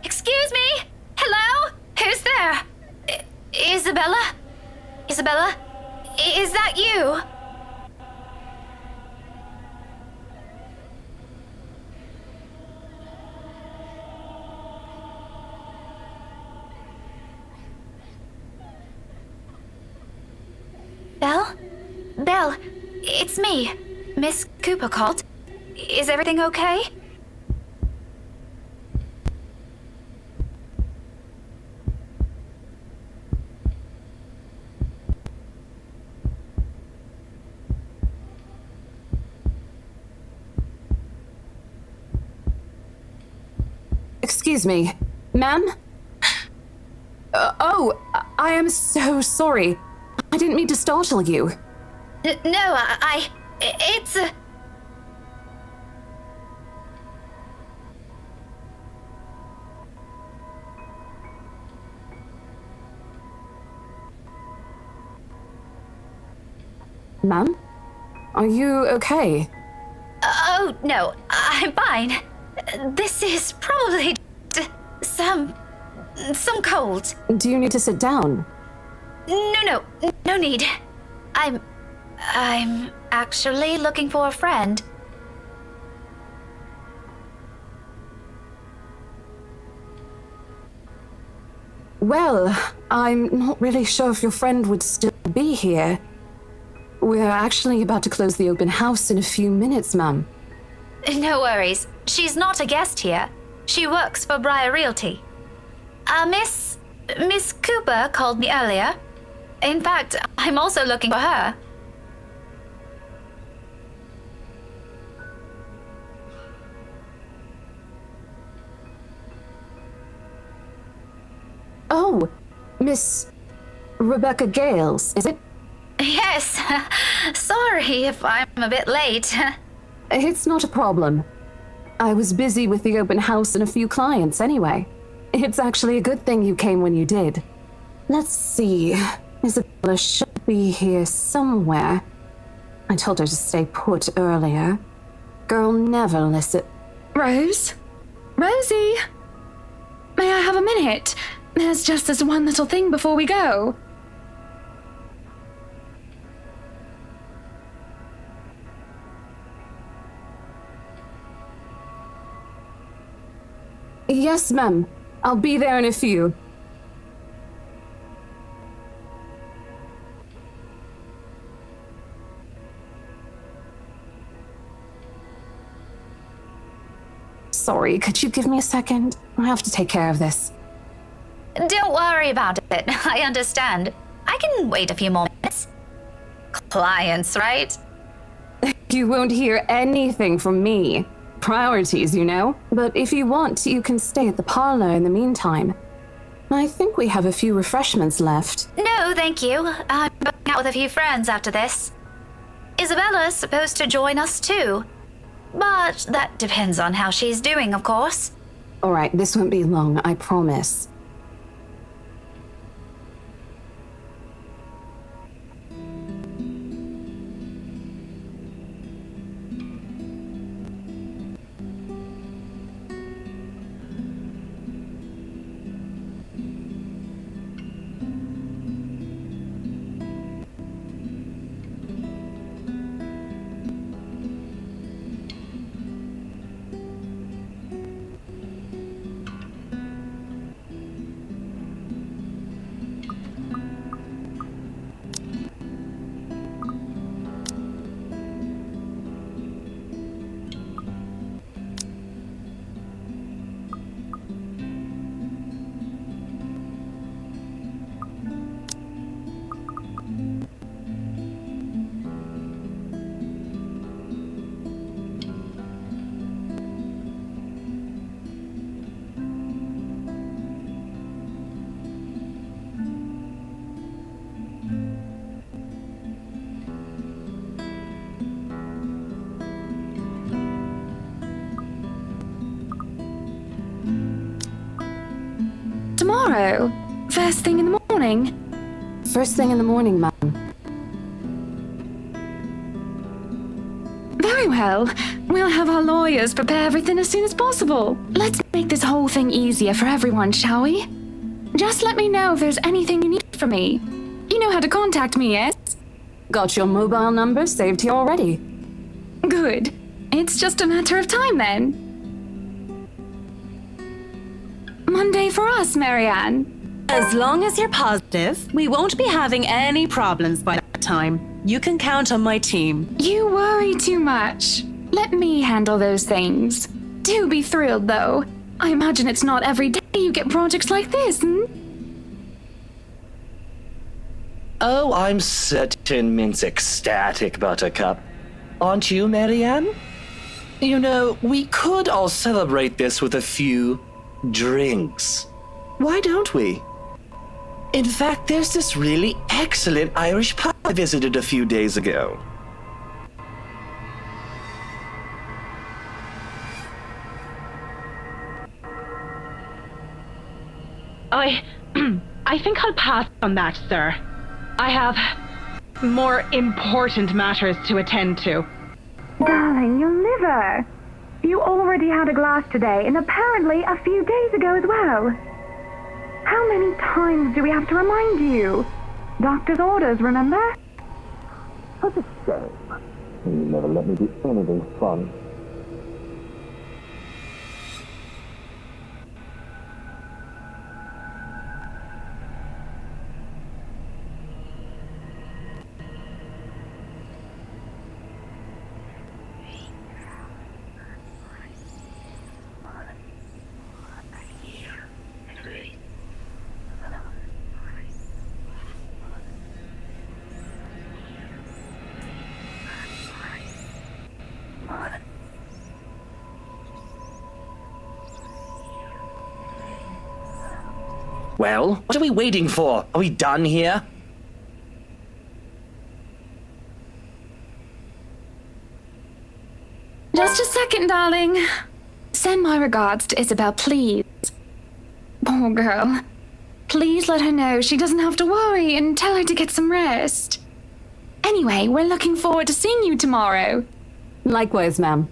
Excuse me? Hello? Who's there? Isabella? Isabella? Is that you? Belle? Belle, it's me. Miss Cooper called. Is everything okay? Excuse me. Ma'am? I am so sorry. I didn't mean to startle you. No, it's a... Ma'am? Are you okay? Oh, no, I'm fine. This is probably just some cold. Do you need to sit down? No need. I'm actually looking for a friend. Well, I'm not really sure if your friend would still be here. We're actually about to close the open house in a few minutes, ma'am. No worries. She's not a guest here. She works for Briar Realty. Miss Cooper called me earlier. In fact, I'm also looking for her. Oh, Miss Rebecca Gales, is it? Yes. Sorry if I'm a bit late. It's not a problem. I was busy with the open house and a few clients anyway. It's actually a good thing you came when you did. Let's see. Isabella should be here somewhere. I told her to stay put earlier. Girl never listen. Rose? Rosie? May I have a minute? There's just this one little thing before we go. Yes, ma'am. I'll be there in a few. Sorry, could you give me a second? I have to take care of this. Don't worry about it. I understand. I can wait a few more minutes. Clients, right? You won't hear anything from me. Priorities, you know? But if you want, you can stay at the parlor in the meantime. I think we have a few refreshments left. No, thank you. I'm going out with a few friends after this. Isabella's supposed to join us too. But that depends on how she's doing, of course. All right, this won't be long, I promise. Tomorrow? First thing in the morning? First thing in the morning, ma'am. Very well. We'll have our lawyers prepare everything as soon as possible. Let's make this whole thing easier for everyone, shall we? Just let me know if there's anything you need from me. You know how to contact me, yes? Got your mobile number saved here already. Good. It's just a matter of time then. Monday for us, Marianne. As long as you're positive, we won't be having any problems by that time. You can count on my team. You worry too much. Let me handle those things. Do be thrilled, though. I imagine it's not every day you get projects like this, Oh, I'm certain Mint's ecstatic, Buttercup. Aren't you, Marianne? You know, we could all celebrate this with a few drinks. Why don't we? In fact, there's this really excellent Irish pub I visited a few days ago. I think I'll pass on that, sir. I have more important matters to attend to. Darling, your liver. You already had a glass today, and apparently a few days ago as well. How many times do we have to remind you? Doctor's orders, remember? What a shame. You never let me do anything fun. Well, what are we waiting for? Are we done here? Just a second, darling. Send my regards to Isabel, please. Poor girl. Please let her know she doesn't have to worry and tell her to get some rest. Anyway, we're looking forward to seeing you tomorrow. Likewise, ma'am.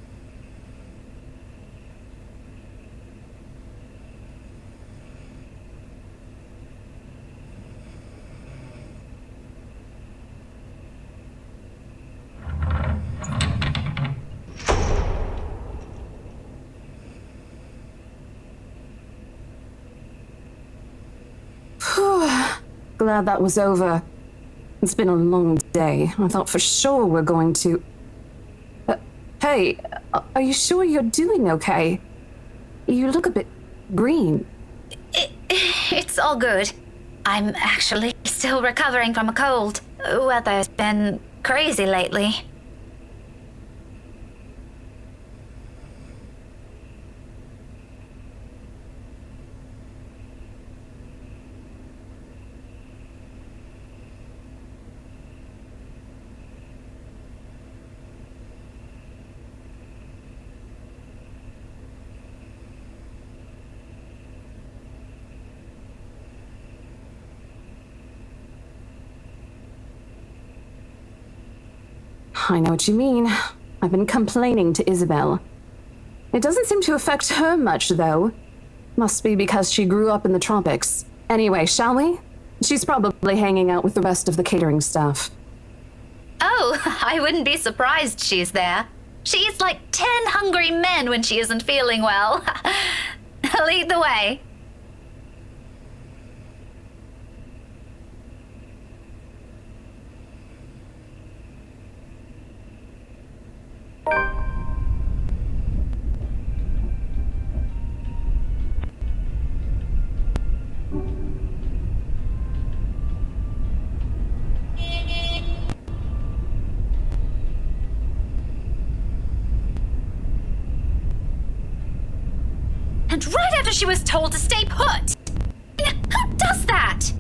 Glad that was over. It's been a long day. I thought for sure we're going to... hey, are you sure you're doing okay? You look a bit green. It's all good. I'm actually still recovering from a cold. Weather's been crazy lately. I know what you mean. I've been complaining to Isabel. It doesn't seem to affect her much, though. Must be because she grew up in the tropics. Anyway, shall we? She's probably hanging out with the rest of the catering staff. Oh, I wouldn't be surprised she's there. She eats like 10 hungry men when she isn't feeling well. Lead the way. And right after she was told to stay put. Who does that?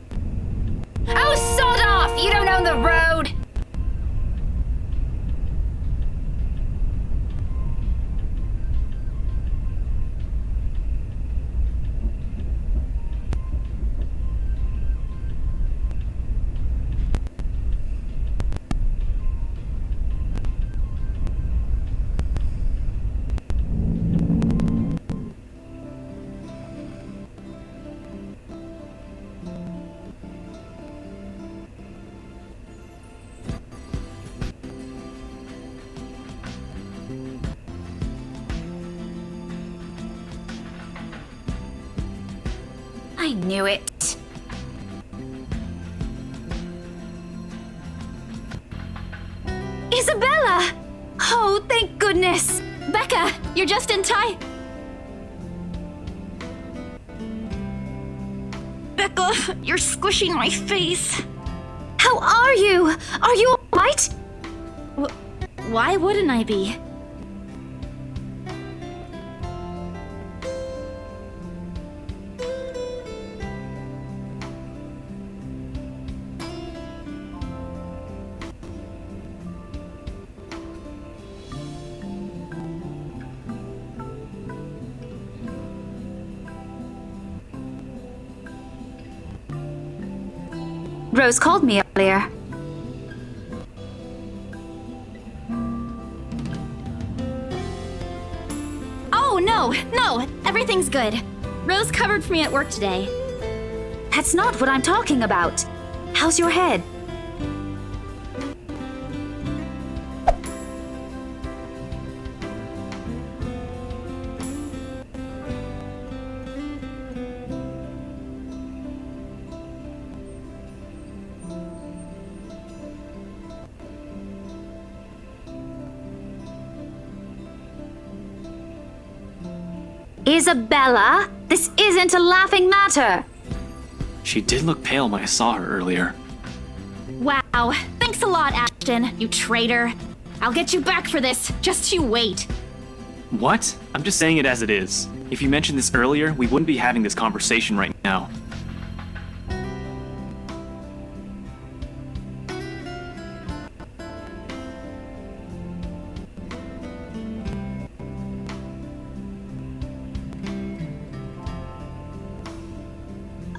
Oh, sod off! You don't own the road! I knew it. Isabella! Oh, thank goodness! Becca, you're just in time. Becca, you're squishing my face. How are you? Are you alright? Why wouldn't I be? Rose called me earlier. Oh, no, everything's good. Rose covered for me at work today. That's not what I'm talking about. How's your head? Isabella, this isn't a laughing matter. She did look pale when I saw her earlier. Wow, thanks a lot, Ashton, you traitor. I'll get you back for this, just you wait. What? I'm just saying it as it is. If you mentioned this earlier, we wouldn't be having this conversation right now.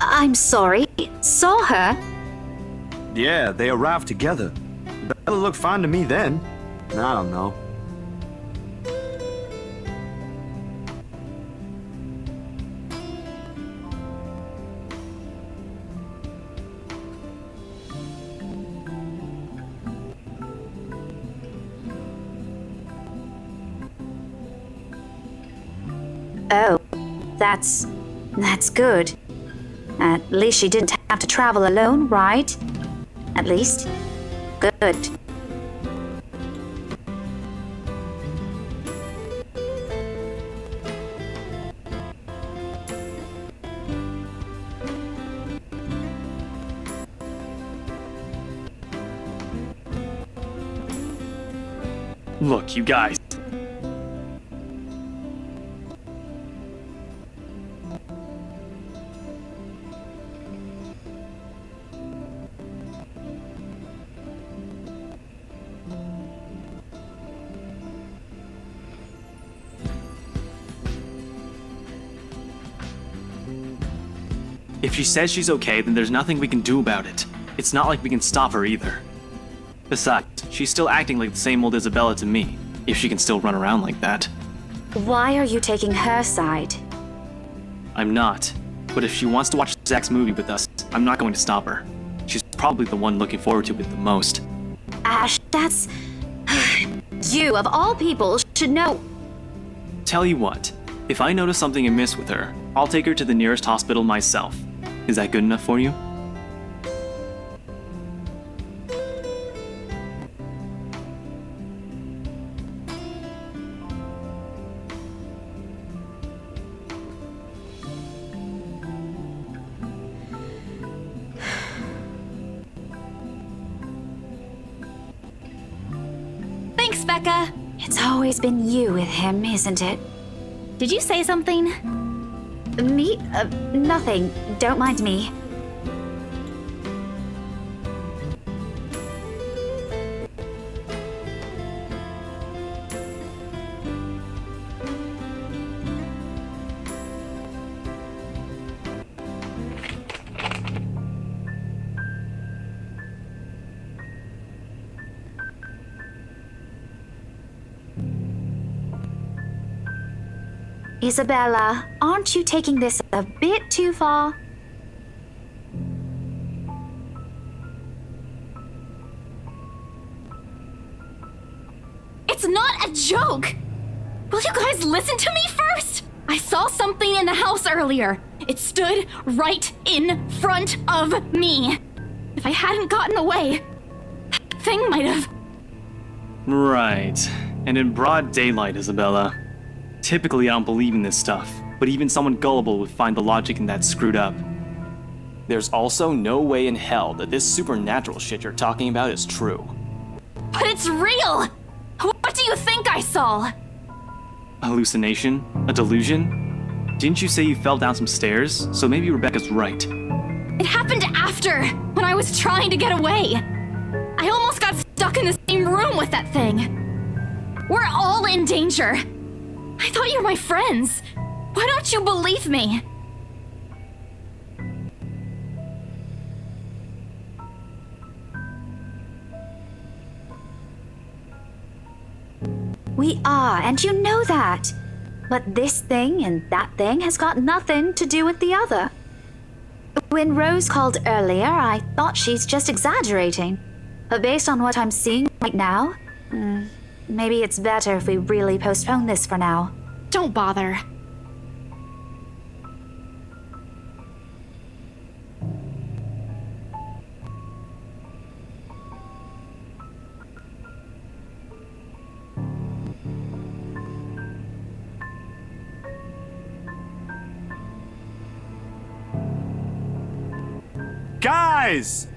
I'm sorry. Saw her? Yeah, they arrived together. Bella looked fine to me then. I don't know. Oh, that's good. At least she didn't have to travel alone, right? At least. Good. Look, you guys. If she says she's okay, then there's nothing we can do about it. It's not like we can stop her either. Besides, she's still acting like the same old Isabella to me, if she can still run around like that. Why are you taking her side? I'm not. But if she wants to watch Zach's movie with us, I'm not going to stop her. She's probably the one looking forward to it the most. Ash, that's... You, of all people, should know... Tell you what, if I notice something amiss with her, I'll take her to the nearest hospital myself. Is that good enough for you? Thanks, Becca. It's always been you with him, isn't it? Did you say something? Me? Nothing. Don't mind me. Isabella, aren't you taking this a bit too far? It's not a joke! Will you guys listen to me first? I saw something in the house earlier. It stood right in front of me. If I hadn't gotten away, that thing might have... Right. And in broad daylight, Isabella. Typically, I don't believe in this stuff, but even someone gullible would find the logic in that screwed up. There's also no way in hell that this supernatural shit you're talking about is true. But it's real! What do you think I saw? A hallucination? A delusion? Didn't you say you fell down some stairs? So maybe Rebecca's right. It happened after, when I was trying to get away. I almost got stuck in the same room with that thing. We're all in danger. I thought you were my friends. Why don't you believe me? We are, and you know that. But this thing and that thing has got nothing to do with the other. When Rose called earlier, I thought she's just exaggerating. But based on what I'm seeing right now, maybe it's better if we really postpone this for now. Don't bother. Guys!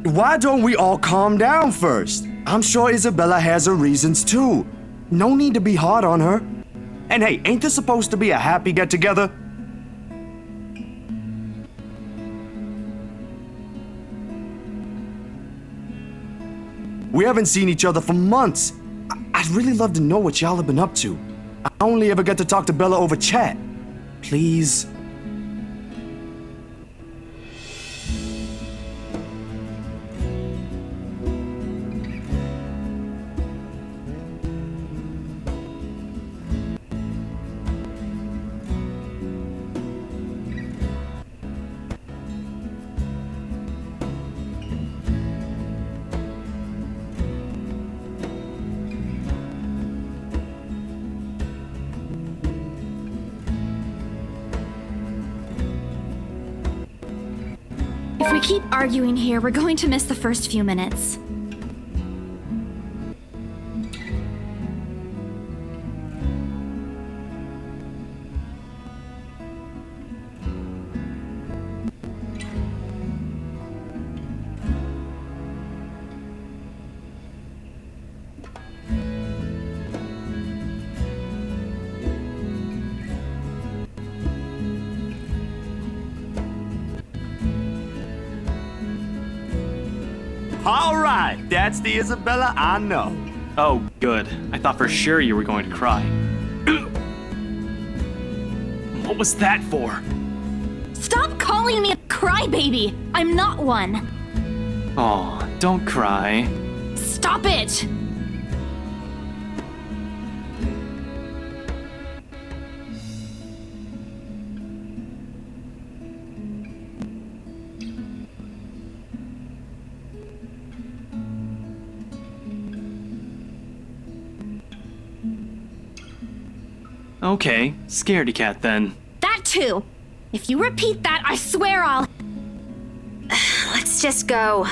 Why don't we all calm down first? I'm sure Isabella has her reasons too. No need to be hard on her. And hey, ain't this supposed to be a happy get-together? We haven't seen each other for months. I'd really love to know what y'all have been up to. I only ever get to talk to Bella over chat. Please. If we keep arguing here, we're going to miss the first few minutes. All right, that's the Isabella I know. Oh, good. I thought for sure you were going to cry. What was that for? Stop calling me a crybaby! I'm not one! Oh, don't cry. Stop it! Okay, scaredy cat then. That too! If you repeat that, I swear I'll... Let's just go.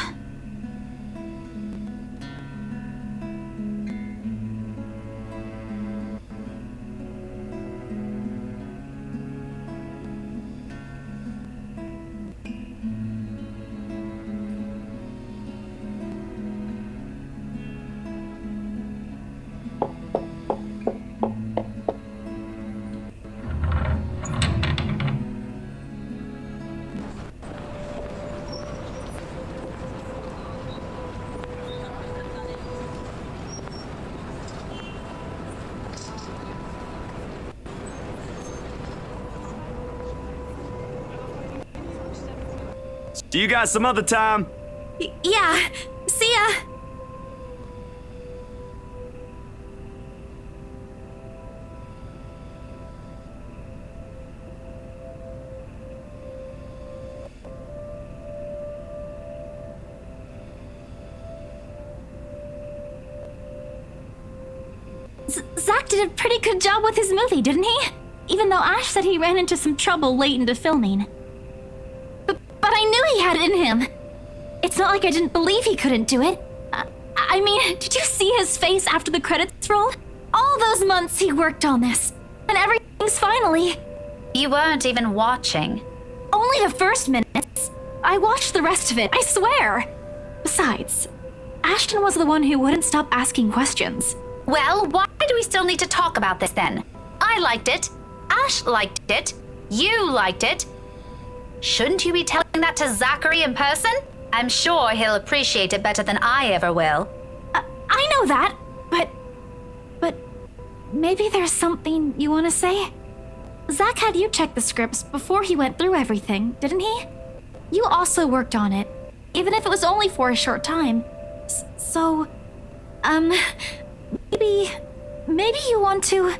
See you guys some other time. Yeah, see ya! Zach did a pretty good job with his movie, didn't he? Even though Ash said he ran into some trouble late into filming. But I knew he had it in him. It's not like I didn't believe he couldn't do it. I mean, did you see his face after the credits rolled? All those months he worked on this, and everything's finally... You weren't even watching. Only the first minutes. I watched the rest of it, I swear. Besides, Ashton was the one who wouldn't stop asking questions. Well, why do we still need to talk about this then? I liked it. Ash liked it. You liked it. Shouldn't you be telling that to Zachary in person? I'm sure he'll appreciate it better than I ever will. I know that, but maybe there's something you want to say? Zach had you check the scripts before he went through everything, didn't he? You also worked on it. even if it was only for a short time. So, maybe you want to...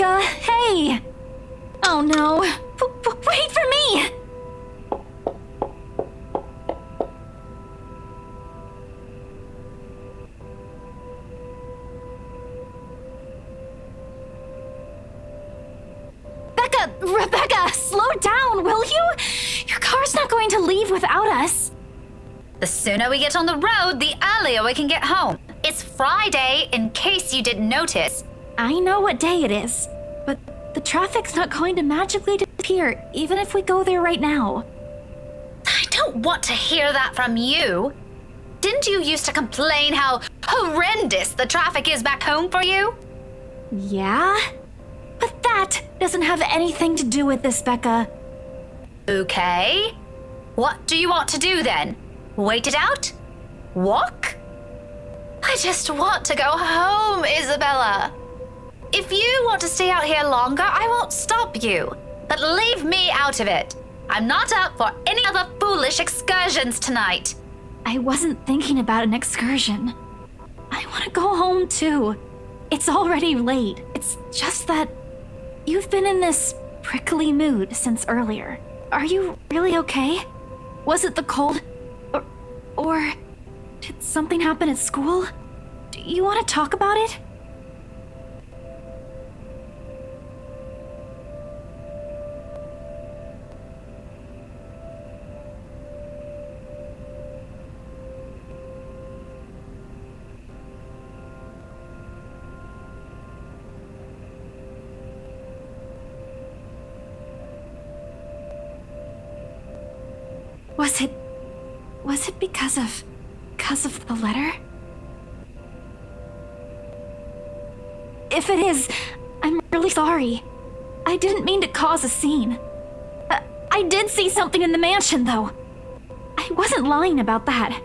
Hey! Oh no! Wait for me! Rebecca, slow down, will you? Your car's not going to leave without us. The sooner we get on the road, the earlier we can get home. It's Friday, in case you didn't notice. I know what day it is, but the traffic's not going to magically disappear, even if we go there right now. I don't want to hear that from you. Didn't you used to complain how horrendous the traffic is back home for you? Yeah? But that doesn't have anything to do with this, Becca. Okay. What do you want to do then? Wait it out? Walk? I just want to go home, Isabella. If you want to stay out here longer, I won't stop you. But leave me out of it. I'm not up for any other foolish excursions tonight. I wasn't thinking about an excursion. I want to go home too. It's already late. It's just that you've been in this prickly mood since earlier. Are you really okay? Was it the cold? Or did something happen at school? Do you want to talk about it? Was it because of the letter? If it is, I'm really sorry. I didn't mean to cause a scene. I did see something in the mansion, though. I wasn't lying about that.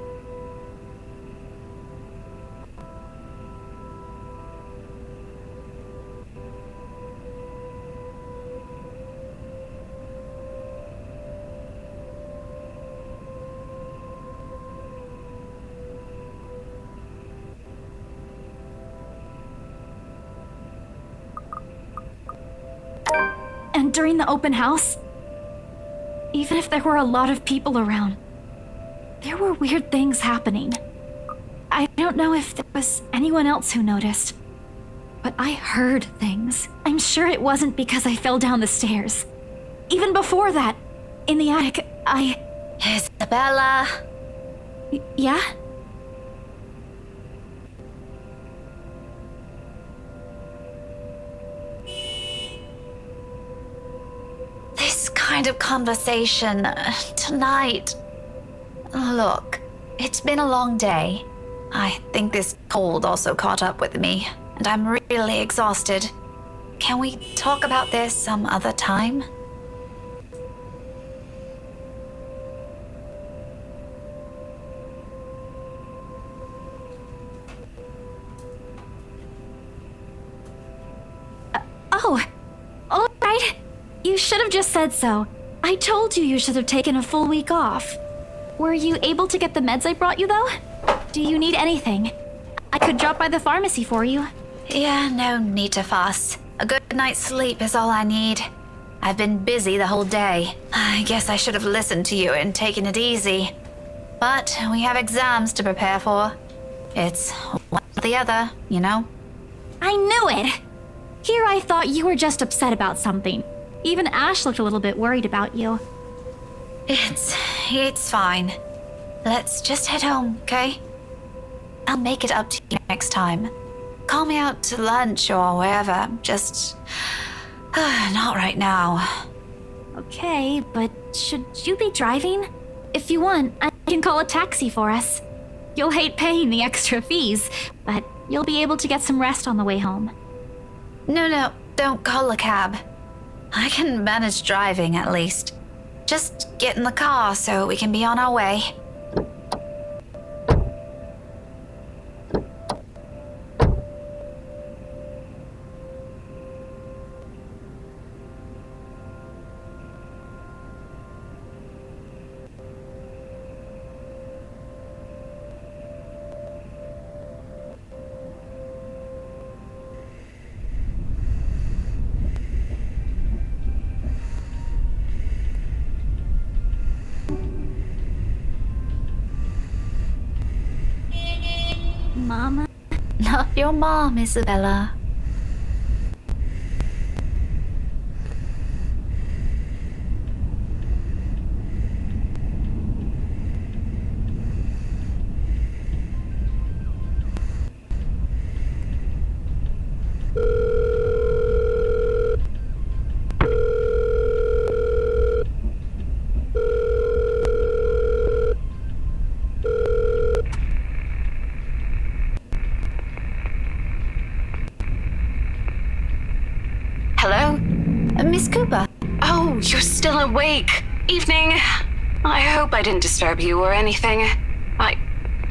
And during the open house, even if there were a lot of people around, there were weird things happening. I don't know if there was anyone else who noticed, but I heard things. I'm sure it wasn't because I fell down the stairs. Even before that, in the attic, Isabella? Yeah? This kind of conversation tonight. Look, it's been a long day. I think this cold also caught up with me, and I'm really exhausted. Can we talk about this some other time? All right. You should have just said so. I told you should have taken a full week off. Were you able to get the meds I brought you, though? Do you need anything? I could drop by the pharmacy for you. Yeah, no need to fuss. A good night's sleep is all I need. I've been busy the whole day. I guess I should have listened to you and taken it easy. But we have exams to prepare for. It's one or the other, you know? I knew it! Here I thought you were just upset about something. Even Ash looked a little bit worried about you. It's fine. Let's just head home, okay? I'll make it up to you next time. Call me out to lunch or wherever. Just... not right now. Okay, but should you be driving? If you want, I can call a taxi for us. You'll hate paying the extra fees, but You'll be able to get some rest on the way home. No, don't call a cab. I can manage driving at least. Just get in the car so we can be on our way. Mama? Not your mom, Isabella. Hello? Miss Cooper? Oh, you're still awake. Evening. I hope I didn't disturb you or anything. I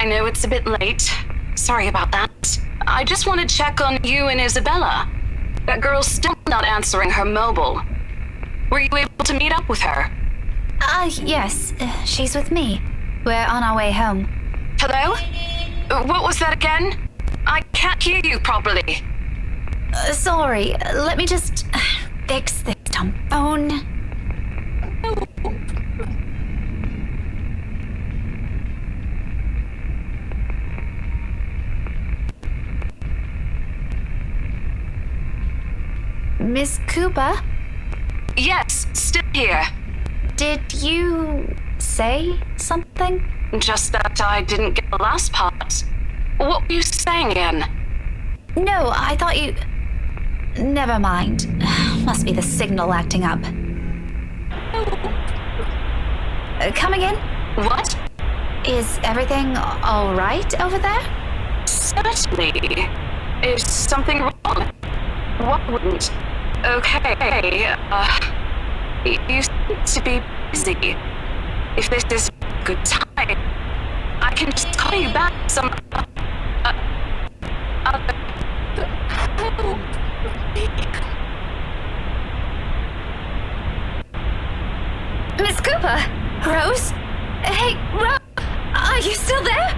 know it's a bit late. Sorry about that. I just want to check on you and Isabella. That girl's still not answering her mobile. Were you able to meet up with her? Yes. She's with me. We're on our way home. Hello? What was that again? I can't hear you properly. Sorry. Let me just fix this dumb phone. Miss Cooper? Yes, still here. Did you say something? Just that I didn't get the last part. What were you saying again? No, I thought you... Never mind. Must be the signal acting up. Coming in? What? Is everything all right over there? Certainly. Is something wrong? What wouldn't? Okay, you seem to be busy. If this is a good time, I can just call you back some other... Miss Cooper? Rose? Hey, Rose! Are you still there?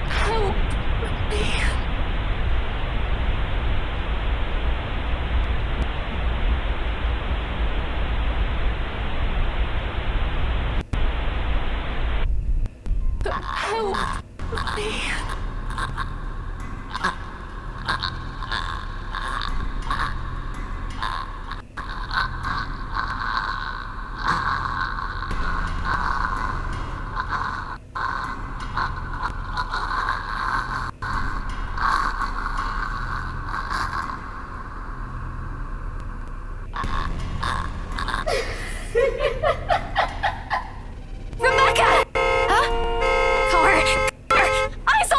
Help me. Help me. Rebecca! Huh? Car! Eyes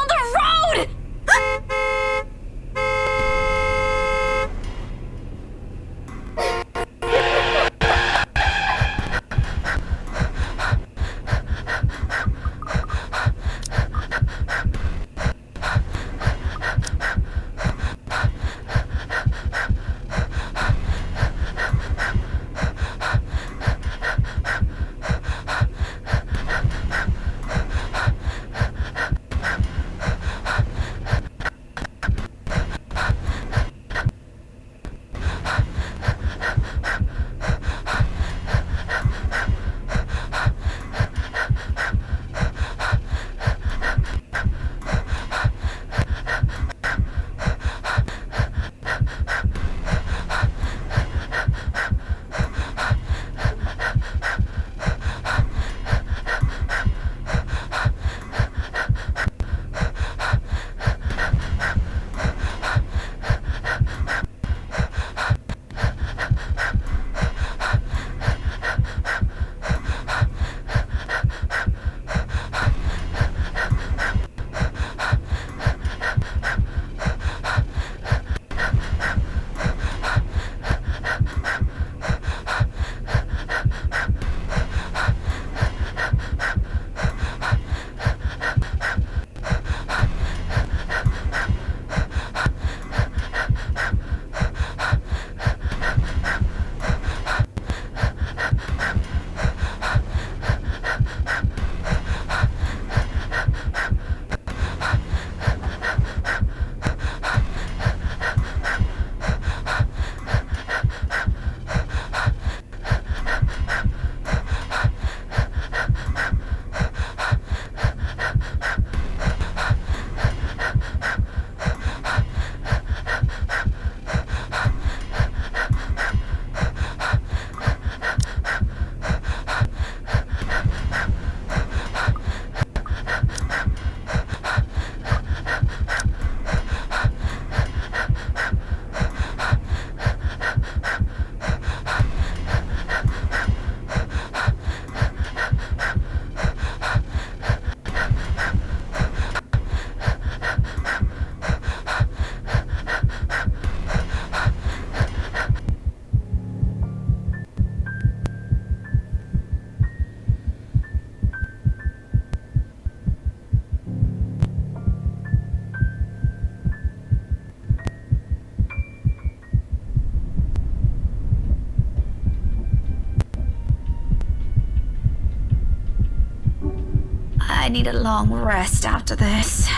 need a long rest after this.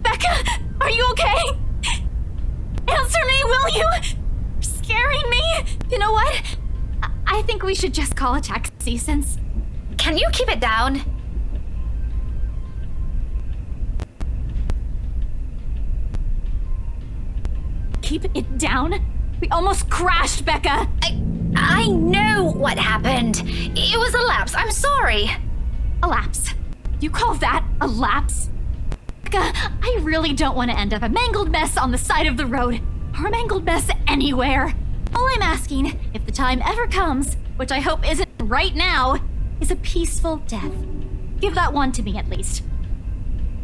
Becca, are you okay? Answer me, will you? You're scaring me. You know what? I think we should just call a taxi since... Can you keep it down? Keep it down? We almost crashed, Becca! I know what happened. It was a lapse. I'm sorry. A lapse? You call that a lapse? Becca, I really don't want to end up a mangled mess on the side of the road, or a mangled mess anywhere. All I'm asking, if the time ever comes, which I hope isn't right now, is a peaceful death. Give that one to me at least.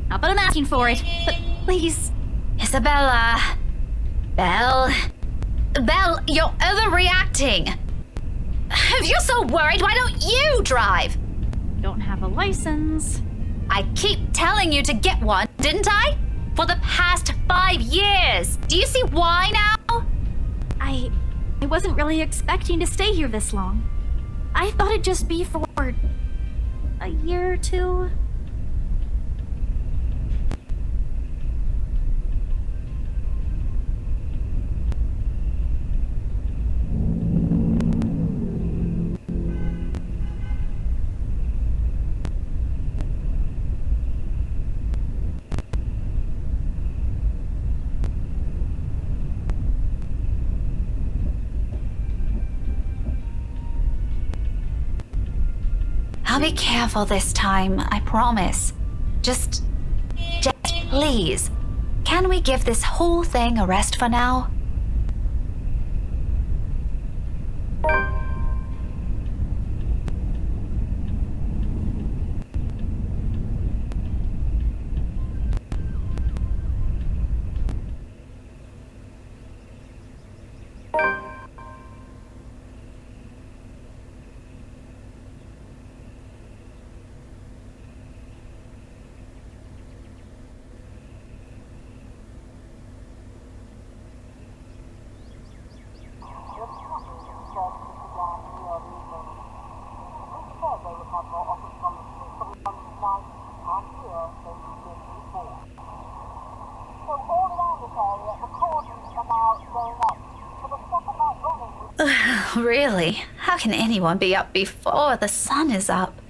Not that I'm asking for it, but please. Isabella. Belle, you're overreacting. If you're so worried, why don't you drive? Don't have a license. I keep telling you to get one, didn't I? For the past 5 years. Do you see why now? I wasn't really expecting to stay here this long. I thought it'd just be for a year or two. I'll be careful this time, I promise. Just please, can we give this whole thing a rest for now? Really? How can anyone be up before the sun is up?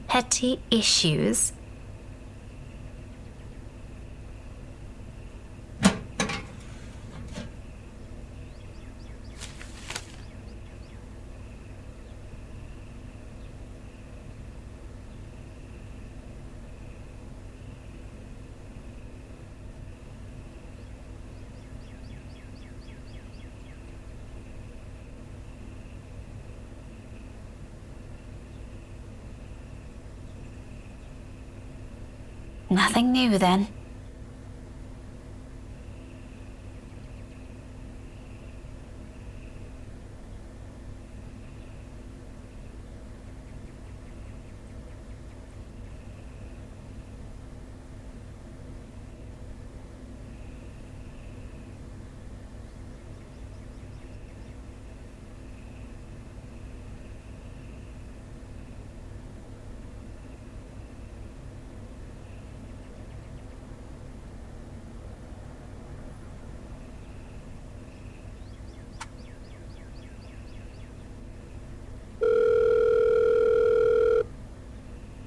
Petty issues. Nothing new then.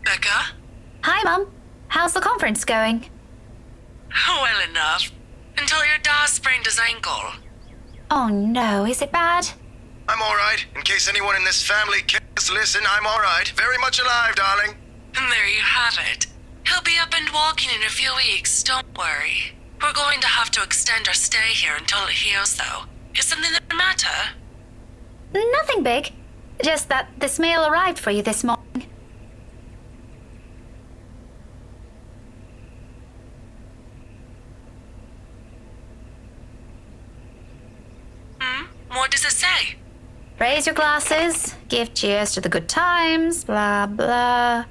Becca? Hi, Mum. How's the conference going? Well enough. Until your dad sprained his ankle. Oh no, is it bad? I'm alright. In case anyone in this family cares to listen, I'm alright. Very much alive, darling. And there you have it. He'll be up and walking in a few weeks, don't worry. We're going to have to extend our stay here until it heals, though. Is something the matter? Nothing big. Just that this mail arrived for you this morning. What does it say? Raise your glasses, give cheers to the good times, blah blah.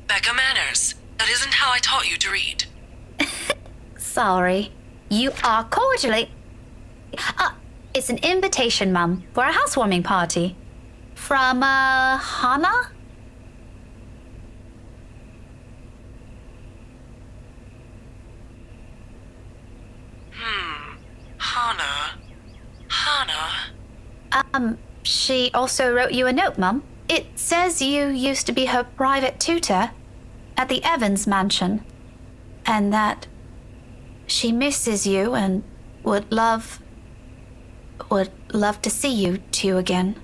Becca manners. That isn't how I taught you to read. Sorry. You are cordially... it's an invitation, Mum, for a housewarming party. From, Hannah? Hannah. She also wrote you a note, Mum. It says you used to be her private tutor at the Evans mansion, and that she misses you and would love to see you two again.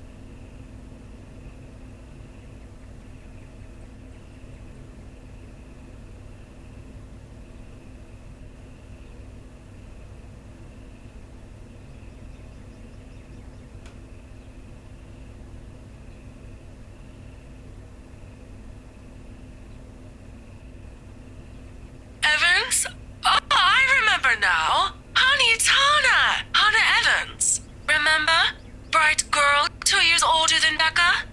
Evans? Oh, I remember now. Honey, it's Hannah. Hannah Evans. Remember? Bright girl, 2 years older than Becca?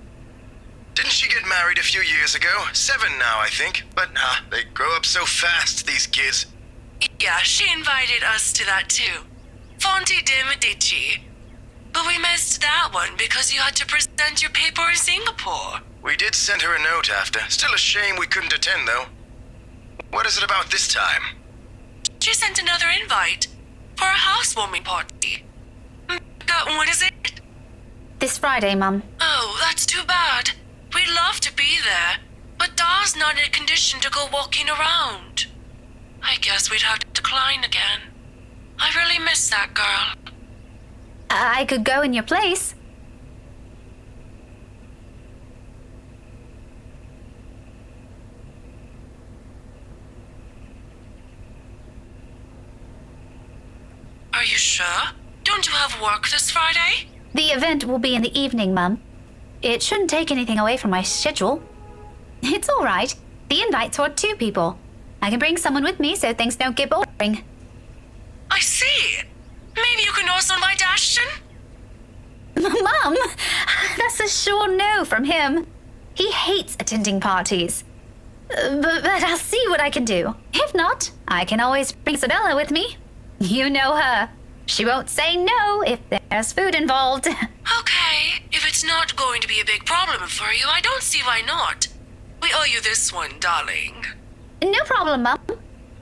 Didn't she get married a few years ago? 7 now, I think. But, they grow up so fast, these kids. Yeah, she invited us to that too. Fonti de Medici. But we missed that one because you had to present your paper in Singapore. We did send her a note after. Still a shame we couldn't attend, though. What is it about this time? She sent another invite for a housewarming party. What is it? This Friday, Mum. Oh, that's too bad. We'd love to be there, but Da's not in a condition to go walking around. I guess we'd have to decline again. I really miss that girl. I could go in your place. Are you sure? Don't you have work this Friday? The event will be in the evening, Mum. It shouldn't take anything away from my schedule. It's all right. The invite's for 2 people. I can bring someone with me so things don't get boring. I see. Maybe you can also invite Ashton? Mum, that's a sure no from him. He hates attending parties. But I'll see what I can do. If not, I can always bring Isabella with me. You know her. She won't say no if there's food involved. Okay, if it's not going to be a big problem for you, I don't see why not. We owe you this one, darling. No problem, Mum.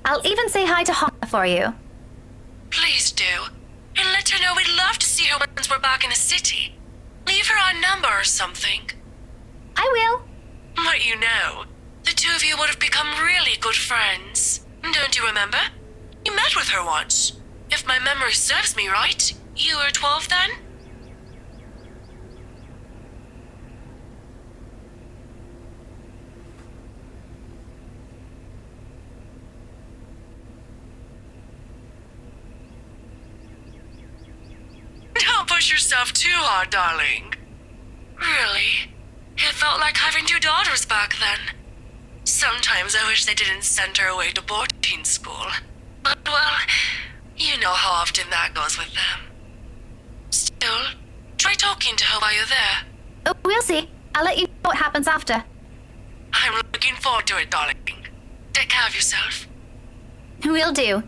I'll even say hi to Hannah for you. Please do. And let her know we'd love to see her once we're back in the city. Leave her our number or something. I will. But you know, the 2 of you would have become really good friends. Don't you remember? You met with her once. If my memory serves me right, you were 12 then? Don't push yourself too hard, darling. Really? It felt like having 2 daughters back then. Sometimes I wish they didn't send her away to boarding school. But, well, you know how often that goes with them. Still, try talking to her while you're there. Oh, we'll see. I'll let you know what happens after. I'm looking forward to it, darling. Take care of yourself. Will do.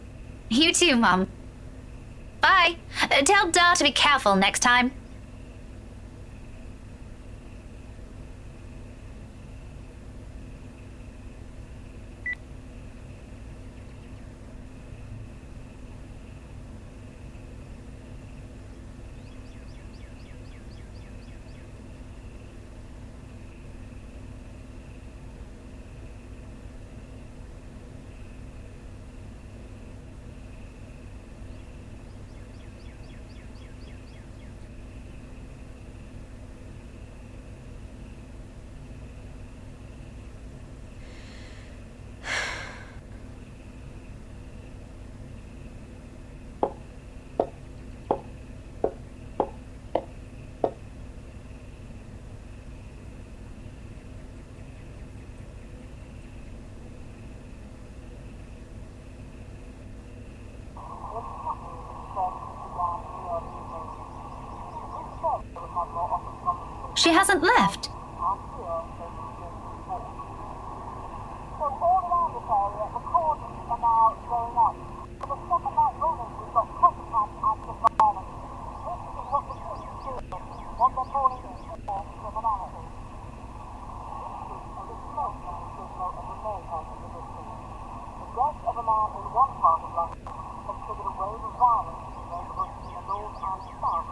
You too, Mum. Bye. Tell Da to be careful next time. She hasn't left.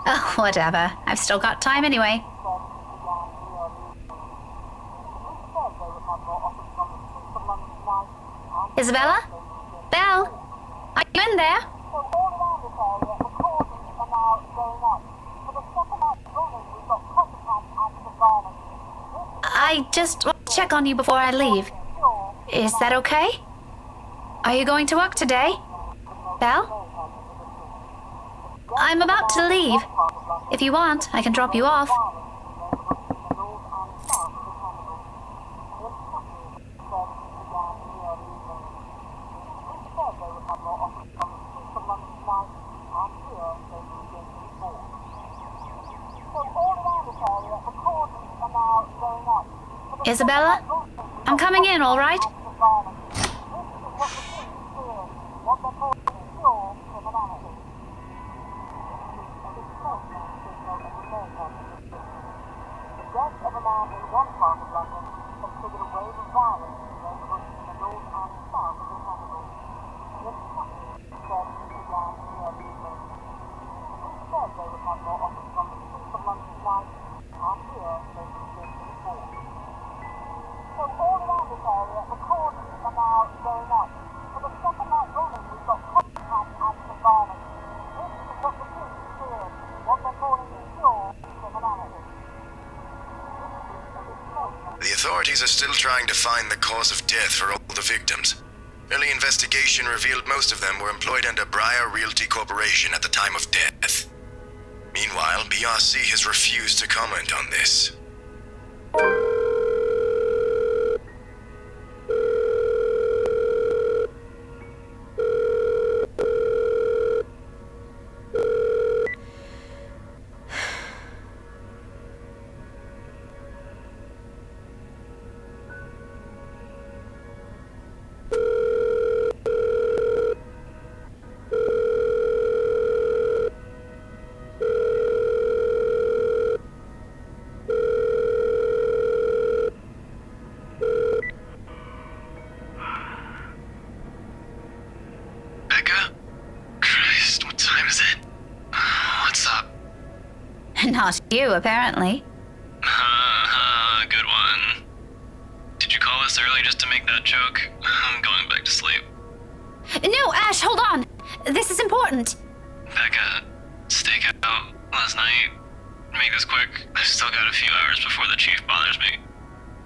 Oh, whatever. I've still got time anyway. Isabella? Belle? Are you in there? I just want to check on you before I leave. Is that okay? Are you going to work today? Belle? I'm about to leave. If you want, I can drop you off. Isabella? I'm coming in, all right? The authorities are still trying to find the cause of death for all the victims. Early investigation revealed most of them were employed under Bleh Realty Corporation at the time of death. Meanwhile, BRC has refused to comment on this. Not you, apparently. Good one. Did you call us early just to make that joke? I'm going back to sleep. No, Ash, hold on. This is important. Becca, stakeout last night. Make this quick. I've still got a few hours before the chief bothers me.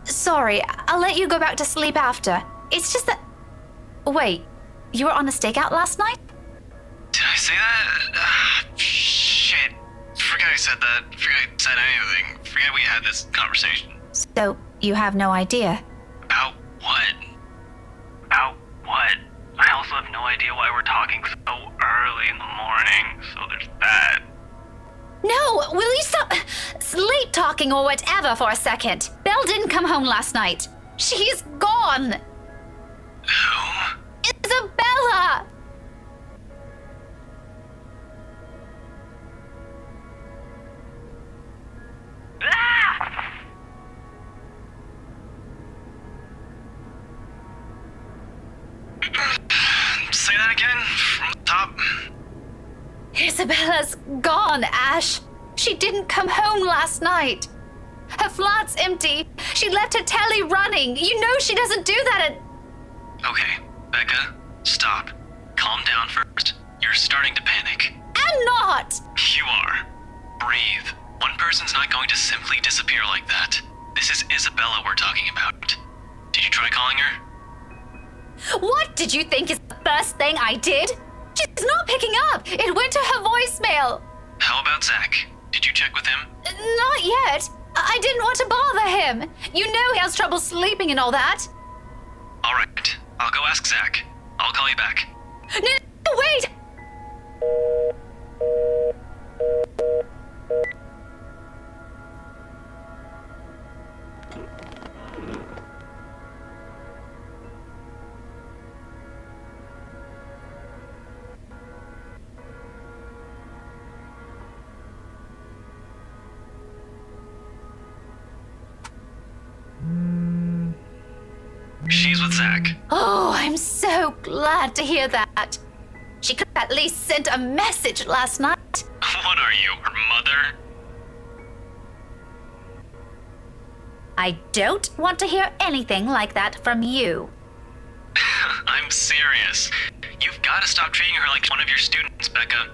Sorry, I'll let you go back to sleep after. It's just that... Wait, you were on a stakeout last night? Did I say that? Shit. Forget I said that. Forget I said anything. Forget we had this conversation. So, you have no idea? About what? About what? I also have no idea why we're talking so early in the morning, so there's that. No! Will you stop sleep talking or whatever for a second? Belle didn't come home last night. She's gone! Who? Isabella! Say that again, from the top. Isabella's gone, Ash. She didn't come home last night. Her flat's empty. She left her telly running. You know she doesn't do that at... Okay, Becca, stop. Calm down first. You're starting to panic. I'm not! You are. Breathe. One person's not going to simply disappear like that. This is Isabella we're talking about. Did you try calling her? What did you think is the first thing I did? She's not picking up. It went to her voicemail. How about Zach? Did you check with him? Not yet. I didn't want to bother him. You know he has trouble sleeping and all that. All right. I'll go ask Zach. I'll call you back. No, wait! things with Zach. Oh, I'm so glad to hear that. She could have at least sent a message last night. What are you, her mother? I don't want to hear anything like that from you. I'm serious. You've got to stop treating her like one of your students, Becca.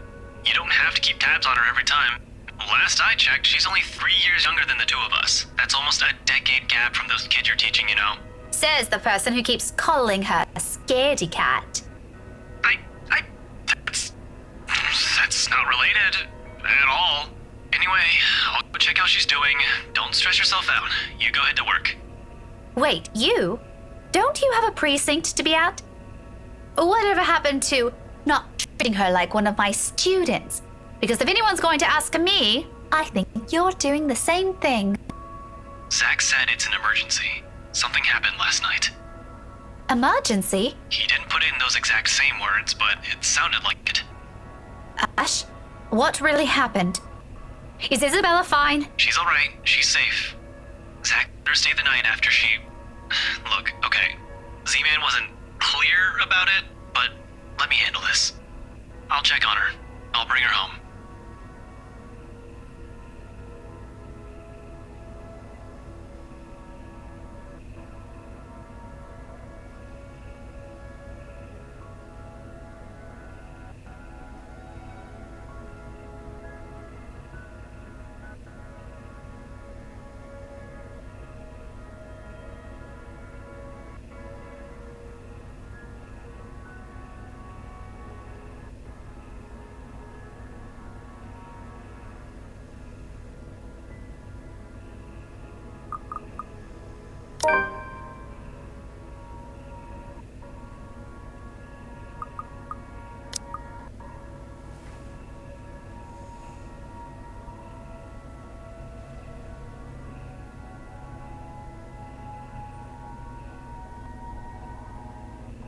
You don't have to keep tabs on her every time. Last I checked, she's only 3 years younger than the two of us. That's almost a decade gap from those kids you're teaching, you know. Says the person who keeps calling her a scaredy cat. That's not related at all. Anyway, I'll go check how she's doing. Don't stress yourself out. You go ahead to work. Wait, you? Don't you have a precinct to be at? Whatever happened to not treating her like one of my students? Because if anyone's going to ask me, I think you're doing the same thing. Zach said it's an emergency. Something happened last night. Emergency? He didn't put it in those exact same words, but it sounded like it. Ash, what really happened? Is Isabella fine? She's alright. She's safe. Zach let her stay the night after she... Look, okay. Z-Man wasn't clear about it, but let me handle this. I'll check on her. I'll bring her home.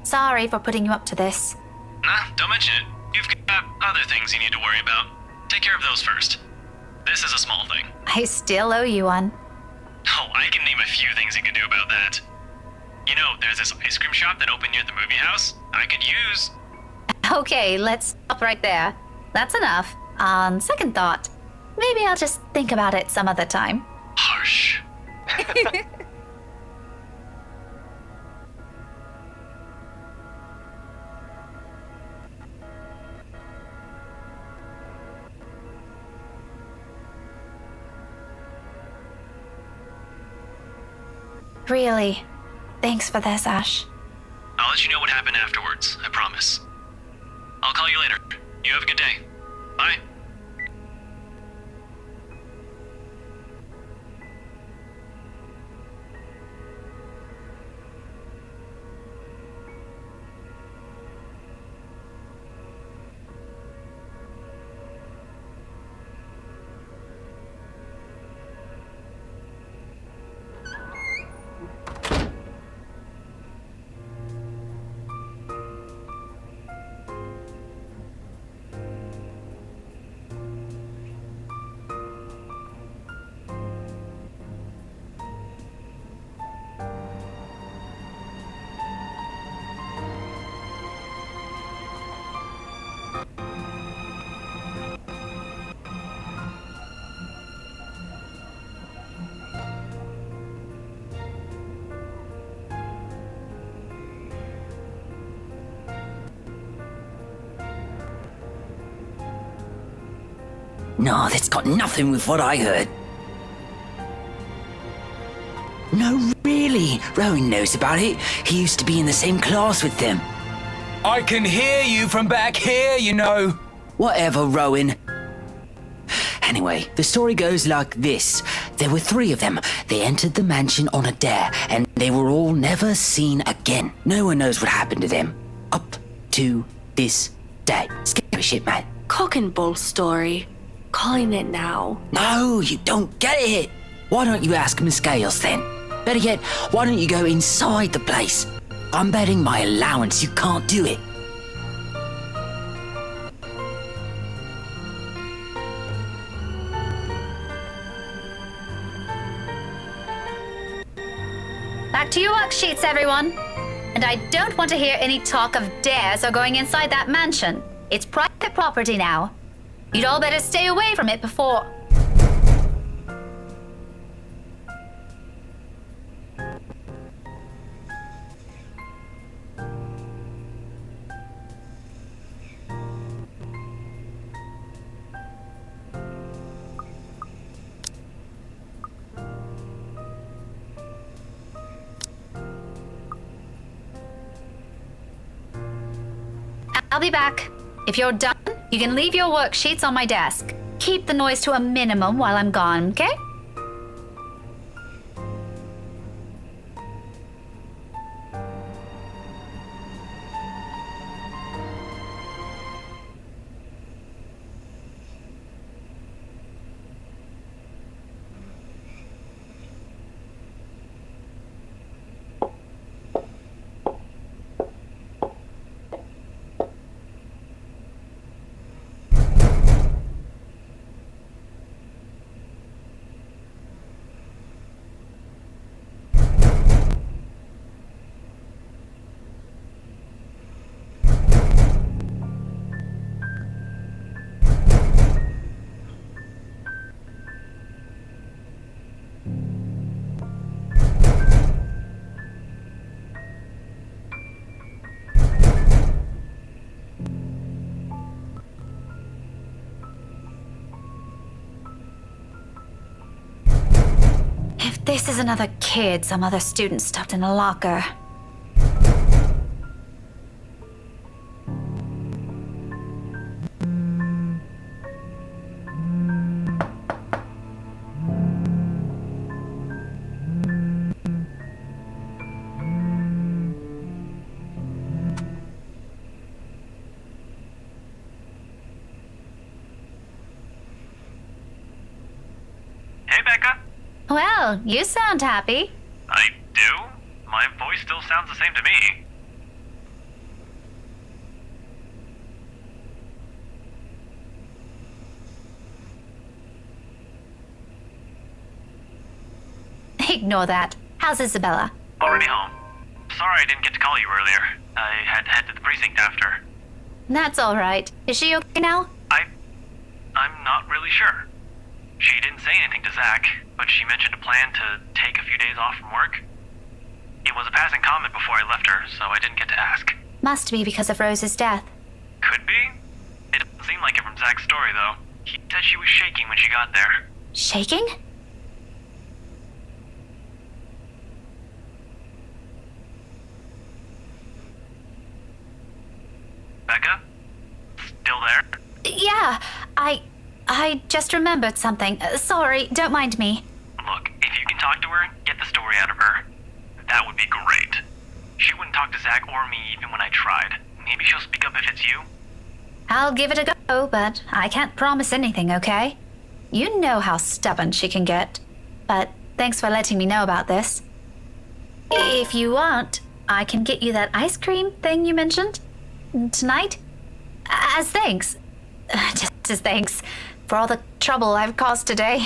Sorry for putting you up to this. Nah, don't mention it. You've got other things you need to worry about. Take care of those first. This is a small thing. I still owe you one. Oh, I can name a few things you can do about that. You know, there's this ice cream shop that opened near the movie house. I could use. Okay, let's stop right there. That's enough. On second thought, maybe I'll just think about it some other time. Harsh. Really, thanks for this, Ash. I'll let you know what happened afterwards, I promise. I'll call you later. You have a good day. Bye. No, that's got nothing with what I heard. No, really. Rowan knows about it. He used to be in the same class with them. I can hear you from back here, you know. Whatever, Rowan. Anyway, the story goes like this. There were 3 of them. They entered the mansion on a dare, and they were all never seen again. No one knows what happened to them. Up to this day. Scary shit, man. Cock and bull story. Calling it now. No, you don't get it. Why don't you ask Miss Gales then? Better yet, why don't you go inside the place? I'm betting my allowance you can't do it. Back to your worksheets, everyone. And I don't want to hear any talk of dares or going inside that mansion. It's private property now. You'd all better stay away from it before... I'll be back. If you're done, you can leave your worksheets on my desk. Keep the noise to a minimum while I'm gone, okay? If this is another kid some other student stuffed in a locker... Hey, Becca. Well, you sound happy. I do? My voice still sounds the same to me. Ignore that. How's Isabella? Already home. Sorry I didn't get to call you earlier. I had to head to the precinct after. That's all right. Is she okay now? I'm not really sure. She didn't say anything to Zach, but she mentioned a plan to take a few days off from work. It was a passing comment before I left her, so I didn't get to ask. Must be because of Rose's death. Could be. It doesn't seem like it from Zach's story, though. He said she was shaking when she got there. Shaking? Becca? Still there? Yeah, I just remembered something. Sorry, don't mind me. Look, if you can talk to her, get the story out of her. That would be great. She wouldn't talk to Zach or me even when I tried. Maybe she'll speak up if it's you. I'll give it a go, but I can't promise anything, okay? You know how stubborn she can get. But thanks for letting me know about this. If you want, I can get you that ice cream thing you mentioned tonight. As thanks. Just as thanks for all the trouble I've caused today.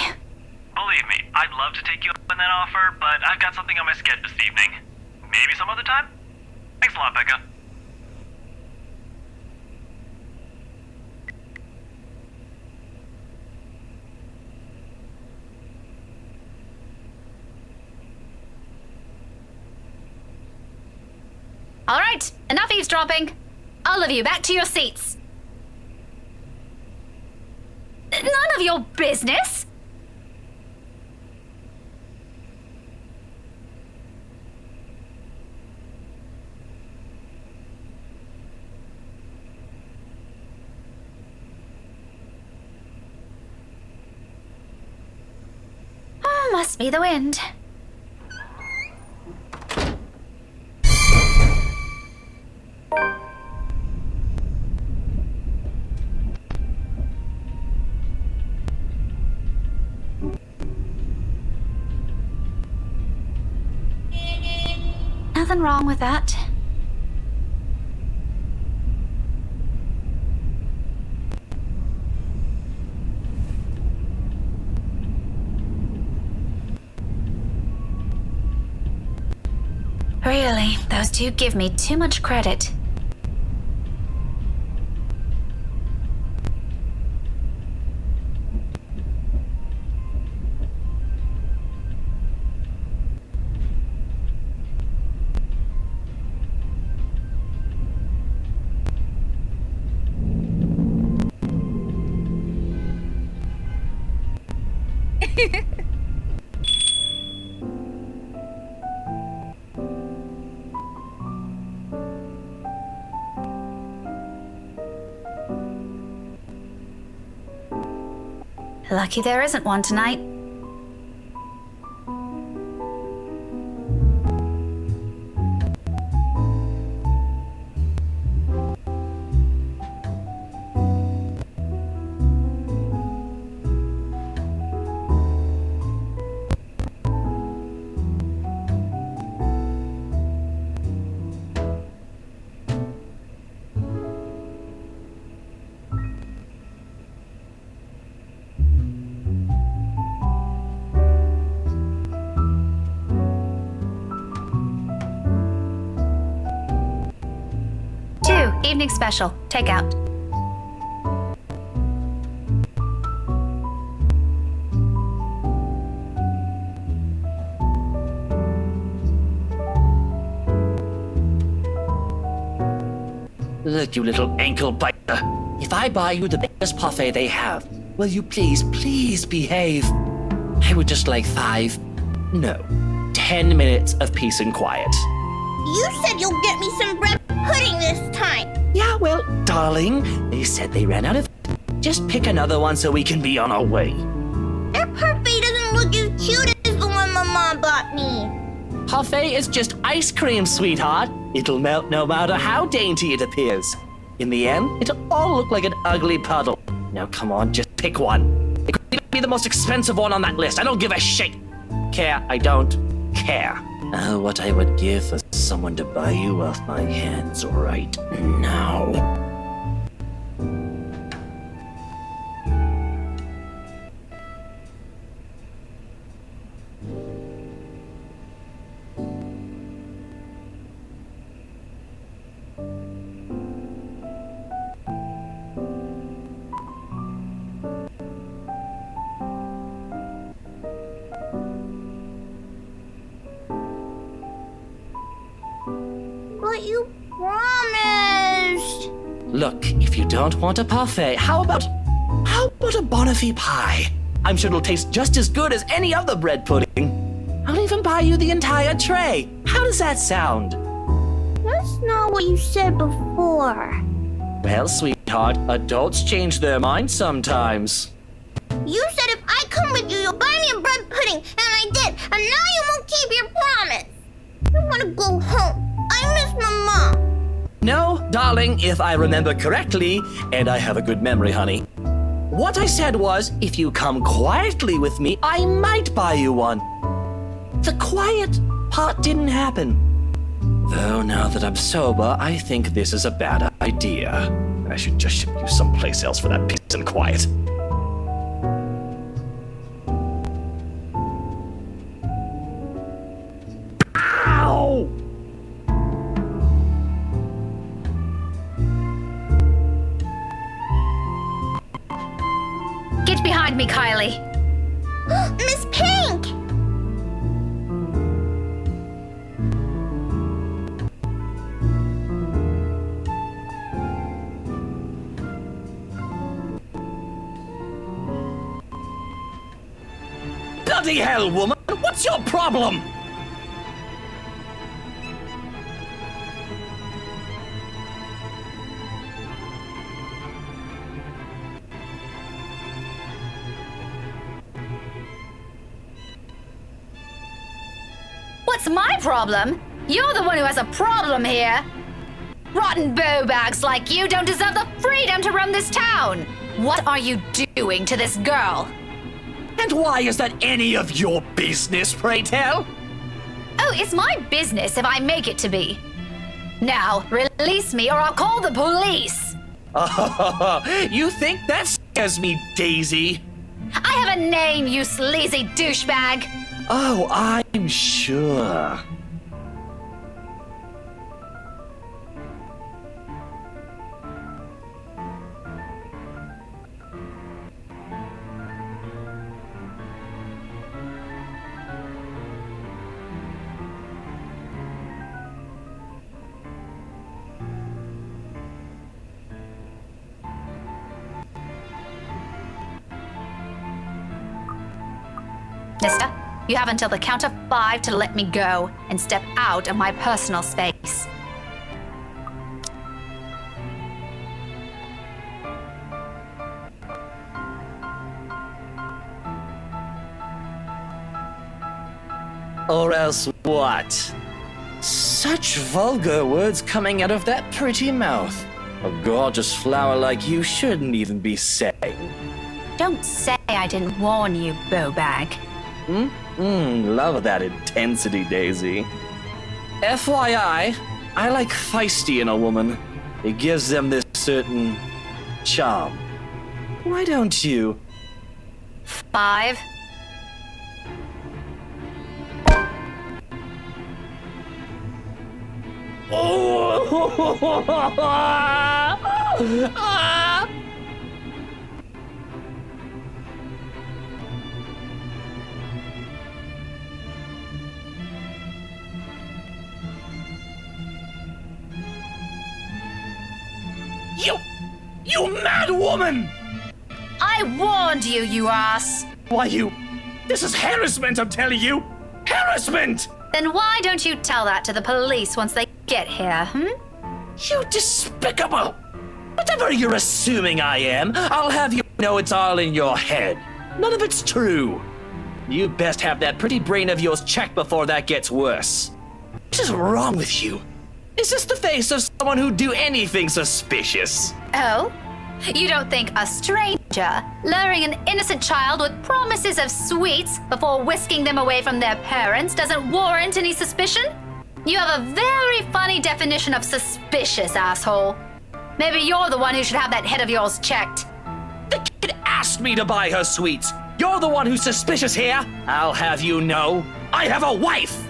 Believe me, I'd love to take you up on that offer, but I've got something on my schedule this evening. Maybe some other time? Thanks a lot, Becca. All right, enough eavesdropping. All of you, back to your seats. None of your business. Oh, must be the wind. Nothing wrong with that. Really, those two give me too much credit. Lucky there isn't one tonight. Evening special. Take out. Look, you little ankle biter. If I buy you the biggest parfait they have, will you please behave? I would just like 10 minutes of peace and quiet. You said you'll get me some bread pudding this time. Yeah, well, darling, they said they ran out of... Just pick another one so we can be on our way. That parfait doesn't look as cute as the one my mom bought me. Parfait is just ice cream, sweetheart. It'll melt no matter how dainty it appears. In the end, it'll all look like an ugly puddle. Now come on, just pick one. It could be the most expensive one on that list. I don't give a shit. I don't care. Oh, what I would give for someone to buy you off my hands right now. But you promised. Look, if you don't want a parfait, how about a Bonifay pie? I'm sure it'll taste just as good as any other bread pudding. I'll even buy you the entire tray. How does that sound? That's not what you said before. Well, sweetheart, adults change their minds sometimes. You said if I come with you, you'll buy me a bread pudding, and I did, and now you won't keep your promise. I want to go home. I miss my mom. No, darling, if I remember correctly, and I have a good memory, honey. What I said was, if you come quietly with me, I might buy you one. The quiet part didn't happen. Though now that I'm sober, I think this is a bad idea. I should just ship you someplace else for that peace and quiet. Ow! Get behind me, Kylie. Miss Pink! Bloody hell, woman! What's your problem? What's my problem? You're the one who has a problem here. Rotten bowbags like you don't deserve the freedom to run this town. What are you doing to this girl? And why is that any of your business, pray tell? Oh, it's my business if I make it to be. Now, release me or I'll call the police. Oh, you think that scares me, Daisy? I have a name, you sleazy douchebag. Oh, I'm sure. Mister, you have until the count of 5 to let me go and step out of my personal space. Or else what? Such vulgar words coming out of that pretty mouth. A gorgeous flower like you shouldn't even be saying. Don't say I didn't warn you, Bowbag. Love that intensity, Daisy. FYI, I like feisty in a woman. It gives them this certain charm. Why don't you? 5. You mad woman! I warned you, you ass! Why this is harassment, I'm telling you! Harassment! Then why don't you tell that to the police once they get here, You despicable! Whatever you're assuming I am, I'll have you know it's all in your head. None of it's true. You best have that pretty brain of yours checked before that gets worse. What is wrong with you? Is this the face of someone who'd do anything suspicious? Oh? You don't think a stranger luring an innocent child with promises of sweets before whisking them away from their parents doesn't warrant any suspicion? You have a very funny definition of suspicious, asshole. Maybe you're the one who should have that head of yours checked. The kid asked me to buy her sweets. You're the one who's suspicious here. I'll have you know, I have a wife!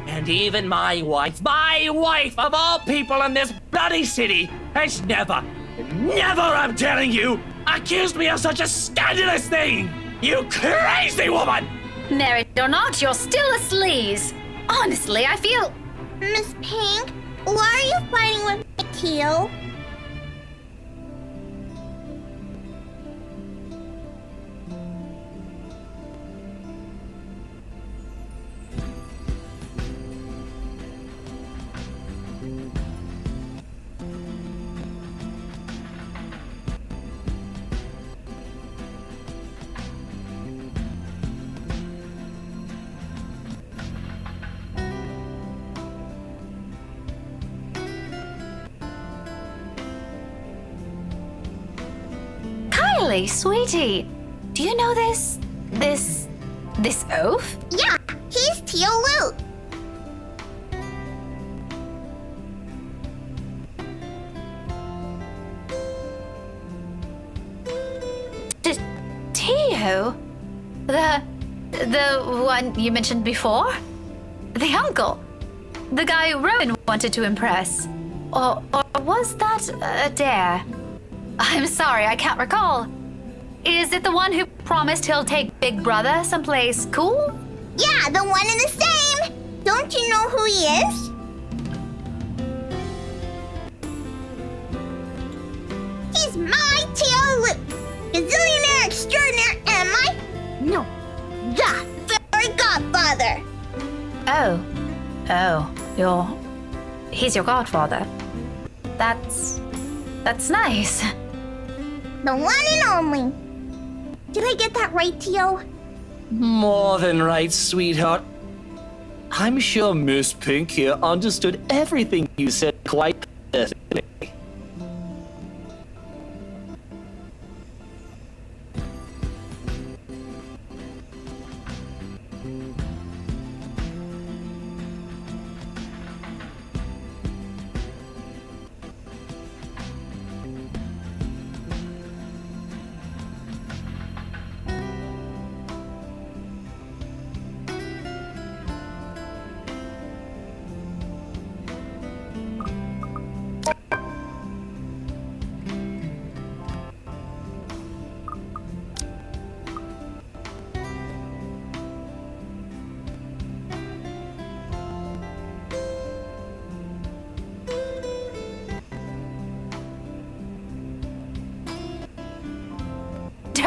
And even my wife of all people in this bloody city, has never, I'm telling you, accused me of such a scandalous thing! You crazy woman! Married or not, you're still a sleaze. Honestly, I feel... Miss Pink, why are you fighting with my Teal? Kylie, sweetie, do you know this oaf? Yeah, he's Teal Luke. Tio? The one you mentioned before? The uncle? The guy Rowan wanted to impress? Or was that a dare? I'm sorry, I can't recall. Is it the one who promised he'll take Big Brother someplace cool? Yeah, the one and the same! Don't you know who he is? He's my Teal Luke, gazillionaire extraordinaire, and the fairy godfather! He's your godfather. That's nice. The one and only. Did I get that right, Teal? More than right, sweetheart. I'm sure Miss Pink here understood everything you said quite perfectly.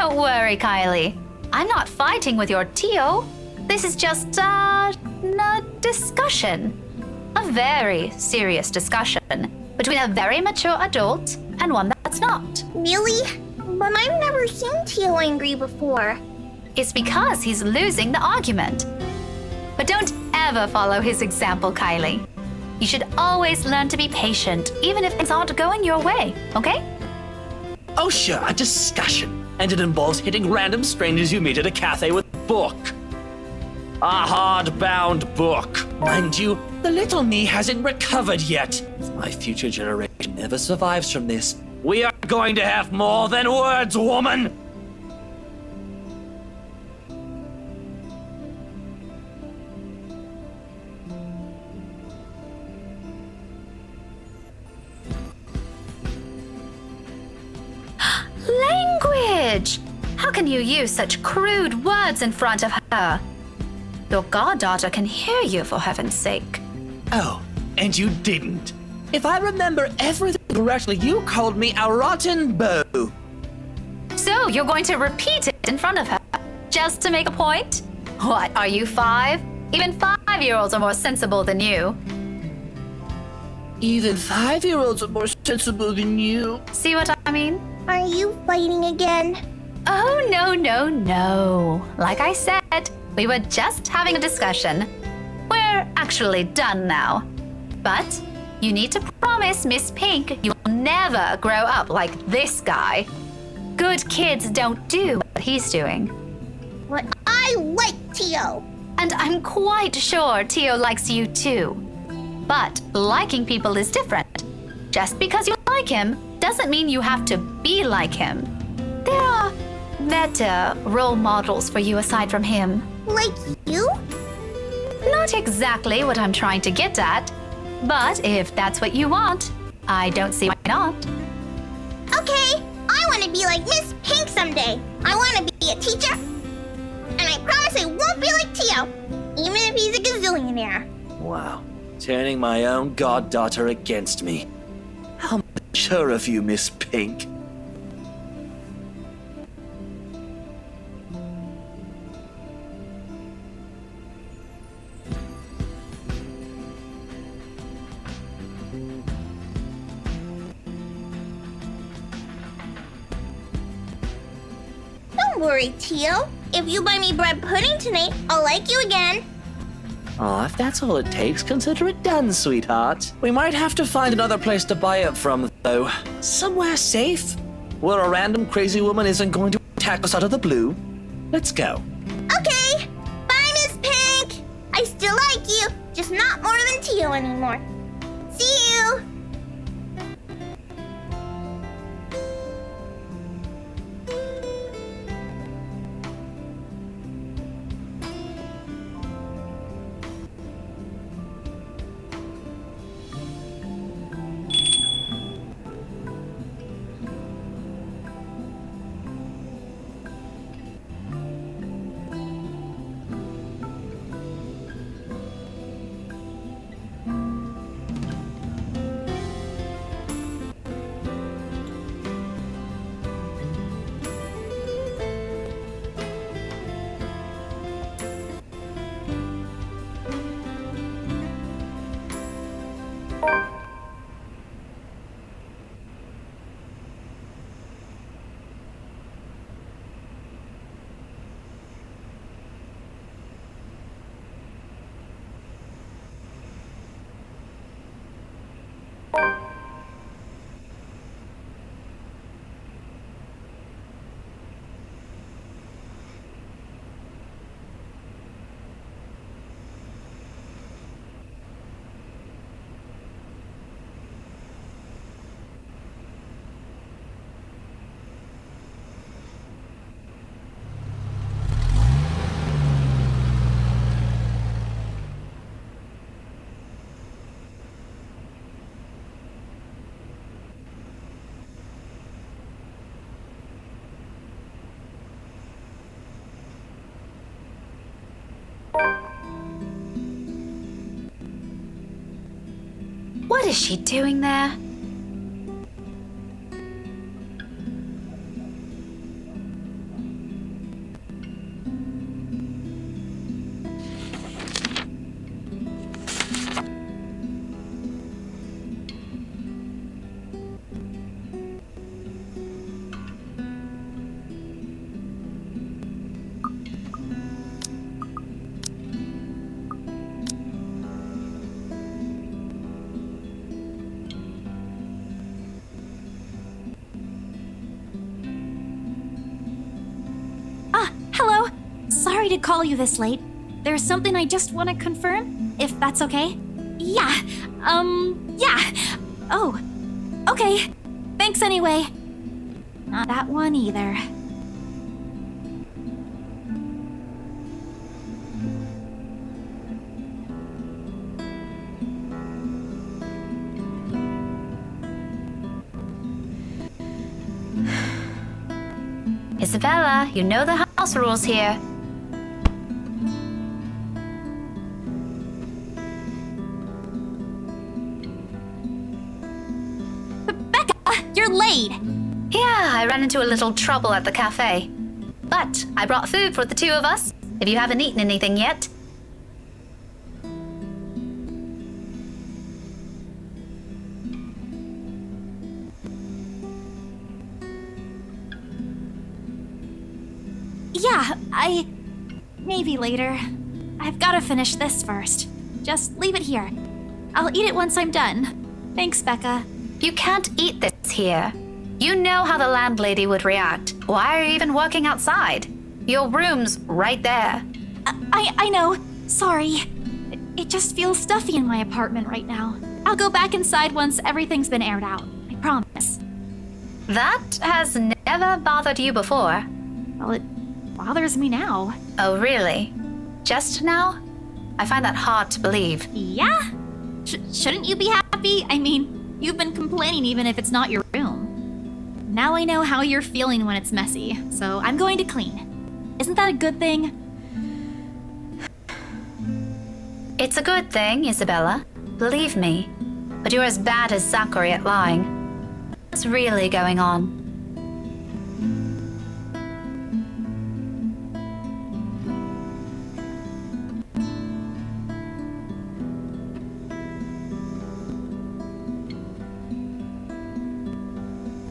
Don't worry, Kylie. I'm not fighting with your Tio. This is just a discussion. A very serious discussion between a very mature adult and one that's not. Really? But I've never seen Tio angry before. It's because he's losing the argument. But don't ever follow his example, Kylie. You should always learn to be patient, even if things aren't going your way, okay? Oh sure, a discussion. And it involves hitting random strangers you meet at a cafe with a book. A hardbound book. Mind you, the little me hasn't recovered yet. If my future generation never survives from this, we are going to have more than words, woman! Language! How can you use such crude words in front of her? Your goddaughter can hear you, for heaven's sake. Oh, and you didn't. If I remember everything correctly, you called me a rotten beau. So you're going to repeat it in front of her, just to make a point? What, are you 5? Even 5-year-olds are more sensible than you. Even 5-year-olds are more sensible than you. See what I mean? Are you fighting again? Oh, no. Like I said, we were just having a discussion. We're actually done now. But you need to promise Miss Pink you will never grow up like this guy. Good kids don't do what he's doing. But I like Tio. And I'm quite sure Tio likes you too. But liking people is different. Just because you like him doesn't mean you have to be like him. There are better role models for you aside from him. Like you? Not exactly what I'm trying to get at. But if that's what you want, I don't see why not. Okay, I want to be like Miss Pink someday. I want to be a teacher. And I promise I won't be like Tio, even if he's a gazillionaire. Wow, turning my own goddaughter against me. How mature of you, Miss Pink. Don't worry, Tio. If you buy me bread pudding tonight, I'll like you again. Aw, if that's all it takes, consider it done, sweetheart. We might have to find another place to buy it from, though. Somewhere safe, where a random crazy woman isn't going to attack us out of the blue. Let's go. Okay. Bye, Miss Pink. I still like you, just not more than Tio anymore. See you. What is she doing there? sorry to call you this late. There's something I just want to confirm, if that's okay. Yeah. Oh. Okay. Thanks anyway. Not that one either. Isabella, you know the house rules here. You're late! Yeah, I ran into a little trouble at the cafe. But I brought food for the two of us, if you haven't eaten anything yet. Yeah, maybe later. I've gotta finish this first. Just leave it here. I'll eat it once I'm done. Thanks, Becca. You can't eat this here. You know how the landlady would react. Why are you even working outside? Your room's right there. I know. Sorry. It just feels stuffy in my apartment right now. I'll go back inside once everything's been aired out. I promise. That has never bothered you before. Well, it bothers me now. Oh, really? Just now? I find that hard to believe. Yeah? Shouldn't you be happy? I mean, you've been complaining even if it's not your room. Now I know how you're feeling when it's messy, so I'm going to clean. Isn't that a good thing? It's a good thing, Isabella. Believe me. But you're as bad as Zachary at lying. What's really going on?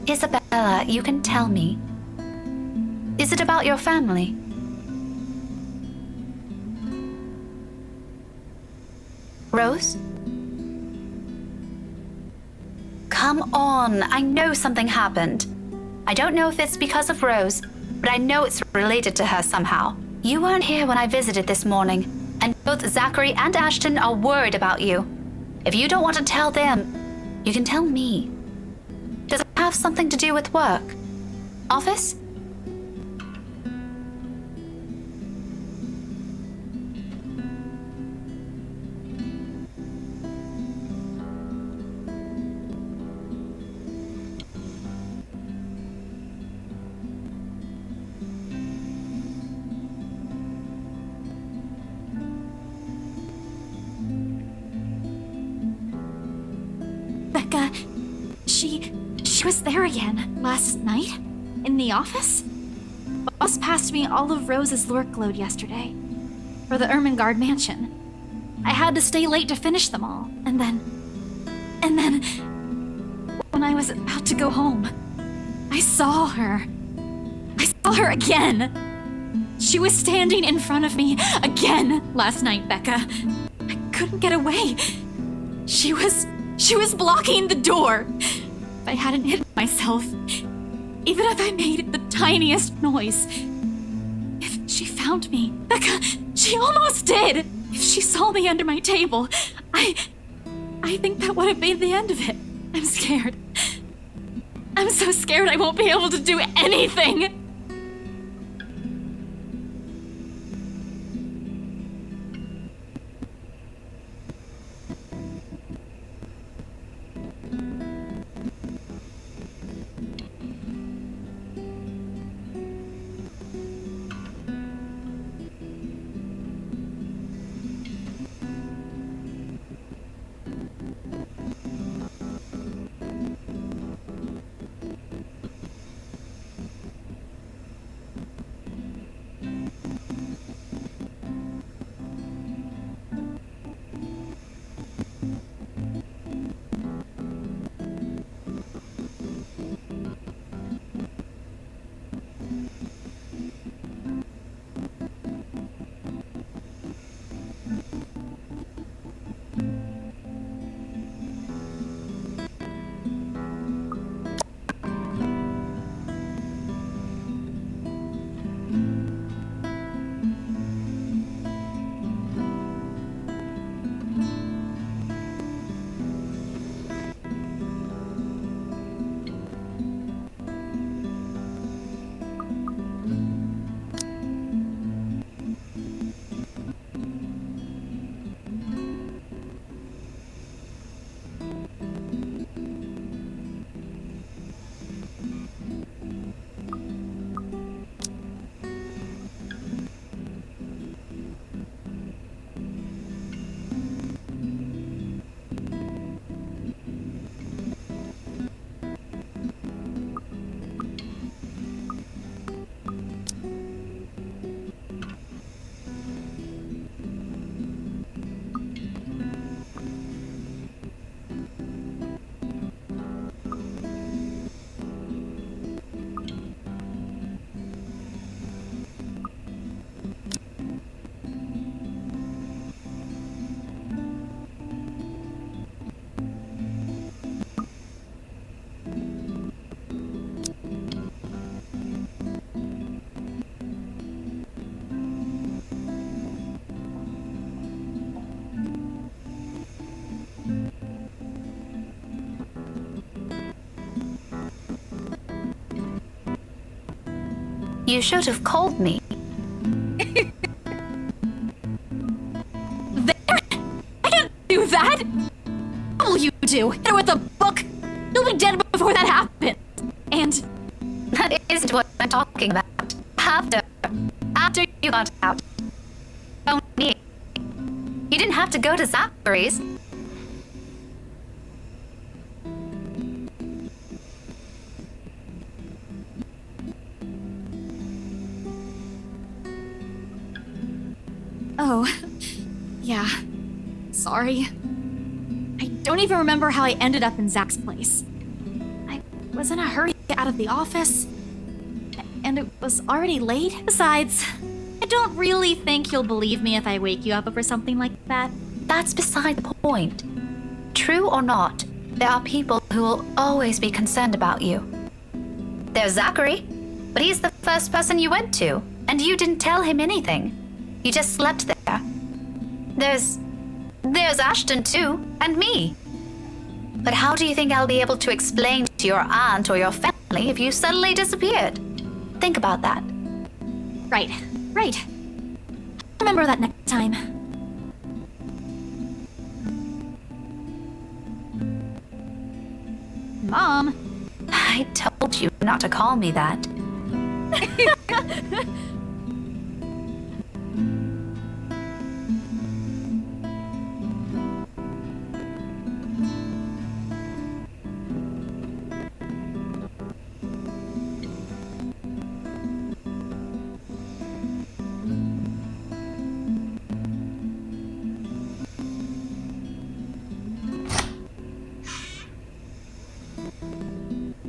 Isabella, you can tell me. Is it about your family? Rose? Come on, I know something happened. I don't know if it's because of Rose, but I know it's related to her somehow. You weren't here when I visited this morning, and both Zachary and Ashton are worried about you. If you don't want to tell them, you can tell me. Does it have something to do with work? Office? Becca, she was there again last night in the office. Boss passed me all of Rose's workload yesterday for the Ermengarde mansion. I had to stay late to finish them all, and then when I was about to go home, I saw her. I saw her again. She was standing in front of me again last night, Becca. I couldn't get away. She was blocking the door. If I hadn't hit myself, even if I made the tiniest noise, if she found me, Becca, she almost did. If she saw me under my table, I think that would have been the end of it. I'm scared. I'm so scared I won't be able to do anything. You should have called me. There? I can't do that! What will you do? Hit her with a book? You'll be dead before that happens. And... That isn't what I'm talking about. After you got out. Oh, me. You didn't have to go to Zachary's. Oh, yeah. Sorry. I don't even remember how I ended up in Zach's place. I was in a hurry to get out of the office, and it was already late. Besides, I don't really think you'll believe me if I wake you up over something like that. That's beside the point. True or not, there are people who will always be concerned about you. There's Zachary, but he's the first person you went to, and you didn't tell him anything. You just slept there. There's Ashton too, and me. But how do you think I'll be able to explain to your aunt or your family if you suddenly disappeared? Think about that. Right. Remember that next time. Mom! I told you not to call me that.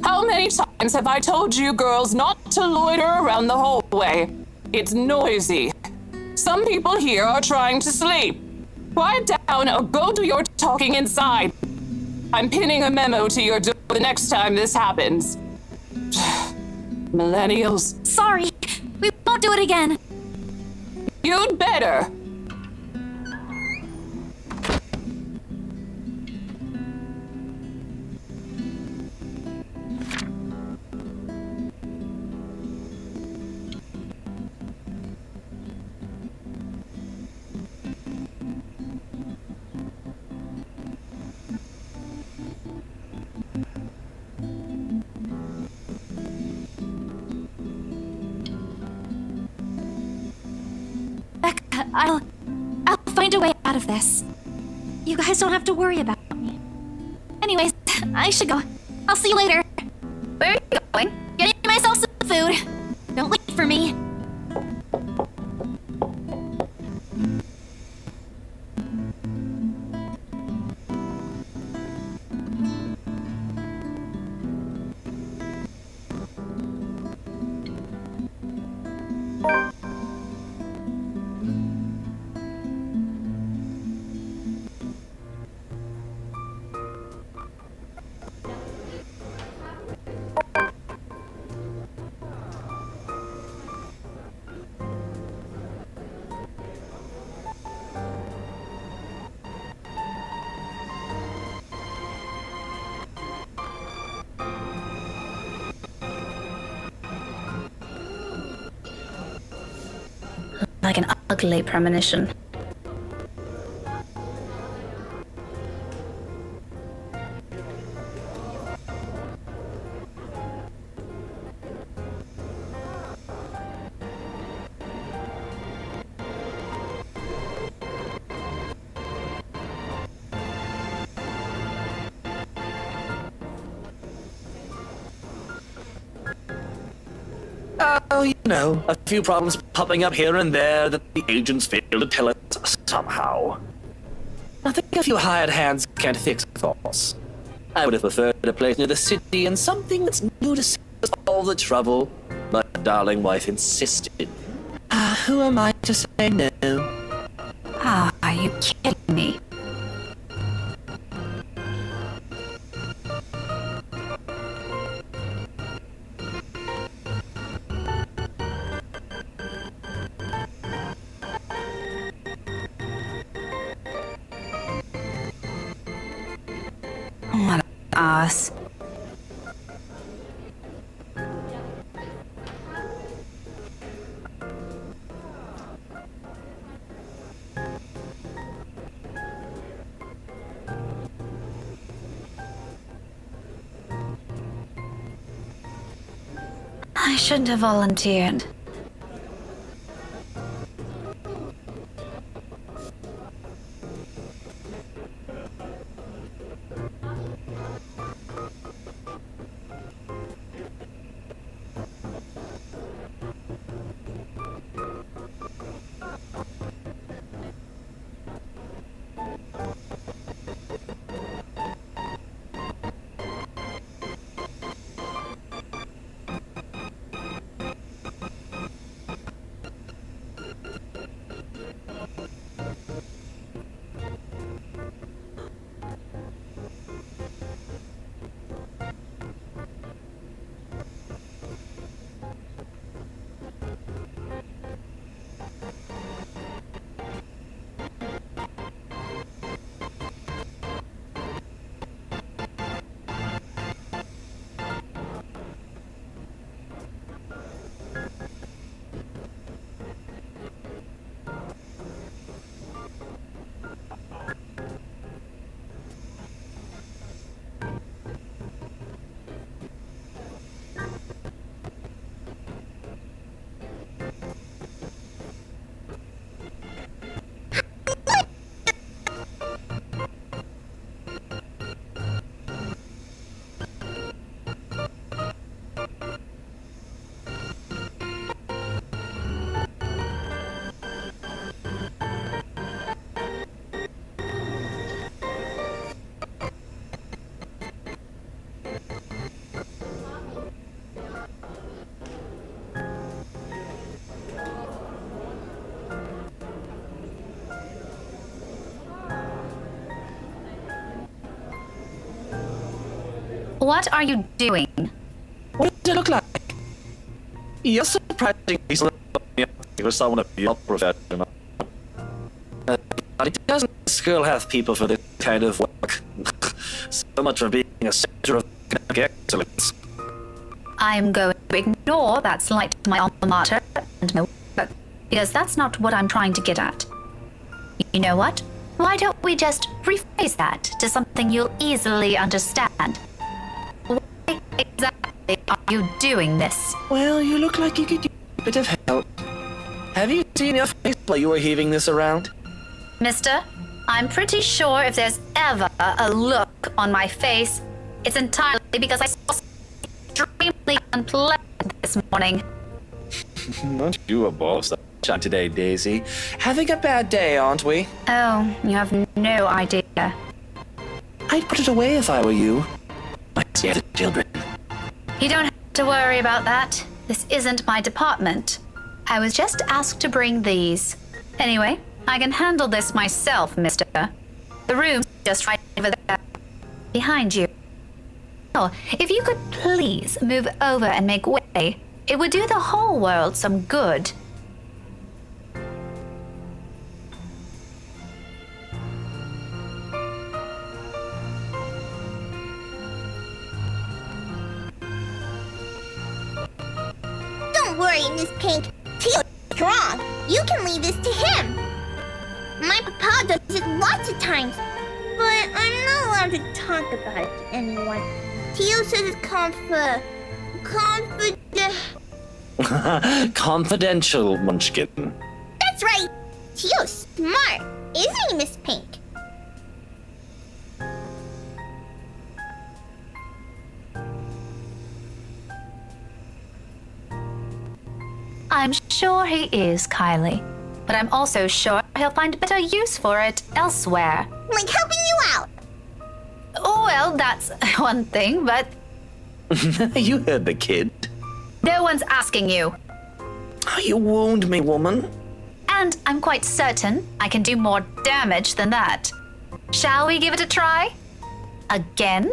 How many times have I told you girls not to loiter around the hallway? It's noisy. Some people here are trying to sleep. Quiet down or go do your talking inside. I'm pinning a memo to your door the next time this happens. Millennials. Sorry, we won't do it again. You'd better. Becca, I'll find a way out of this. You guys don't have to worry about me. Anyways, I should go. I'll see you later. Where are you going? Getting myself some food. Don't wait for me. Like an ugly premonition. Oh, you know, a few problems popping up here and there that the agents fail to tell us somehow. Nothing a few hired hands can't fix, of course. I would have preferred a place near the city and something that's new to save us all the trouble. My darling wife insisted. Who am I to say no? Are you kidding me? What an ass. I shouldn't have volunteered. What are you doing? What does it look like? You're surprisingly slow for someone of your profession. But it doesn't school have people for this kind of work. So much for being a center of academic excellence. I'm going to ignore that slight to my alma mater and my work, because that's not what I'm trying to get at. You know what? Why don't we just rephrase that to something you'll easily understand? Why exactly are you doing this? Well, you look like you could use a bit of help. Have you seen your face while you were heaving this around? Mister, I'm pretty sure if there's ever a look on my face, it's entirely because I saw something extremely unpleasant this morning. Aren't you a boss shot today, Daisy? Having a bad day, aren't we? Oh, you have no idea. I'd put it away if I were you. Like scare the children. You don't have to worry about that. This isn't my department. I was just asked to bring these. Anyway, I can handle this myself, mister. The room's just right over there, behind you. Oh, if you could please move over and make way, it would do the whole world some good. Don't worry, Miss Pink. Teal's strong. You can leave this to him. My papa does it lots of times, but I'm not allowed to talk about it to anyone. Teal says it's confidential, Munchkin. That's right. Teal's smart, isn't he, Miss Pink? I'm sure he is, Kylie. But I'm also sure he'll find better use for it elsewhere. Like helping you out. Oh, well, that's one thing, but... You heard the kid. No one's asking you. Oh, you wound me, woman. And I'm quite certain I can do more damage than that. Shall we give it a try? Again?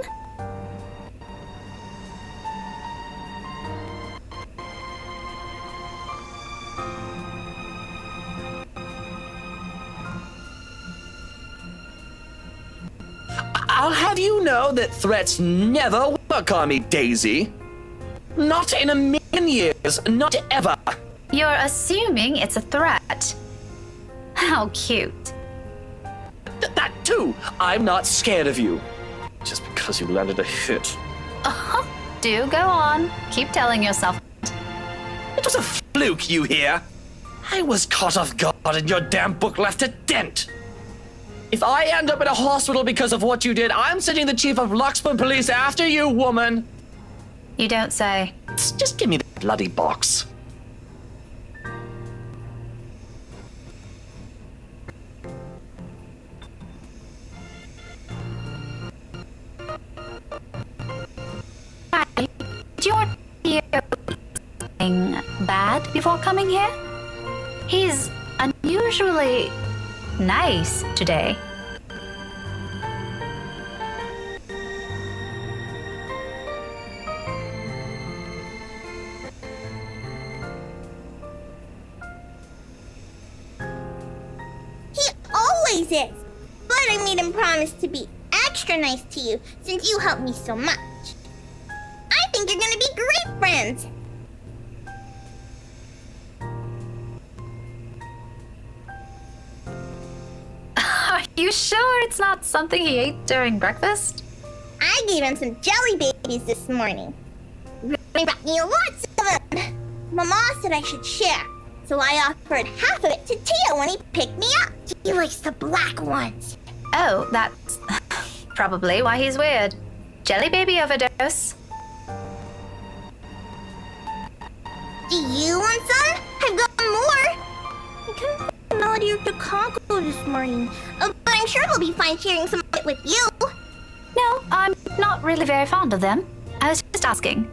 I'll have you know that threats never work on me, Daisy. Not in a million years, not ever. You're assuming it's a threat. How cute. That too. I'm not scared of you. Just because you landed a hit. Do go on. Keep telling yourself. It was a fluke, you hear? I was caught off guard and your damn book left a dent. If I end up in a hospital because of what you did, I'm sending the chief of Luxman Police after you, woman. You don't say. Just give me that bloody box. Hi. Did your hear something bad before coming here? He's unusually nice today. He always is. But I made him promise to be extra nice to you since you helped me so much. I think you're gonna be great friends. Are you sure it's not something he ate during breakfast? I gave him some jelly babies this morning. They brought me lots of them. Mama said I should share, so I offered half of it to Tio when he picked me up. He likes the black ones. Oh, that's probably why he's weird. Jelly baby overdose. Do you want some? I've got more. I couldn't find the melody of the Chicago this morning, but I'm sure he'll be fine sharing some of it with you. No, I'm not really very fond of them. I was just asking.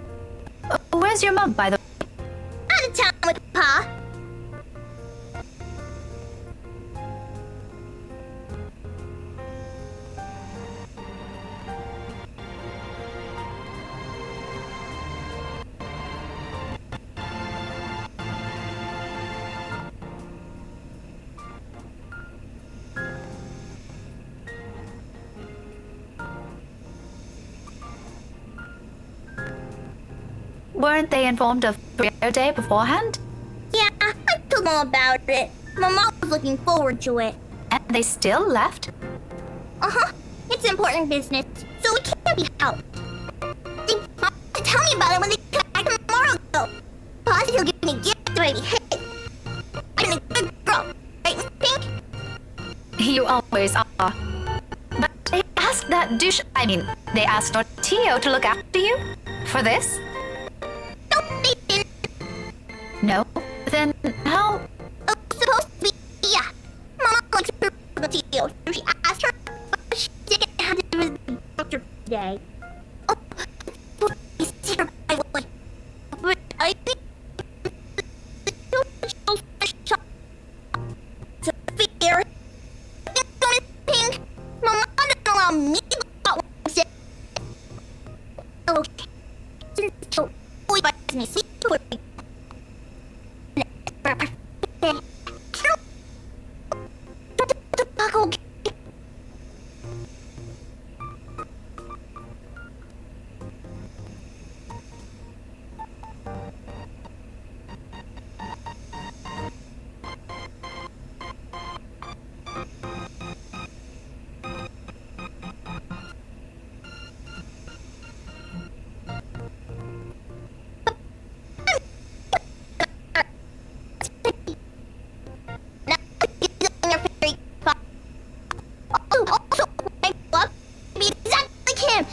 Where's your mom, by the way? Out of town with Pa. Weren't they informed of your day beforehand? Yeah, I told them about it. Mama was looking forward to it. And they still left? Uh-huh. It's important business, so it can't be helped. They promised to tell me about it when they come back tomorrow, though. Pa said he'll give me a gift if I behave. I'm a good girl, right, Miss Pink? You always are. But they asked that douche... they asked Tio to look after you? For this? No, they didn't. No? Then how... It was supposed to be, yeah. Mama likes her with Tio, so she asked her, but she didn't have to visit the doctor today. Oh, I see her by the way. But I think... to figure... Miss Pink, Mama doesn't allow me to go out when sick. Oh, since Tio always buys me sleep for me.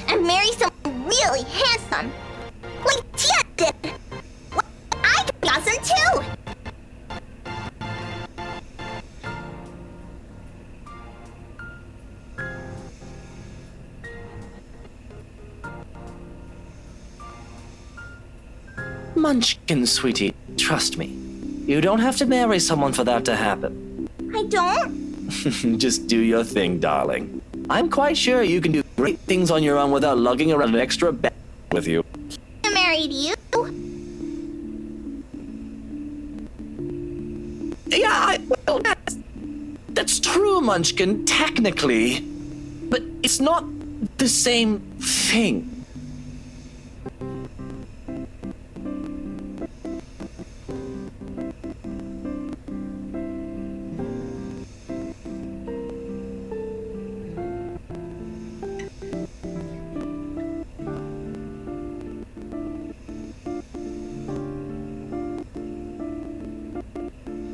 And marry someone really handsome. Like Tia did. Well, I could be awesome too. Munchkin, sweetie, trust me. You don't have to marry someone for that to happen. I don't? Just do your thing, darling. I'm quite sure you can do great things on your own without lugging around an extra bag with you. I married you. Yeah, well, that's true, Munchkin, technically. But it's not the same thing.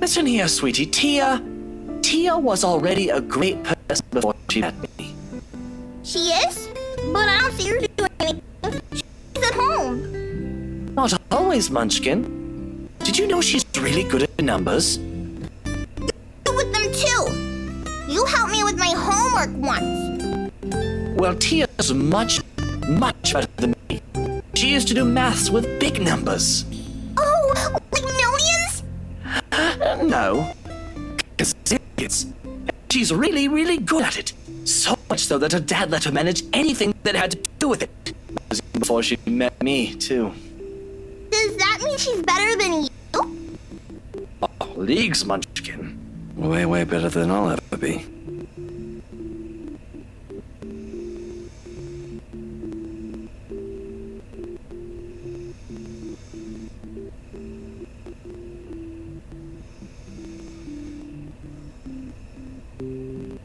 Listen here, sweetie. Tia was already a great person before she met me. She is? But I don't see her doing anything. She's at home. Not always, Munchkin. Did you know she's really good at numbers? Good with them too. You helped me with my homework once. Well, Tia's much better than me. She used to do maths with big numbers. Oh, like millions? No. It's she's really good at it. So much so that her dad let her manage anything that had to do with it. That was even before she met me, too. Does that mean she's better than you? Oh, leagues, Munchkin. Way better than I'll ever be.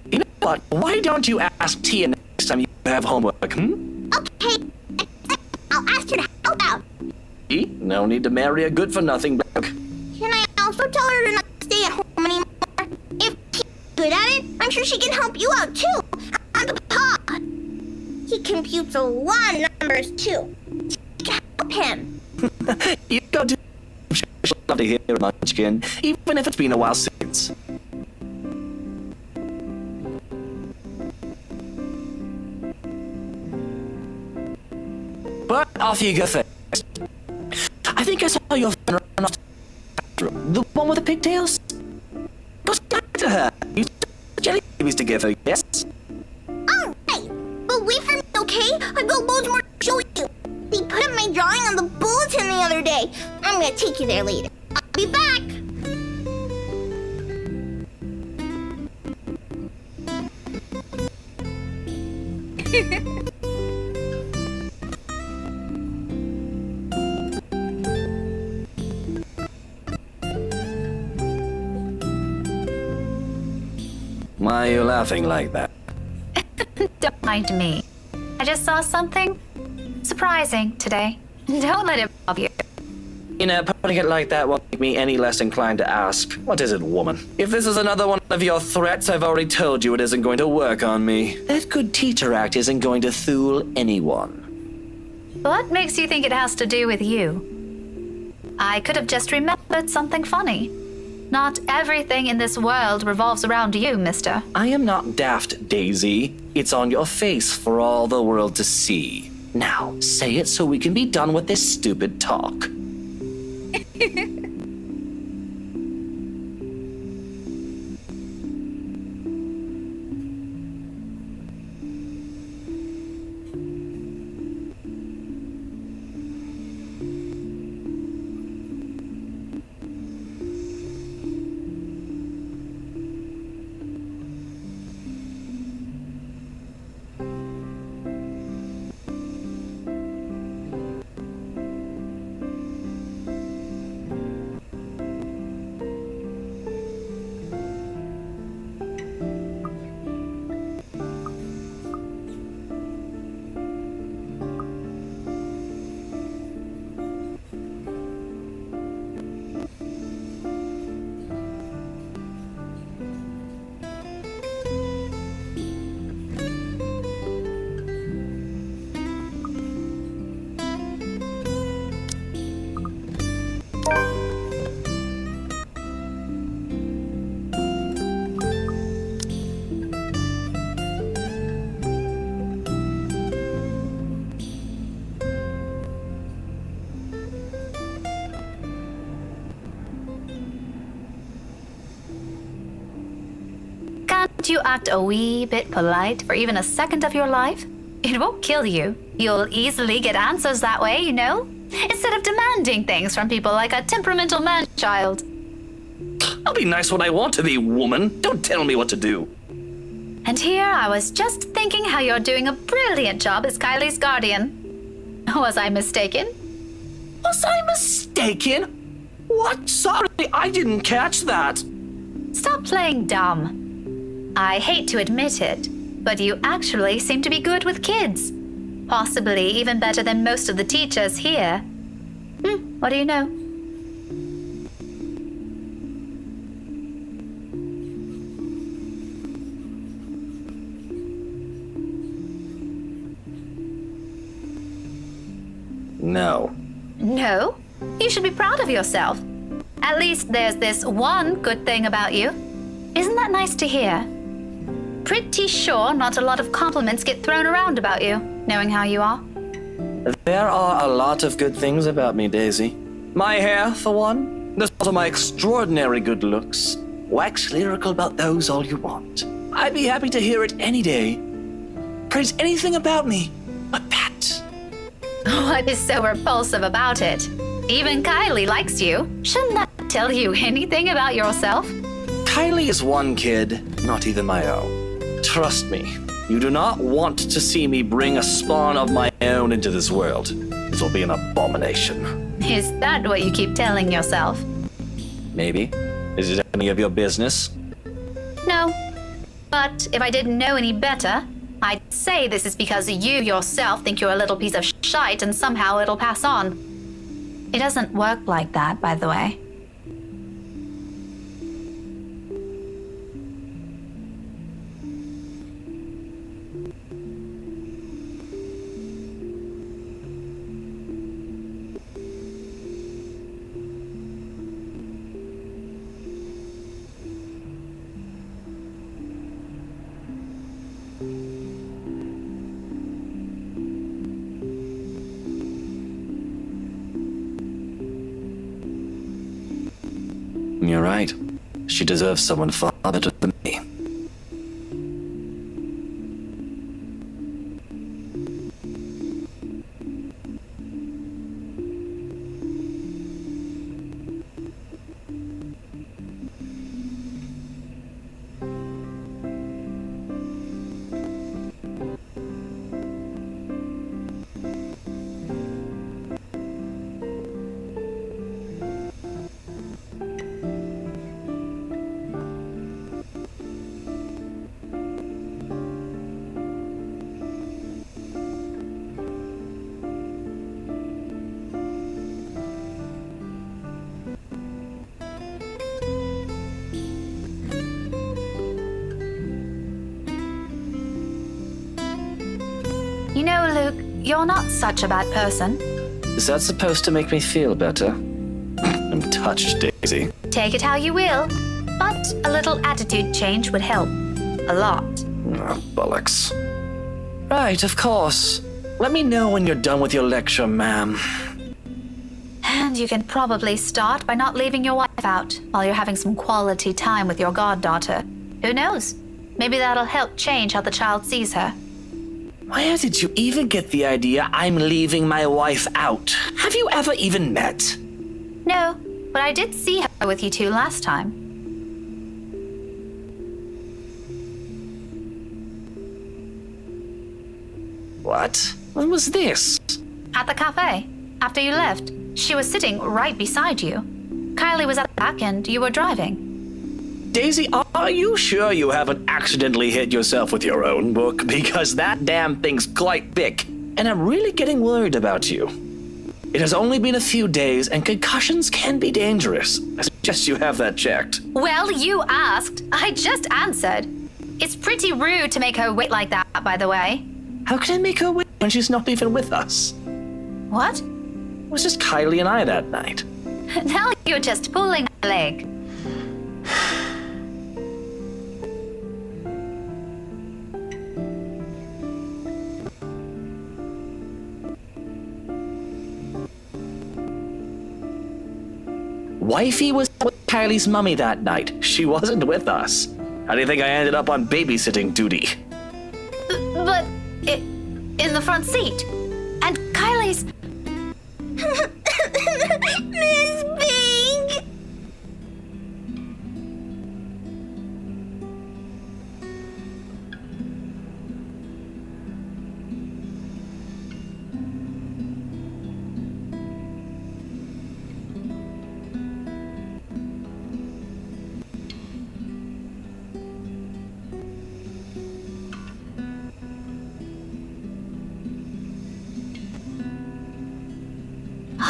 You know what? Why don't you ask Tia next time you have homework, Okay. I'll ask her to help out. See? No need to marry a good-for-nothing bloke. Can I also tell her to not stay at home anymore? If Tia's good at it, I'm sure she can help you out too. I'm Papa. He computes a lot of numbers too. You can help him. You go to... She'll love to hear it, Munchkin, even if it's been a while since. But off you go first. I think I saw your friend run off to the room. The one with the pigtails? Go back to her. You jelly babies to give her, yes? Alright, but wait for me, okay? I've got loads more to show you. They put up my drawing on the bulletin the other day. I'm gonna take you there later. I'll be back. Why are you laughing like that? Don't mind me. I just saw something surprising today. Don't let it bother you. You know, putting it like that won't make me any less inclined to ask. What is it, woman? If this is another one of your threats, I've already told you it isn't going to work on me. That good teacher act isn't going to fool anyone. What makes you think it has to do with you? I could have just remembered something funny. Not everything in this world revolves around you, mister. I am not daft, Daisy. It's on your face for all the world to see. Now, say it so we can be done with this stupid talk. Can't you act a wee bit polite for even a second of your life? It won't kill you. You'll easily get answers that way, you know? Instead of demanding things from people like a temperamental man-child. I'll be nice when I want to be, woman. Don't tell me what to do. And here I was just thinking how you're doing a brilliant job as Kylie's guardian. Was I mistaken? Was I mistaken? What? Sorry, I didn't catch that. Stop playing dumb. I hate to admit it, but you actually seem to be good with kids. Possibly even better than most of the teachers here. What do you know? No. No? You should be proud of yourself. At least there's this one good thing about you. Isn't that nice to hear? Pretty sure not a lot of compliments get thrown around about you, knowing how you are. There are a lot of good things about me, Daisy. My hair, for one. There's also my extraordinary good looks. Wax lyrical about those all you want. I'd be happy to hear it any day. Praise anything about me but that. What is so repulsive about it? Even Kylie likes you. Shouldn't that tell you anything about yourself? Kylie is one kid, not even my own. Trust me, you do not want to see me bring a spawn of my own into this world. This will be an abomination. Is that what you keep telling yourself? Maybe. Is it any of your business? No. But if I didn't know any better, I'd say this is because you yourself think you're a little piece of shite and somehow it'll pass on. It doesn't work like that, by the way. You're right. She deserves someone far better than me. You know, Luke, you're not such a bad person. Is that supposed to make me feel better? I'm touched, Daisy. Take it how you will, but a little attitude change would help. A lot. Oh, bollocks. Right, of course. Let me know when you're done with your lecture, ma'am. And you can probably start by not leaving your wife out while you're having some quality time with your goddaughter. Who knows? Maybe that'll help change how the child sees her. Where did you even get the idea I'm leaving my wife out? Have you ever even met? No, but I did see her with you two last time. What? When was this? At the cafe. After you left, she was sitting right beside you. Kylie was at the back and you were driving. Daisy, are you sure you haven't accidentally hit yourself with your own book? Because that damn thing's quite thick, and I'm really getting worried about you. It has only been a few days, and concussions can be dangerous. I suggest you have that checked. Well, you asked. I just answered. It's pretty rude to make her wait like that, by the way. How can I make her wait when she's not even with us? What? It was just Kylie and I that night. Now you're just pulling my leg. Wifey was with Kylie's mummy that night. She wasn't with us. How do you think I ended up on babysitting duty? But in the front seat. And Kylie's... Miss Pink!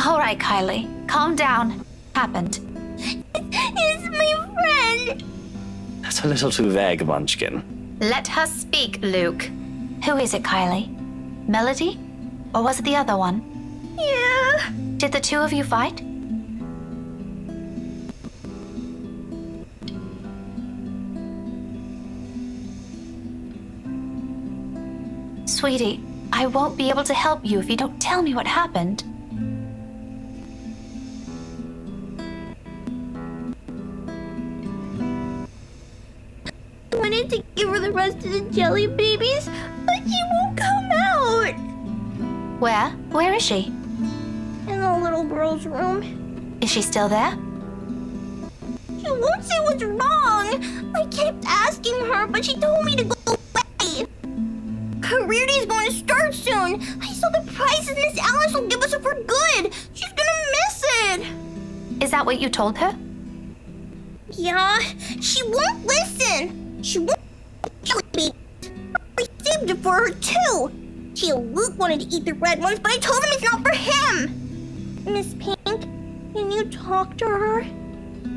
All right, Kylie. Calm down. Happened. It's my friend! That's a little too vague, Munchkin. Let her speak, Luke. Who is it, Kylie? Melody? Or was it the other one? Yeah. Did the two of you fight? Sweetie, I won't be able to help you if you don't tell me what happened. I wanted to give her the rest of the jelly babies, but she won't come out. Where? Where is she? In the little girl's room. Is she still there? She won't say what's wrong. I kept asking her, but she told me to go away. Career day's going to start soon. I saw the prizes Miss Alice will give us for good. She's gonna miss it. Is that what you told her? Yeah, she won't listen. She won't jelly babies. I saved it for her too. She and Luke wanted to eat the red ones, but I told him it's not for him. Miss Pink, can you talk to her?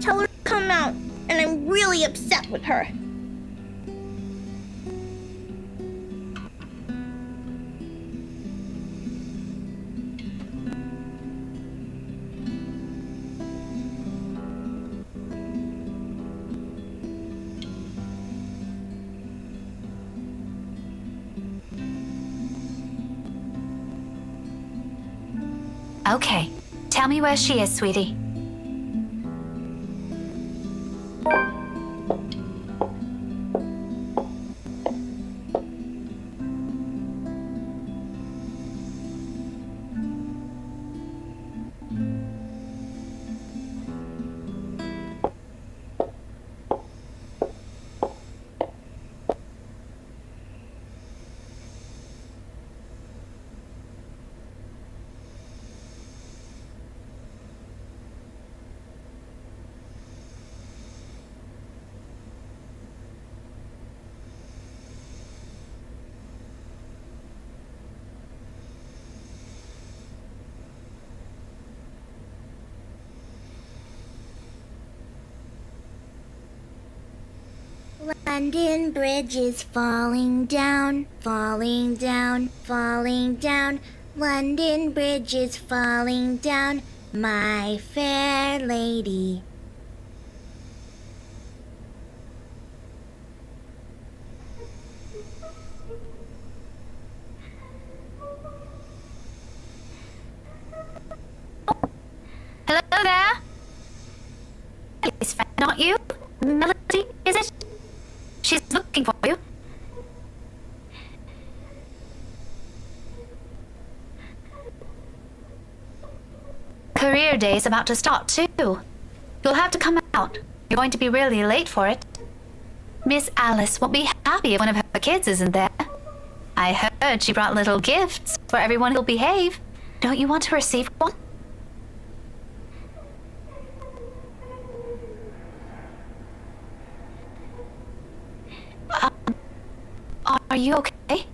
Tell her to come out, and I'm really upset with her. Okay. Tell me where she is, sweetie. London Bridge is falling down, falling down, falling down. London Bridge is falling down, my fair lady. Hello there? It's not you? Melody, is it? She's looking for you. Career day's about to start too. You'll have to come out. You're going to be really late for it. Miss Alice won't be happy if one of her kids isn't there. I heard she brought little gifts for everyone who'll behave. Don't you want to receive one? Are you okay?